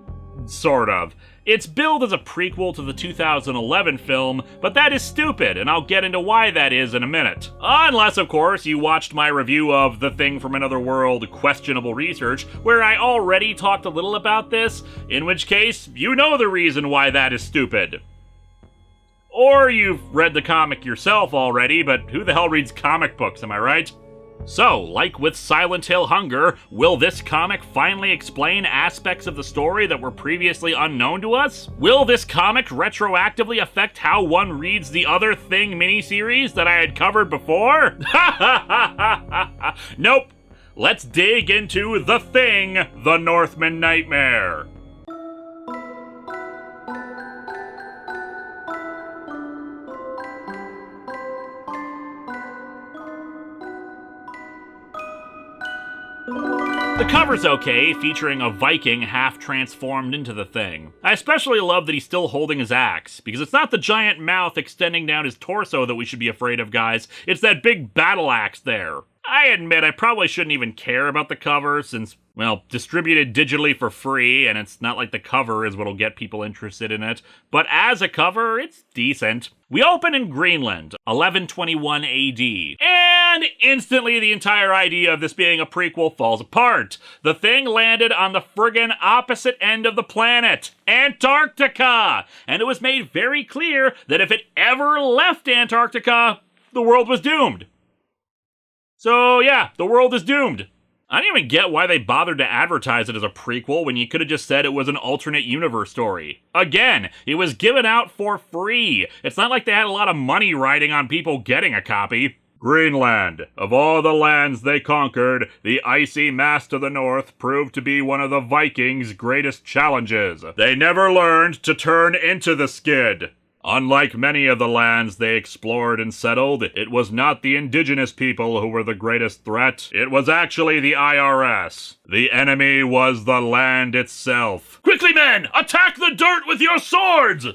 Sort of. It's billed as a prequel to the 2011 film, but that is stupid, and I'll get into why that is in a minute. Unless, of course, you watched my review of The Thing from Another World, Questionable Research, where I already talked a little about this, in which case, you know the reason why that is stupid. Or you've read the comic yourself already, but who the hell reads comic books, am I right? So, like with Silent Hill Hunger, will this comic finally explain aspects of the story that were previously unknown to us? Will this comic retroactively affect how one reads the other Thing miniseries that I had covered before? Nope. Let's dig into The Thing, The Northman Nightmare. The cover's okay, featuring a Viking half transformed into the Thing. I especially love that he's still holding his axe, because it's not the giant mouth extending down his torso that we should be afraid of, guys. It's that big battle axe there. I admit I probably shouldn't even care about the cover since, well, distributed digitally for free, and it's not like the cover is what'll get people interested in it. But as a cover, it's decent. We open in Greenland, 1121 AD, and instantly the entire idea of this being a prequel falls apart. The Thing landed on the friggin' opposite end of the planet, Antarctica, and it was made very clear that if it ever left Antarctica, the world was doomed. So yeah, the world is doomed. I don't even get why they bothered to advertise it as a prequel when you could have just said it was an alternate universe story. Again, it was given out for free. It's not like they had a lot of money riding on people getting a copy. Greenland. Of all the lands they conquered, the icy mass to the north proved to be one of the Vikings' greatest challenges. They never learned to turn into the skid. Unlike many of the lands they explored and settled, it was not the indigenous people who were the greatest threat. It was actually the IRS. The enemy was the land itself. Quickly, men! Attack the dirt with your swords!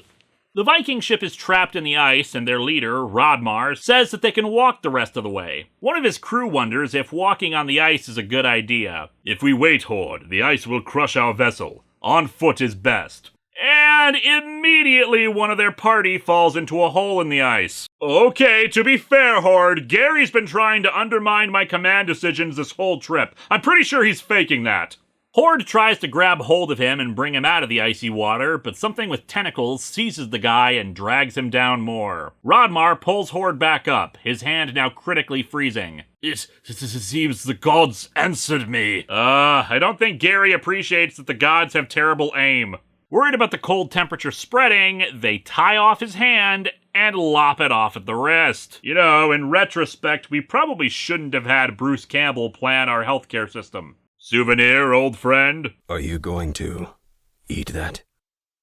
The Viking ship is trapped in the ice, and their leader, Rodmar, says that they can walk the rest of the way. One of his crew wonders if walking on the ice is a good idea. If we wait, Horde, the ice will crush our vessel. On foot is best. And immediately one of their party falls into a hole in the ice. Okay, to be fair, Horde, Gary's been trying to undermine my command decisions this whole trip. I'm pretty sure he's faking that. Horde tries to grab hold of him and bring him out of the icy water, but something with tentacles seizes the guy and drags him down more. Rodmar pulls Horde back up, his hand now critically freezing. It seems the gods answered me. I don't think Gary appreciates that the gods have terrible aim. Worried about the cold temperature spreading, they tie off his hand and lop it off at the wrist. You know, in retrospect, we probably shouldn't have had Bruce Campbell plan our healthcare system. Souvenir, old friend? Are you going to eat that?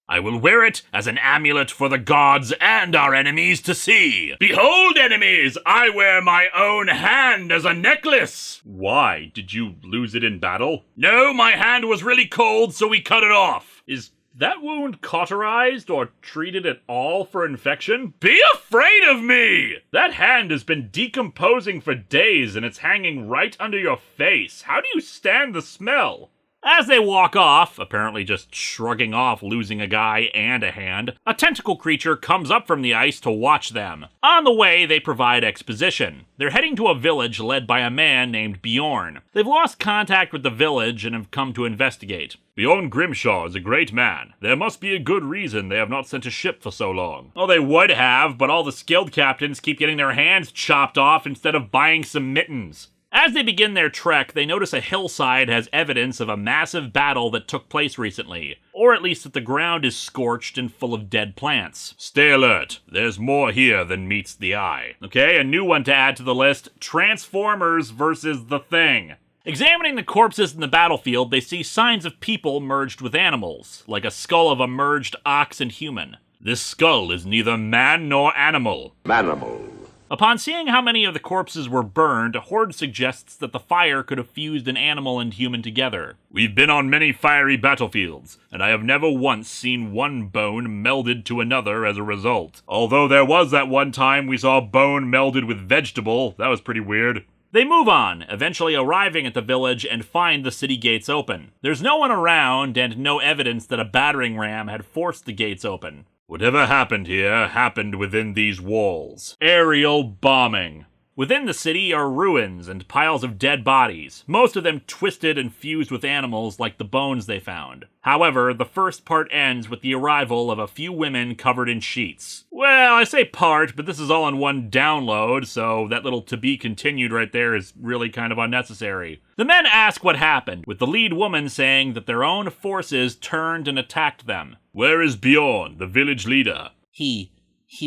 I will wear it as an amulet for the gods and our enemies to see. Behold, enemies, I wear my own hand as a necklace. Why? Did you lose it in battle? No, my hand was really cold, so we cut it off. Is that wound cauterized or treated at all for infection? Be afraid of me! That hand has been decomposing for days and it's hanging right under your face. How do you stand the smell? As they walk off, apparently just shrugging off losing a guy and a hand, a tentacle creature comes up from the ice to watch them. On the way, they provide exposition. They're heading to a village led by a man named Bjorn. They've lost contact with the village and have come to investigate. Bjorn Grimshaw is a great man. There must be a good reason they have not sent a ship for so long. Oh, they would have, but all the skilled captains keep getting their hands chopped off instead of buying some mittens. As they begin their trek, they notice a hillside has evidence of a massive battle that took place recently, or at least that the ground is scorched and full of dead plants. Stay alert. There's more here than meets the eye. Okay, a new one to add to the list, Transformers versus the Thing. Examining the corpses in the battlefield, they see signs of people merged with animals, like a skull of a merged ox and human. This skull is neither man nor animal. Manimal. Upon seeing how many of the corpses were burned, Horde suggests that the fire could have fused an animal and human together. We've been on many fiery battlefields, and I have never once seen one bone melded to another as a result. Although there was that one time we saw bone melded with vegetable. That was pretty weird. They move on, eventually arriving at the village and find the city gates open. There's no one around and no evidence that a battering ram had forced the gates open. Whatever happened here happened within these walls. Aerial bombing. Within the city are ruins and piles of dead bodies, most of them twisted and fused with animals like the bones they found. However, the first part ends with the arrival of a few women covered in sheets. Well, I say part, but this is all in one download, so that little to be continued right there is really kind of unnecessary. The men ask what happened, with the lead woman saying that their own forces turned and attacked them. Where is Bjorn, the village leader? He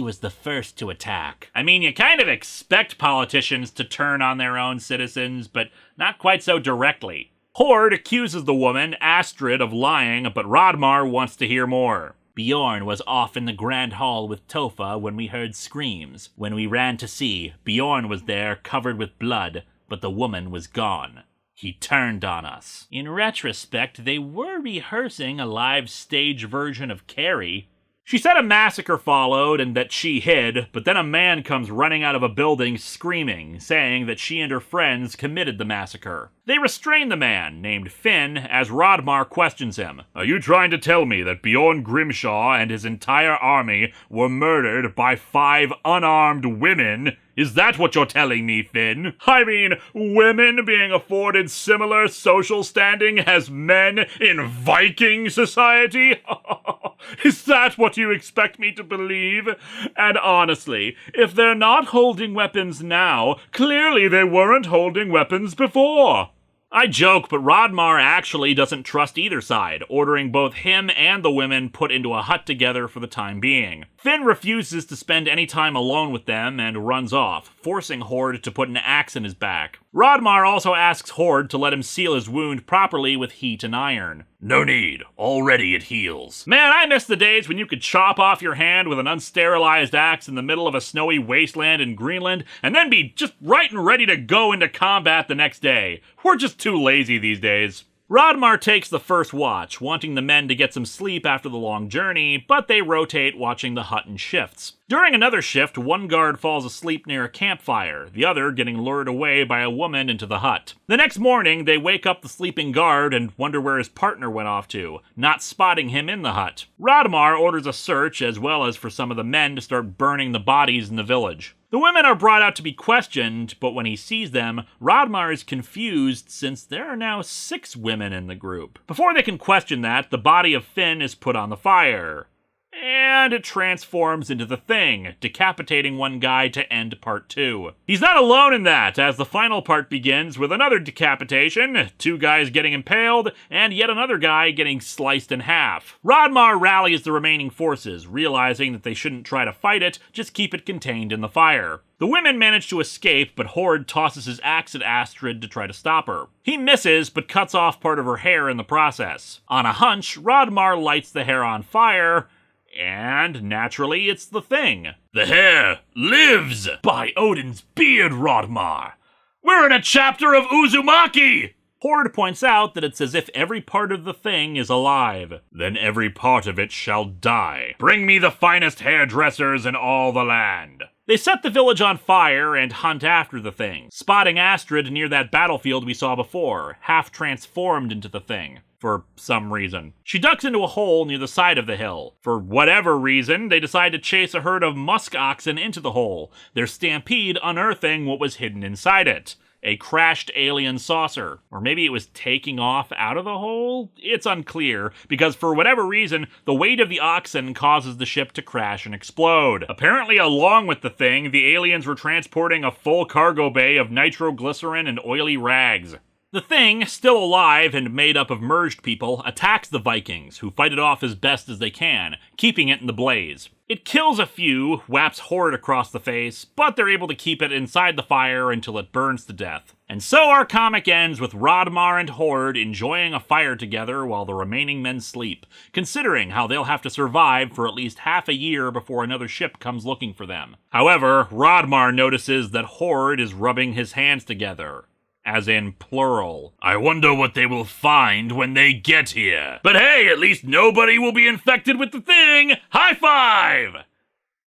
was the first to attack. I mean, you kind of expect politicians to turn on their own citizens, but not quite so directly. Horde accuses the woman, Astrid, of lying, but Rodmar wants to hear more. Bjorn was off in the Grand Hall with Tofa when we heard screams. When we ran to see, Bjorn was there covered with blood, but the woman was gone. He turned on us. In retrospect, they were rehearsing a live stage version of Carrie. She said a massacre followed and that she hid, but then a man comes running out of a building screaming, saying that she and her friends committed the massacre. They restrain the man, named Finn, as Rodmar questions him. Are you trying to tell me that Bjorn Grimshaw and his entire army were murdered by 5 unarmed women? Is that what you're telling me, Finn? I mean, women being afforded similar social standing as men in Viking society? Is that what you expect me to believe? And honestly, if they're not holding weapons now, clearly they weren't holding weapons before. I joke, but Rodmar actually doesn't trust either side, ordering both him and the women put into a hut together for the time being. Finn refuses to spend any time alone with them and runs off, forcing Horde to put an axe in his back. Rodmar also asks Horde to let him seal his wound properly with heat and iron. No need. Already it heals. Man, I miss the days when you could chop off your hand with an unsterilized axe in the middle of a snowy wasteland in Greenland, and then be just right and ready to go into combat the next day. We're just too lazy these days. Rodmar takes the first watch, wanting the men to get some sleep after the long journey, but they rotate watching the hut in shifts. During another shift, one guard falls asleep near a campfire, the other getting lured away by a woman into the hut. The next morning, they wake up the sleeping guard and wonder where his partner went off to, not spotting him in the hut. Rodmar orders a search, as well as for some of the men to start burning the bodies in the village. The women are brought out to be questioned, but when he sees them, Rodmar is confused since there are now 6 women in the group. Before they can question that, the body of Finn is put on the fire. And it transforms into the Thing, decapitating one guy to end part 2. He's not alone in that, as the final part begins with another decapitation, 2 guys getting impaled, and yet another guy getting sliced in half. Rodmar rallies the remaining forces, realizing that they shouldn't try to fight it, just keep it contained in the fire. The women manage to escape, but Horde tosses his axe at Astrid to try to stop her. He misses, but cuts off part of her hair in the process. On a hunch, Rodmar lights the hair on fire, and naturally, it's the Thing. The hair lives! By Odin's beard, Rodmar! We're in a chapter of Uzumaki! Horde points out that it's as if every part of the Thing is alive. Then every part of it shall die. Bring me the finest hairdressers in all the land. They set the village on fire and hunt after the Thing, spotting Astrid near that battlefield we saw before, half transformed into the Thing. For some reason. She ducks into a hole near the side of the hill. For whatever reason, they decide to chase a herd of musk oxen into the hole, their stampede unearthing what was hidden inside it. a crashed alien saucer. Or maybe it was taking off out of the hole? It's unclear, because for whatever reason, the weight of the oxen causes the ship to crash and explode. Apparently, along with the thing, the aliens were transporting a full cargo bay of nitroglycerin and oily rags. The thing, still alive and made up of merged people, attacks the Vikings, who fight it off as best as they can, keeping it in the blaze. It kills a few, whaps Horde across the face, but they're able to keep it inside the fire until it burns to death. And so our comic ends with Rodmar and Horde enjoying a fire together while the remaining men sleep, considering how they'll have to survive for at least half a year before another ship comes looking for them. However, Rodmar notices that Horde is rubbing his hands together. As in plural. I wonder what they will find when they get here. But hey, at least nobody will be infected with the thing! High five!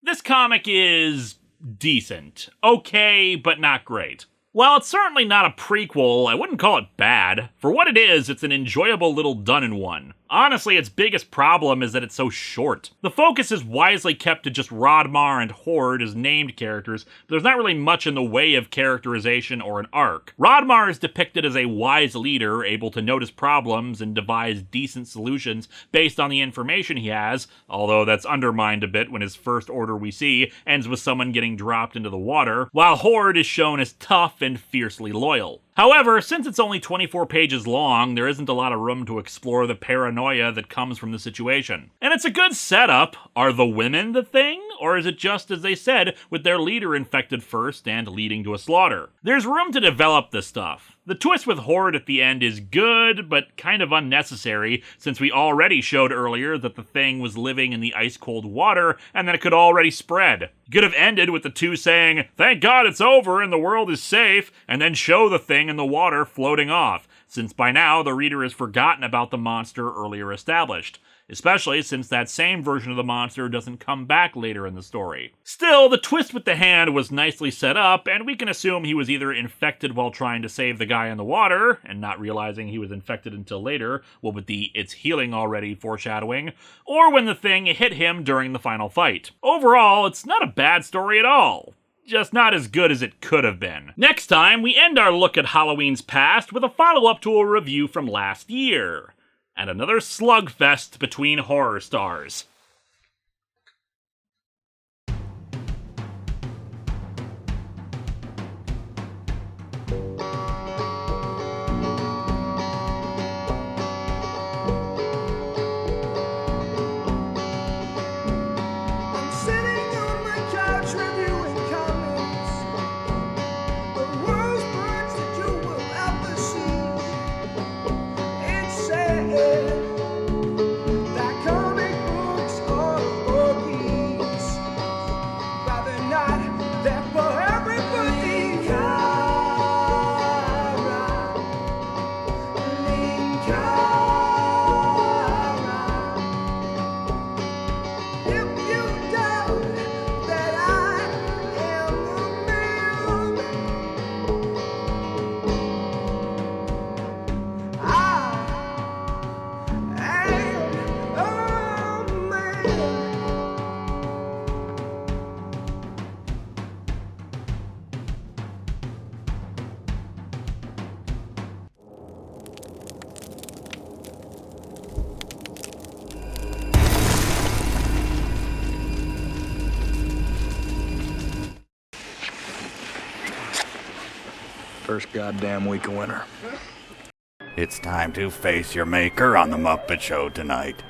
This comic is decent. Okay, but not great. While it's certainly not a prequel, I wouldn't call it bad. For what it is, it's an enjoyable little done-in-one. Honestly, its biggest problem is that it's so short. The focus is wisely kept to just Rodmar and Horde as named characters, but there's not really much in the way of characterization or an arc. Rodmar is depicted as a wise leader, able to notice problems and devise decent solutions based on the information he has, although that's undermined a bit when his first order we see ends with someone getting dropped into the water, while Horde is shown as tough and fiercely loyal. However, since it's only 24 pages long, there isn't a lot of room to explore the paranoia that comes from the situation. And it's a good setup. Are the women the thing? Or is it just as they said, with their leader infected first and leading to a slaughter? There's room to develop this stuff. The twist with Horde at the end is good, but kind of unnecessary, since we already showed earlier that the thing was living in the ice-cold water, and that it could already spread. You could have ended with the two saying, "Thank God it's over and the world is safe," and then show the thing in the water floating off, since by now the reader has forgotten about the monster earlier established. Especially since that same version of the monster doesn't come back later in the story. Still, the twist with the hand was nicely set up, and we can assume he was either infected while trying to save the guy in the water, and not realizing he was infected until later, what with the "it's healing already" foreshadowing, or when the thing hit him during the final fight. Overall, it's not a bad story at all. Just not as good as it could have been. Next time, we end our look at Halloween's past with a follow-up to a review from last year. And another slugfest between horror stars. First goddamn week of winter. It's time to face your maker on the Muppet Show tonight.